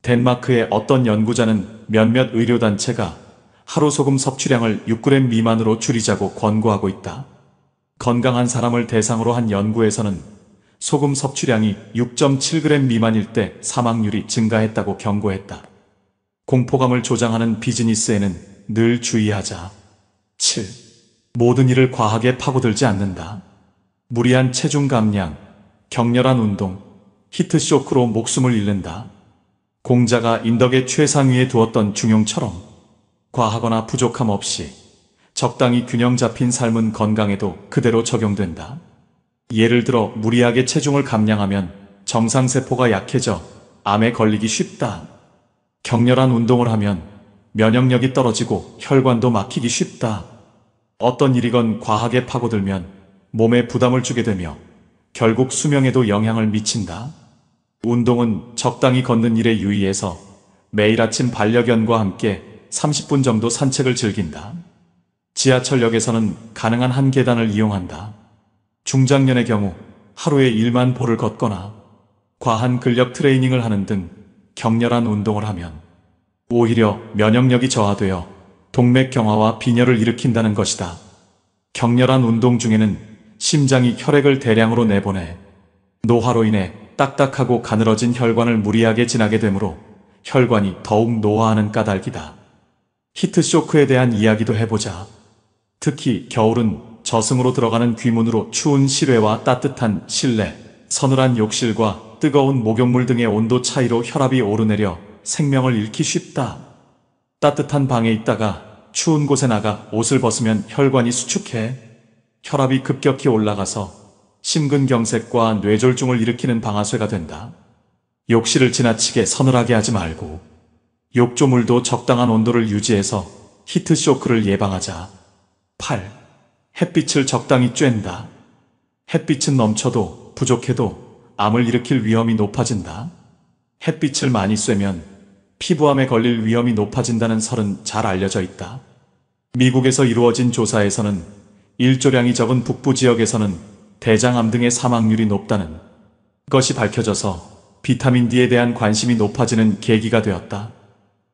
덴마크의 어떤 연구자는 몇몇 의료단체가 하루 소금 섭취량을 6g 미만으로 줄이자고 권고하고 있다. 건강한 사람을 대상으로 한 연구에서는 소금 섭취량이 6.7g 미만일 때 사망률이 증가했다고 경고했다. 공포감을 조장하는 비즈니스에는 늘 주의하자. 7. 모든 일을 과하게 파고들지 않는다. 무리한 체중 감량, 격렬한 운동, 히트쇼크로 목숨을 잃는다. 공자가 인덕의 최상위에 두었던 중용처럼 과하거나 부족함 없이 적당히 균형 잡힌 삶은 건강에도 그대로 적용된다. 예를 들어 무리하게 체중을 감량하면 정상세포가 약해져 암에 걸리기 쉽다. 격렬한 운동을 하면 면역력이 떨어지고 혈관도 막히기 쉽다. 어떤 일이건 과하게 파고들면 몸에 부담을 주게 되며 결국 수명에도 영향을 미친다. 운동은 적당히 걷는 일에 유의해서 매일 아침 반려견과 함께 30분 정도 산책을 즐긴다. 지하철역에서는 가능한 한 계단을 이용한다. 중장년의 경우 하루에 1만 보를 걷거나 과한 근력 트레이닝을 하는 등 격렬한 운동을 하면 오히려 면역력이 저하되어 동맥 경화와 빈혈을 일으킨다는 것이다. 격렬한 운동 중에는 심장이 혈액을 대량으로 내보내 노화로 인해 딱딱하고 가늘어진 혈관을 무리하게 지나게 되므로 혈관이 더욱 노화하는 까닭이다. 히트쇼크에 대한 이야기도 해보자. 특히 겨울은 저승으로 들어가는 귀문으로 추운 실외와 따뜻한 실내, 서늘한 욕실과 뜨거운 목욕물 등의 온도 차이로 혈압이 오르내려 생명을 잃기 쉽다. 따뜻한 방에 있다가 추운 곳에 나가 옷을 벗으면 혈관이 수축해 혈압이 급격히 올라가서 심근경색과 뇌졸중을 일으키는 방아쇠가 된다. 욕실을 지나치게 서늘하게 하지 말고 욕조물도 적당한 온도를 유지해서 히트쇼크를 예방하자. 8. 햇빛을 적당히 쬐는다. 햇빛은 넘쳐도 부족해도 암을 일으킬 위험이 높아진다. 햇빛을 많이 쐬면 피부암에 걸릴 위험이 높아진다는 설은 잘 알려져 있다. 미국에서 이루어진 조사에서는 일조량이 적은 북부 지역에서는 대장암 등의 사망률이 높다는 것이 밝혀져서 비타민 D에 대한 관심이 높아지는 계기가 되었다.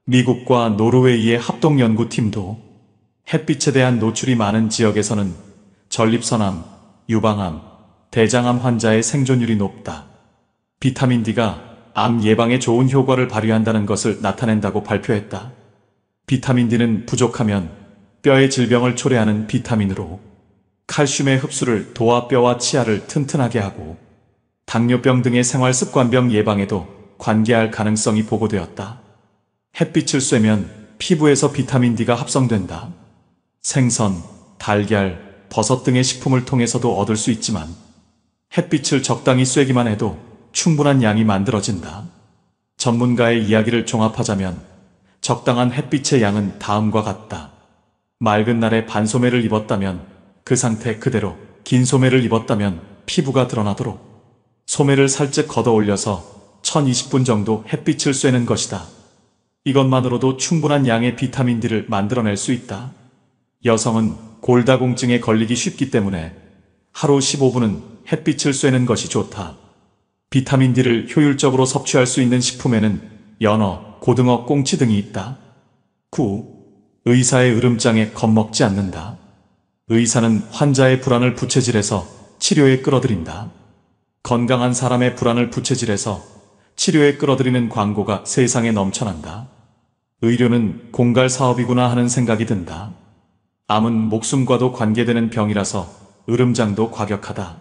미국과 노르웨이의 합동연구팀도 햇빛에 대한 노출이 많은 지역에서는 전립선암, 유방암, 대장암 환자의 생존율이 높다. 비타민 D가 암 예방에 좋은 효과를 발휘한다는 것을 나타낸다고 발표했다. 비타민 D는 부족하면 뼈의 질병을 초래하는 비타민으로 칼슘의 흡수를 도와 뼈와 치아를 튼튼하게 하고 당뇨병 등의 생활습관병 예방에도 관계할 가능성이 보고되었다. 햇빛을 쐬면 피부에서 비타민 D가 합성된다. 생선, 달걀, 버섯 등의 식품을 통해서도 얻을 수 있지만 햇빛을 적당히 쐬기만 해도 충분한 양이 만들어진다. 전문가의 이야기를 종합하자면 적당한 햇빛의 양은 다음과 같다. 맑은 날에 반소매를 입었다면 그 상태 그대로 긴 소매를 입었다면 피부가 드러나도록 소매를 살짝 걷어 올려서 1020분 정도 햇빛을 쐬는 것이다. 이것만으로도 충분한 양의 비타민 D를 만들어낼 수 있다. 여성은 골다공증에 걸리기 쉽기 때문에 하루 15분은 햇빛을 쐬는 것이 좋다. 비타민 D를 효율적으로 섭취할 수 있는 식품에는 연어, 고등어, 꽁치 등이 있다. 9. 의사의 으름장에 겁먹지 않는다. 의사는 환자의 불안을 부채질해서 치료에 끌어들인다. 건강한 사람의 불안을 부채질해서 치료에 끌어들이는 광고가 세상에 넘쳐난다. 의료는 공갈 사업이구나 하는 생각이 든다. 암은 목숨과도 관계되는 병이라서 으름장도 과격하다.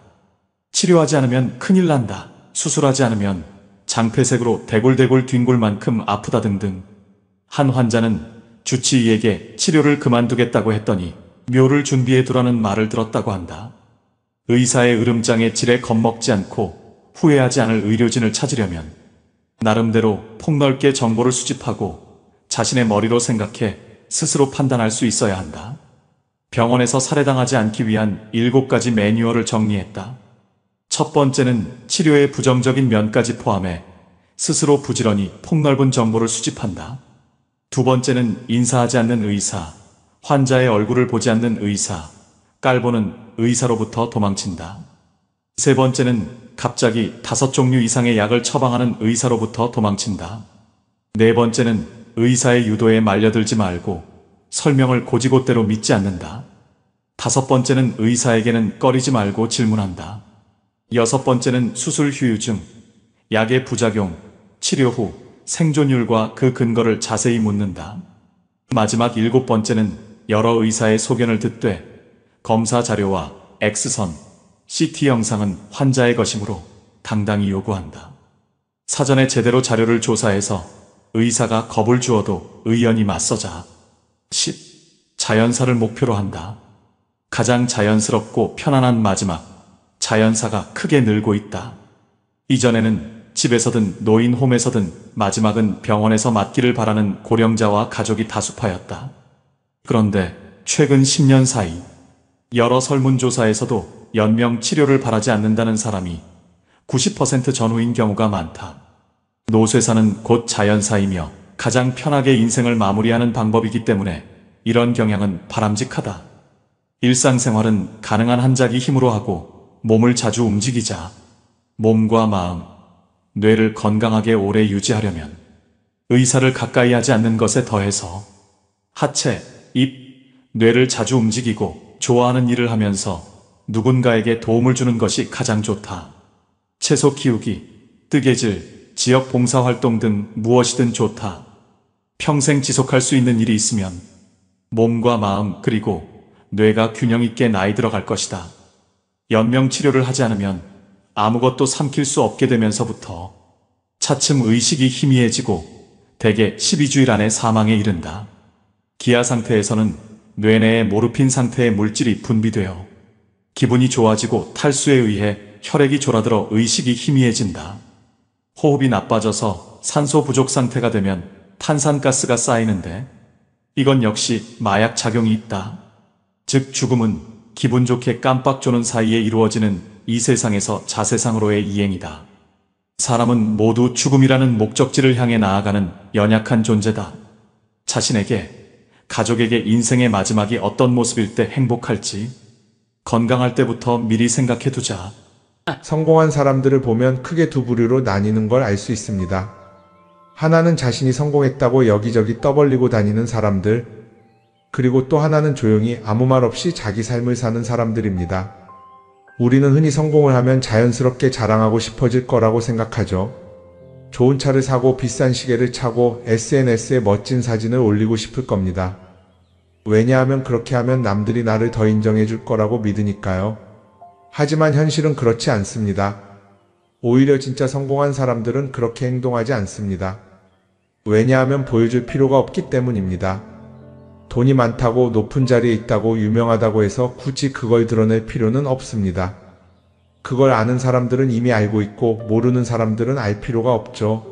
치료하지 않으면 큰일 난다. 수술하지 않으면 장폐색으로 대골대골 뒹굴 만큼 아프다 등등. 한 환자는 주치의에게 치료를 그만두겠다고 했더니 묘를 준비해 두라는 말을 들었다고 한다. 의사의 으름장의 질에 겁먹지 않고 후회하지 않을 의료진을 찾으려면 나름대로 폭넓게 정보를 수집하고 자신의 머리로 생각해 스스로 판단할 수 있어야 한다. 병원에서 살해당하지 않기 위한 7가지 매뉴얼을 정리했다. 첫 번째는 치료의 부정적인 면까지 포함해 스스로 부지런히 폭넓은 정보를 수집한다. 두 번째는 인사하지 않는 의사, 환자의 얼굴을 보지 않는 의사, 깔보는 의사로부터 도망친다. 세 번째는 갑자기 5종류 이상의 약을 처방하는 의사로부터 도망친다. 네 번째는 의사의 유도에 말려들지 말고 설명을 곧이곧대로 믿지 않는다. 5번째는 의사에게는 꺼리지 말고 질문한다. 6번째는 수술 후유증, 약의 부작용, 치료 후 생존율과 그 근거를 자세히 묻는다. 마지막 7번째는 여러 의사의 소견을 듣되 검사 자료와 X선, CT 영상은 환자의 것이므로 당당히 요구한다. 사전에 제대로 자료를 조사해서 의사가 겁을 주어도 의연히 맞서자. 10. 자연사를 목표로 한다. 가장 자연스럽고 편안한 마지막, 자연사가 크게 늘고 있다. 이전에는 집에서든 노인홈에서든 마지막은 병원에서 맞기를 바라는 고령자와 가족이 다수파였다. 그런데 최근 10년 사이 여러 설문조사에서도 연명 치료를 바라지 않는다는 사람이 90% 전후인 경우가 많다. 노쇠사는 곧 자연사이며 가장 편하게 인생을 마무리하는 방법이기 때문에 이런 경향은 바람직하다. 일상생활은 가능한 한 자기 힘으로 하고 몸을 자주 움직이자. 몸과 마음, 뇌를 건강하게 오래 유지하려면 의사를 가까이 하지 않는 것에 더해서 하체, 입, 뇌를 자주 움직이고 좋아하는 일을 하면서 누군가에게 도움을 주는 것이 가장 좋다. 채소 키우기, 뜨개질, 지역 봉사활동 등 무엇이든 좋다. 평생 지속할 수 있는 일이 있으면 몸과 마음 그리고 뇌가 균형 있게 나이 들어갈 것이다. 연명 치료를 하지 않으면 아무것도 삼킬 수 없게 되면서부터 차츰 의식이 희미해지고 대개 12주일 안에 사망에 이른다. 기아 상태에서는 뇌내의 모르핀 상태의 물질이 분비되어 기분이 좋아지고 탈수에 의해 혈액이 졸아들어 의식이 희미해진다. 호흡이 나빠져서 산소 부족 상태가 되면 탄산가스가 쌓이는데 이건 역시 마약 작용이 있다. 즉 죽음은 기분 좋게 깜빡 조는 사이에 이루어지는 이 세상에서 자세상으로의 이행이다. 사람은 모두 죽음이라는 목적지를 향해 나아가는 연약한 존재다. 자신에게, 가족에게 인생의 마지막이 어떤 모습일 때 행복할지 건강할 때부터 미리 생각해두자. 성공한 사람들을 보면 크게 두 부류로 나뉘는 걸 알 수 있습니다. 하나는 자신이 성공했다고 여기저기 떠벌리고 다니는 사람들, 그리고 또 하나는 조용히 아무 말 없이 자기 삶을 사는 사람들입니다. 우리는 흔히 성공을 하면 자연스럽게 자랑하고 싶어질 거라고 생각하죠. 좋은 차를 사고 비싼 시계를 차고 SNS에 멋진 사진을 올리고 싶을 겁니다. 왜냐하면 그렇게 하면 남들이 나를 더 인정해 줄 거라고 믿으니까요. 하지만 현실은 그렇지 않습니다. 오히려 진짜 성공한 사람들은 그렇게 행동하지 않습니다. 왜냐하면 보여줄 필요가 없기 때문입니다. 돈이 많다고 높은 자리에 있다고 유명하다고 해서 굳이 그걸 드러낼 필요는 없습니다. 그걸 아는 사람들은 이미 알고 있고 모르는 사람들은 알 필요가 없죠.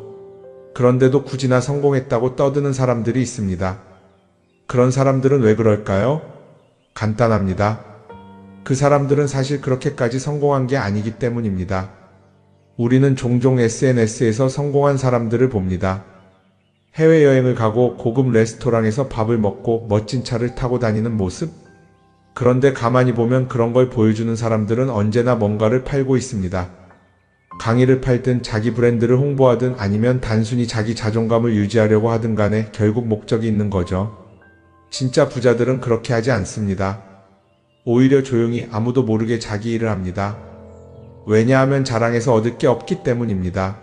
그런데도 굳이나 성공했다고 떠드는 사람들이 있습니다. 그런 사람들은 왜 그럴까요? 간단합니다. 그 사람들은 사실 그렇게까지 성공한 게 아니기 때문입니다. 우리는 종종 SNS에서 성공한 사람들을 봅니다. 해외여행을 가고 고급 레스토랑에서 밥을 먹고 멋진 차를 타고 다니는 모습? 그런데 가만히 보면 그런 걸 보여주는 사람들은 언제나 뭔가를 팔고 있습니다. 강의를 팔든 자기 브랜드를 홍보하든 아니면 단순히 자기 자존감을 유지하려고 하든 간에 결국 목적이 있는 거죠. 진짜 부자들은 그렇게 하지 않습니다. 오히려 조용히 아무도 모르게 자기 일을 합니다. 왜냐하면 자랑해서 얻을 게 없기 때문입니다.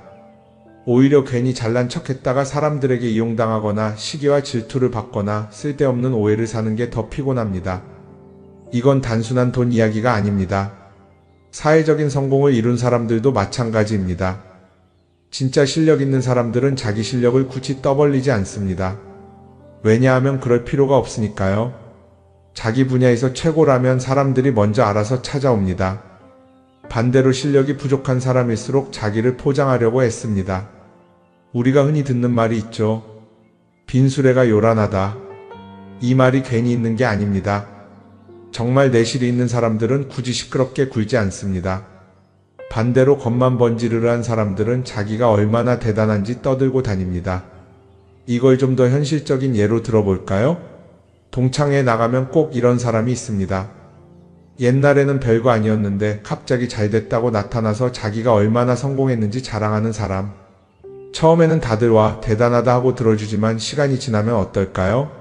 오히려 괜히 잘난 척했다가 사람들에게 이용당하거나 시기와 질투를 받거나 쓸데없는 오해를 사는 게 더 피곤합니다. 이건 단순한 돈 이야기가 아닙니다. 사회적인 성공을 이룬 사람들도 마찬가지입니다. 진짜 실력 있는 사람들은 자기 실력을 굳이 떠벌리지 않습니다. 왜냐하면 그럴 필요가 없으니까요. 자기 분야에서 최고라면 사람들이 먼저 알아서 찾아옵니다. 반대로 실력이 부족한 사람일수록 자기를 포장하려고 애씁니다. 우리가 흔히 듣는 말이 있죠. 빈수레가 요란하다. 이 말이 괜히 있는 게 아닙니다. 정말 내실이 있는 사람들은 굳이 시끄럽게 굴지 않습니다. 반대로 겉만 번지르르한 사람들은 자기가 얼마나 대단한지 떠들고 다닙니다. 이걸 좀 더 현실적인 예로 들어볼까요? 동창회에 나가면 꼭 이런 사람이 있습니다. 옛날에는 별거 아니었는데 갑자기 잘 됐다고 나타나서 자기가 얼마나 성공했는지 자랑하는 사람. 처음에는 다들 와 대단하다 하고 들어주지만 시간이 지나면 어떨까요?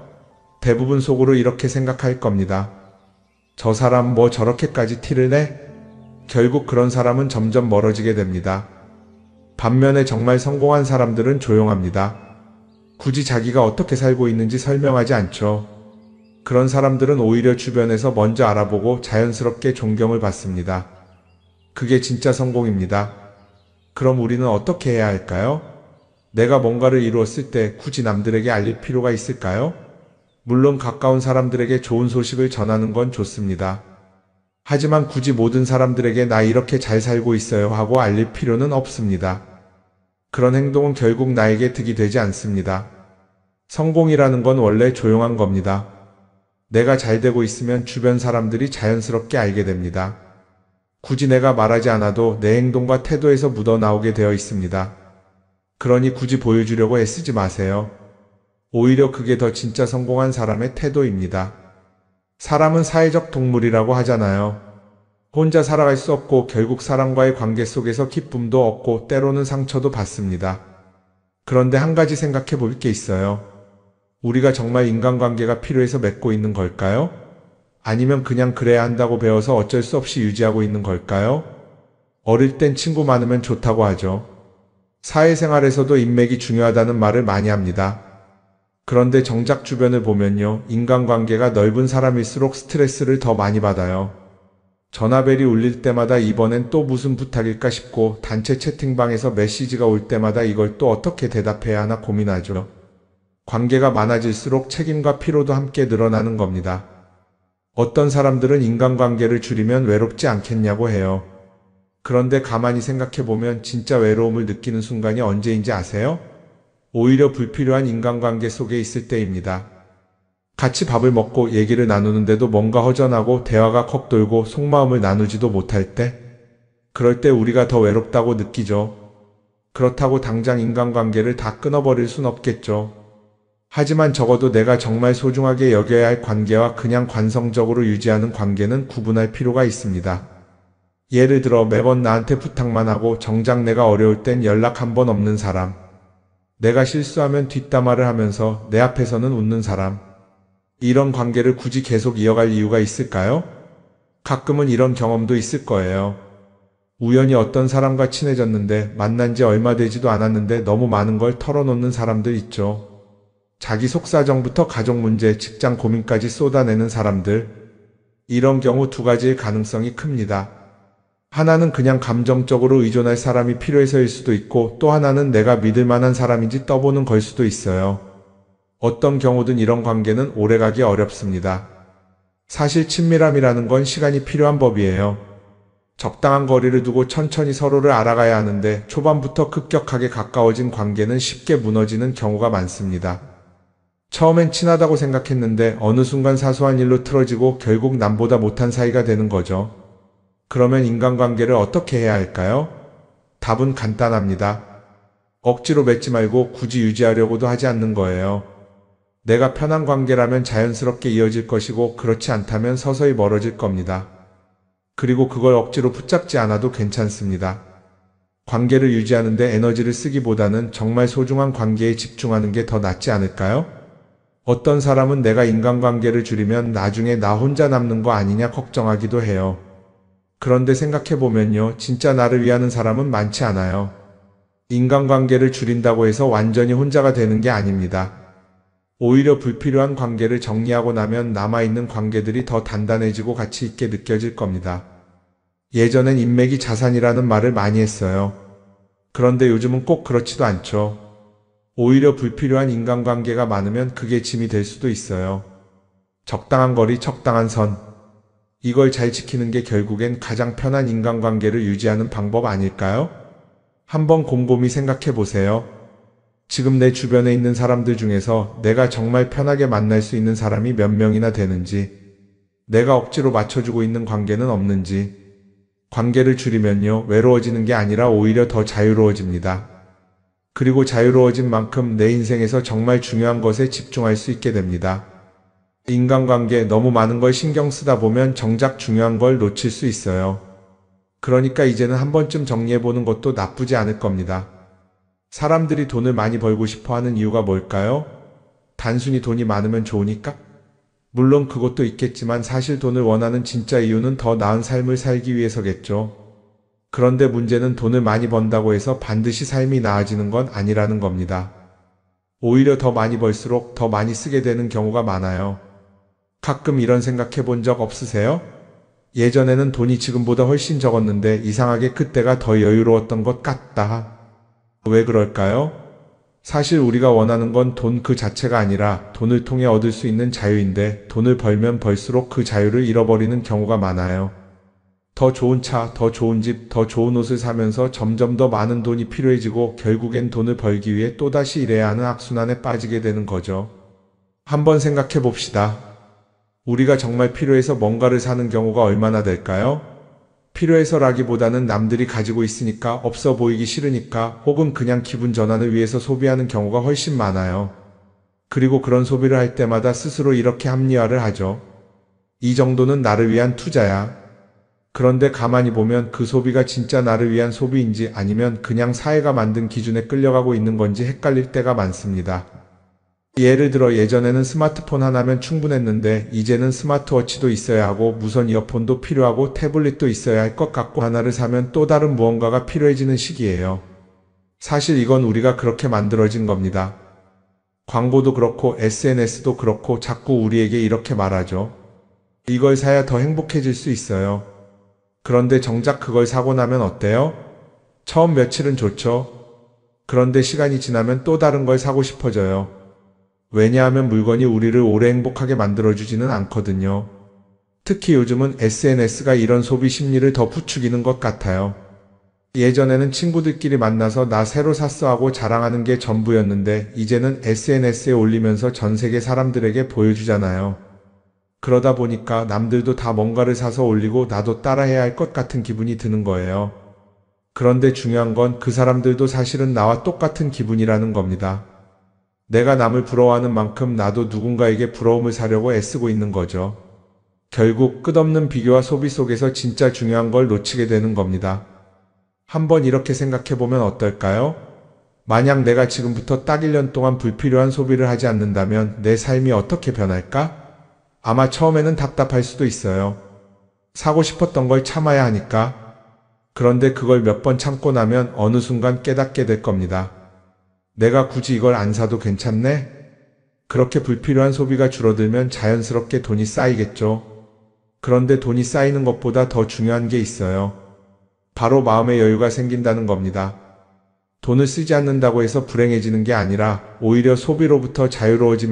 대부분 속으로 이렇게 생각할 겁니다. 저 사람 뭐 저렇게까지 티를 내? 결국 그런 사람은 점점 멀어지게 됩니다. 반면에 정말 성공한 사람들은 조용합니다. 굳이 자기가 어떻게 살고 있는지 설명하지 않죠. 그런 사람들은 오히려 주변에서 먼저 알아보고 자연스럽게 존경을 받습니다. 그게 진짜 성공입니다. 그럼 우리는 어떻게 해야 할까요? 내가 뭔가를 이루었을 때 굳이 남들에게 알릴 필요가 있을까요? 물론 가까운 사람들에게 좋은 소식을 전하는 건 좋습니다. 하지만 굳이 모든 사람들에게 나 이렇게 잘 살고 있어요 하고 알릴 필요는 없습니다. 그런 행동은 결국 나에게 득이 되지 않습니다. 성공이라는 건 원래 조용한 겁니다. 내가 잘 되고 있으면 주변 사람들이 자연스럽게 알게 됩니다. 굳이 내가 말하지 않아도 내 행동과 태도에서 묻어나오게 되어 있습니다. 그러니 굳이 보여주려고 애쓰지 마세요. 오히려 그게 더 진짜 성공한 사람의 태도입니다. 사람은 사회적 동물이라고 하잖아요. 혼자 살아갈 수 없고 결국 사람과의 관계 속에서 기쁨도 얻고 때로는 상처도 받습니다. 그런데 한 가지 생각해 볼 게 있어요. 우리가 정말 인간관계가 필요해서 맺고 있는 걸까요? 아니면 그냥 그래야 한다고 배워서 어쩔 수 없이 유지하고 있는 걸까요? 어릴 땐 친구 많으면 좋다고 하죠. 사회생활에서도 인맥이 중요하다는 말을 많이 합니다. 그런데 정작 주변을 보면요. 인간관계가 넓은 사람일수록 스트레스를 더 많이 받아요. 전화벨이 울릴 때마다 이번엔 또 무슨 부탁일까 싶고 단체 채팅방에서 메시지가 올 때마다 이걸 또 어떻게 대답해야 하나 고민하죠. 관계가 많아질수록 책임과 피로도 함께 늘어나는 겁니다. 어떤 사람들은 인간관계를 줄이면 외롭지 않겠냐고 해요. 그런데 가만히 생각해보면 진짜 외로움을 느끼는 순간이 언제인지 아세요? 오히려 불필요한 인간관계 속에 있을 때입니다. 같이 밥을 먹고 얘기를 나누는데도 뭔가 허전하고 대화가 컥 돌고 속마음을 나누지도 못할 때? 그럴 때 우리가 더 외롭다고 느끼죠. 그렇다고 당장 인간관계를 다 끊어버릴 순 없겠죠. 하지만 적어도 내가 정말 소중하게 여겨야 할 관계와 그냥 관성적으로 유지하는 관계는 구분할 필요가 있습니다. 예를 들어 매번 나한테 부탁만 하고 정작 내가 어려울 땐 연락 한 번 없는 사람. 내가 실수하면 뒷담화를 하면서 내 앞에서는 웃는 사람. 이런 관계를 굳이 계속 이어갈 이유가 있을까요? 가끔은 이런 경험도 있을 거예요. 우연히 어떤 사람과 친해졌는데 만난 지 얼마 되지도 않았는데 너무 많은 걸 털어놓는 사람들 있죠. 자기 속사정부터 가족 문제, 직장 고민까지 쏟아내는 사람들. 이런 경우 두 가지의 가능성이 큽니다. 하나는 그냥 감정적으로 의존할 사람이 필요해서일 수도 있고 또 하나는 내가 믿을 만한 사람인지 떠보는 걸 수도 있어요. 어떤 경우든 이런 관계는 오래가기 어렵습니다. 사실 친밀함이라는 건 시간이 필요한 법이에요. 적당한 거리를 두고 천천히 서로를 알아가야 하는데 초반부터 급격하게 가까워진 관계는 쉽게 무너지는 경우가 많습니다. 처음엔 친하다고 생각했는데 어느 순간 사소한 일로 틀어지고 결국 남보다 못한 사이가 되는 거죠. 그러면 인간관계를 어떻게 해야 할까요? 답은 간단합니다. 억지로 맺지 말고 굳이 유지하려고도 하지 않는 거예요. 내가 편한 관계라면 자연스럽게 이어질 것이고 그렇지 않다면 서서히 멀어질 겁니다. 그리고 그걸 억지로 붙잡지 않아도 괜찮습니다. 관계를 유지하는 데 에너지를 쓰기보다는 정말 소중한 관계에 집중하는 게 더 낫지 않을까요? 어떤 사람은 내가 인간관계를 줄이면 나중에 나 혼자 남는 거 아니냐 걱정하기도 해요. 그런데 생각해보면요, 진짜 나를 위하는 사람은 많지 않아요. 인간관계를 줄인다고 해서 완전히 혼자가 되는 게 아닙니다. 오히려 불필요한 관계를 정리하고 나면 남아있는 관계들이 더 단단해지고 가치 있게 느껴질 겁니다. 예전엔 인맥이 자산이라는 말을 많이 했어요. 그런데 요즘은 꼭 그렇지도 않죠. 오히려 불필요한 인간관계가 많으면 그게 짐이 될 수도 있어요. 적당한 거리, 적당한 선. 이걸 잘 지키는 게 결국엔 가장 편한 인간관계를 유지하는 방법 아닐까요? 한번 곰곰이 생각해 보세요. 지금 내 주변에 있는 사람들 중에서 내가 정말 편하게 만날 수 있는 사람이 몇 명이나 되는지, 내가 억지로 맞춰주고 있는 관계는 없는지. 관계를 줄이면요, 외로워지는 게 아니라 오히려 더 자유로워집니다. 그리고 자유로워진 만큼 내 인생에서 정말 중요한 것에 집중할 수 있게 됩니다. 인간관계 너무 많은 걸 신경 쓰다 보면 정작 중요한 걸 놓칠 수 있어요. 그러니까 이제는 한 번쯤 정리해보는 것도 나쁘지 않을 겁니다. 사람들이 돈을 많이 벌고 싶어 하는 이유가 뭘까요? 단순히 돈이 많으면 좋으니까? 물론 그것도 있겠지만 사실 돈을 원하는 진짜 이유는 더 나은 삶을 살기 위해서겠죠. 그런데 문제는 돈을 많이 번다고 해서 반드시 삶이 나아지는 건 아니라는 겁니다. 오히려 더 많이 벌수록 더 많이 쓰게 되는 경우가 많아요. 가끔 이런 생각해 본 적 없으세요? 예전에는 돈이 지금보다 훨씬 적었는데 이상하게 그때가 더 여유로웠던 것 같다. 왜 그럴까요? 사실 우리가 원하는 건 돈 그 자체가 아니라 돈을 통해 얻을 수 있는 자유인데 돈을 벌면 벌수록 그 자유를 잃어버리는 경우가 많아요. 더 좋은 차, 더 좋은 집, 더 좋은 옷을 사면서 점점 더 많은 돈이 필요해지고 결국엔 돈을 벌기 위해 또다시 일해야 하는 악순환에 빠지게 되는 거죠. 한번 생각해 봅시다. 우리가 정말 필요해서 뭔가를 사는 경우가 얼마나 될까요? 필요해서라기보다는 남들이 가지고 있으니까, 없어 보이기 싫으니까, 혹은 그냥 기분 전환을 위해서 소비하는 경우가 훨씬 많아요. 그리고 그런 소비를 할 때마다 스스로 이렇게 합리화를 하죠. 이 정도는 나를 위한 투자야. 그런데 가만히 보면 그 소비가 진짜 나를 위한 소비인지 아니면 그냥 사회가 만든 기준에 끌려가고 있는 건지 헷갈릴 때가 많습니다. 예를 들어 예전에는 스마트폰 하나면 충분했는데 이제는 스마트워치도 있어야 하고 무선 이어폰도 필요하고 태블릿도 있어야 할 것 같고 하나를 사면 또 다른 무언가가 필요해지는 시기예요. 사실 이건 우리가 그렇게 만들어진 겁니다. 광고도 그렇고 SNS도 그렇고 자꾸 우리에게 이렇게 말하죠. 이걸 사야 더 행복해질 수 있어요. 그런데 정작 그걸 사고 나면 어때요? 처음 며칠은 좋죠. 그런데 시간이 지나면 또 다른 걸 사고 싶어져요. 왜냐하면 물건이 우리를 오래 행복하게 만들어주지는 않거든요. 특히 요즘은 SNS가 이런 소비 심리를 더 부추기는 것 같아요. 예전에는 친구들끼리 만나서 나 새로 샀어 하고 자랑하는 게 전부였는데 이제는 SNS에 올리면서 전 세계 사람들에게 보여주잖아요. 그러다 보니까 남들도 다 뭔가를 사서 올리고 나도 따라해야 할 것 같은 기분이 드는 거예요. 그런데 중요한 건 그 사람들도 사실은 나와 똑같은 기분이라는 겁니다. 내가 남을 부러워하는 만큼 나도 누군가에게 부러움을 사려고 애쓰고 있는 거죠. 결국 끝없는 비교와 소비 속에서 진짜 중요한 걸 놓치게 되는 겁니다. 한번 이렇게 생각해보면 어떨까요? 만약 내가 지금부터 딱 1년 동안 불필요한 소비를 하지 않는다면 내 삶이 어떻게 변할까? 아마 처음에는 답답할 수도 있어요. 사고 싶었던 걸 참아야 하니까. 그런데 그걸 몇 번 참고 나면 어느 순간 깨닫게 될 겁니다. 내가 굳이 이걸 안 사도 괜찮네? 그렇게 불필요한 소비가 줄어들면 자연스럽게 돈이 쌓이겠죠. 그런데 돈이 쌓이는 것보다 더 중요한 게 있어요. 바로 마음의 여유가 생긴다는 겁니다. 돈을 쓰지 않는다고 해서 불행해지는 게 아니라 오히려 소비로부터 자유로워지면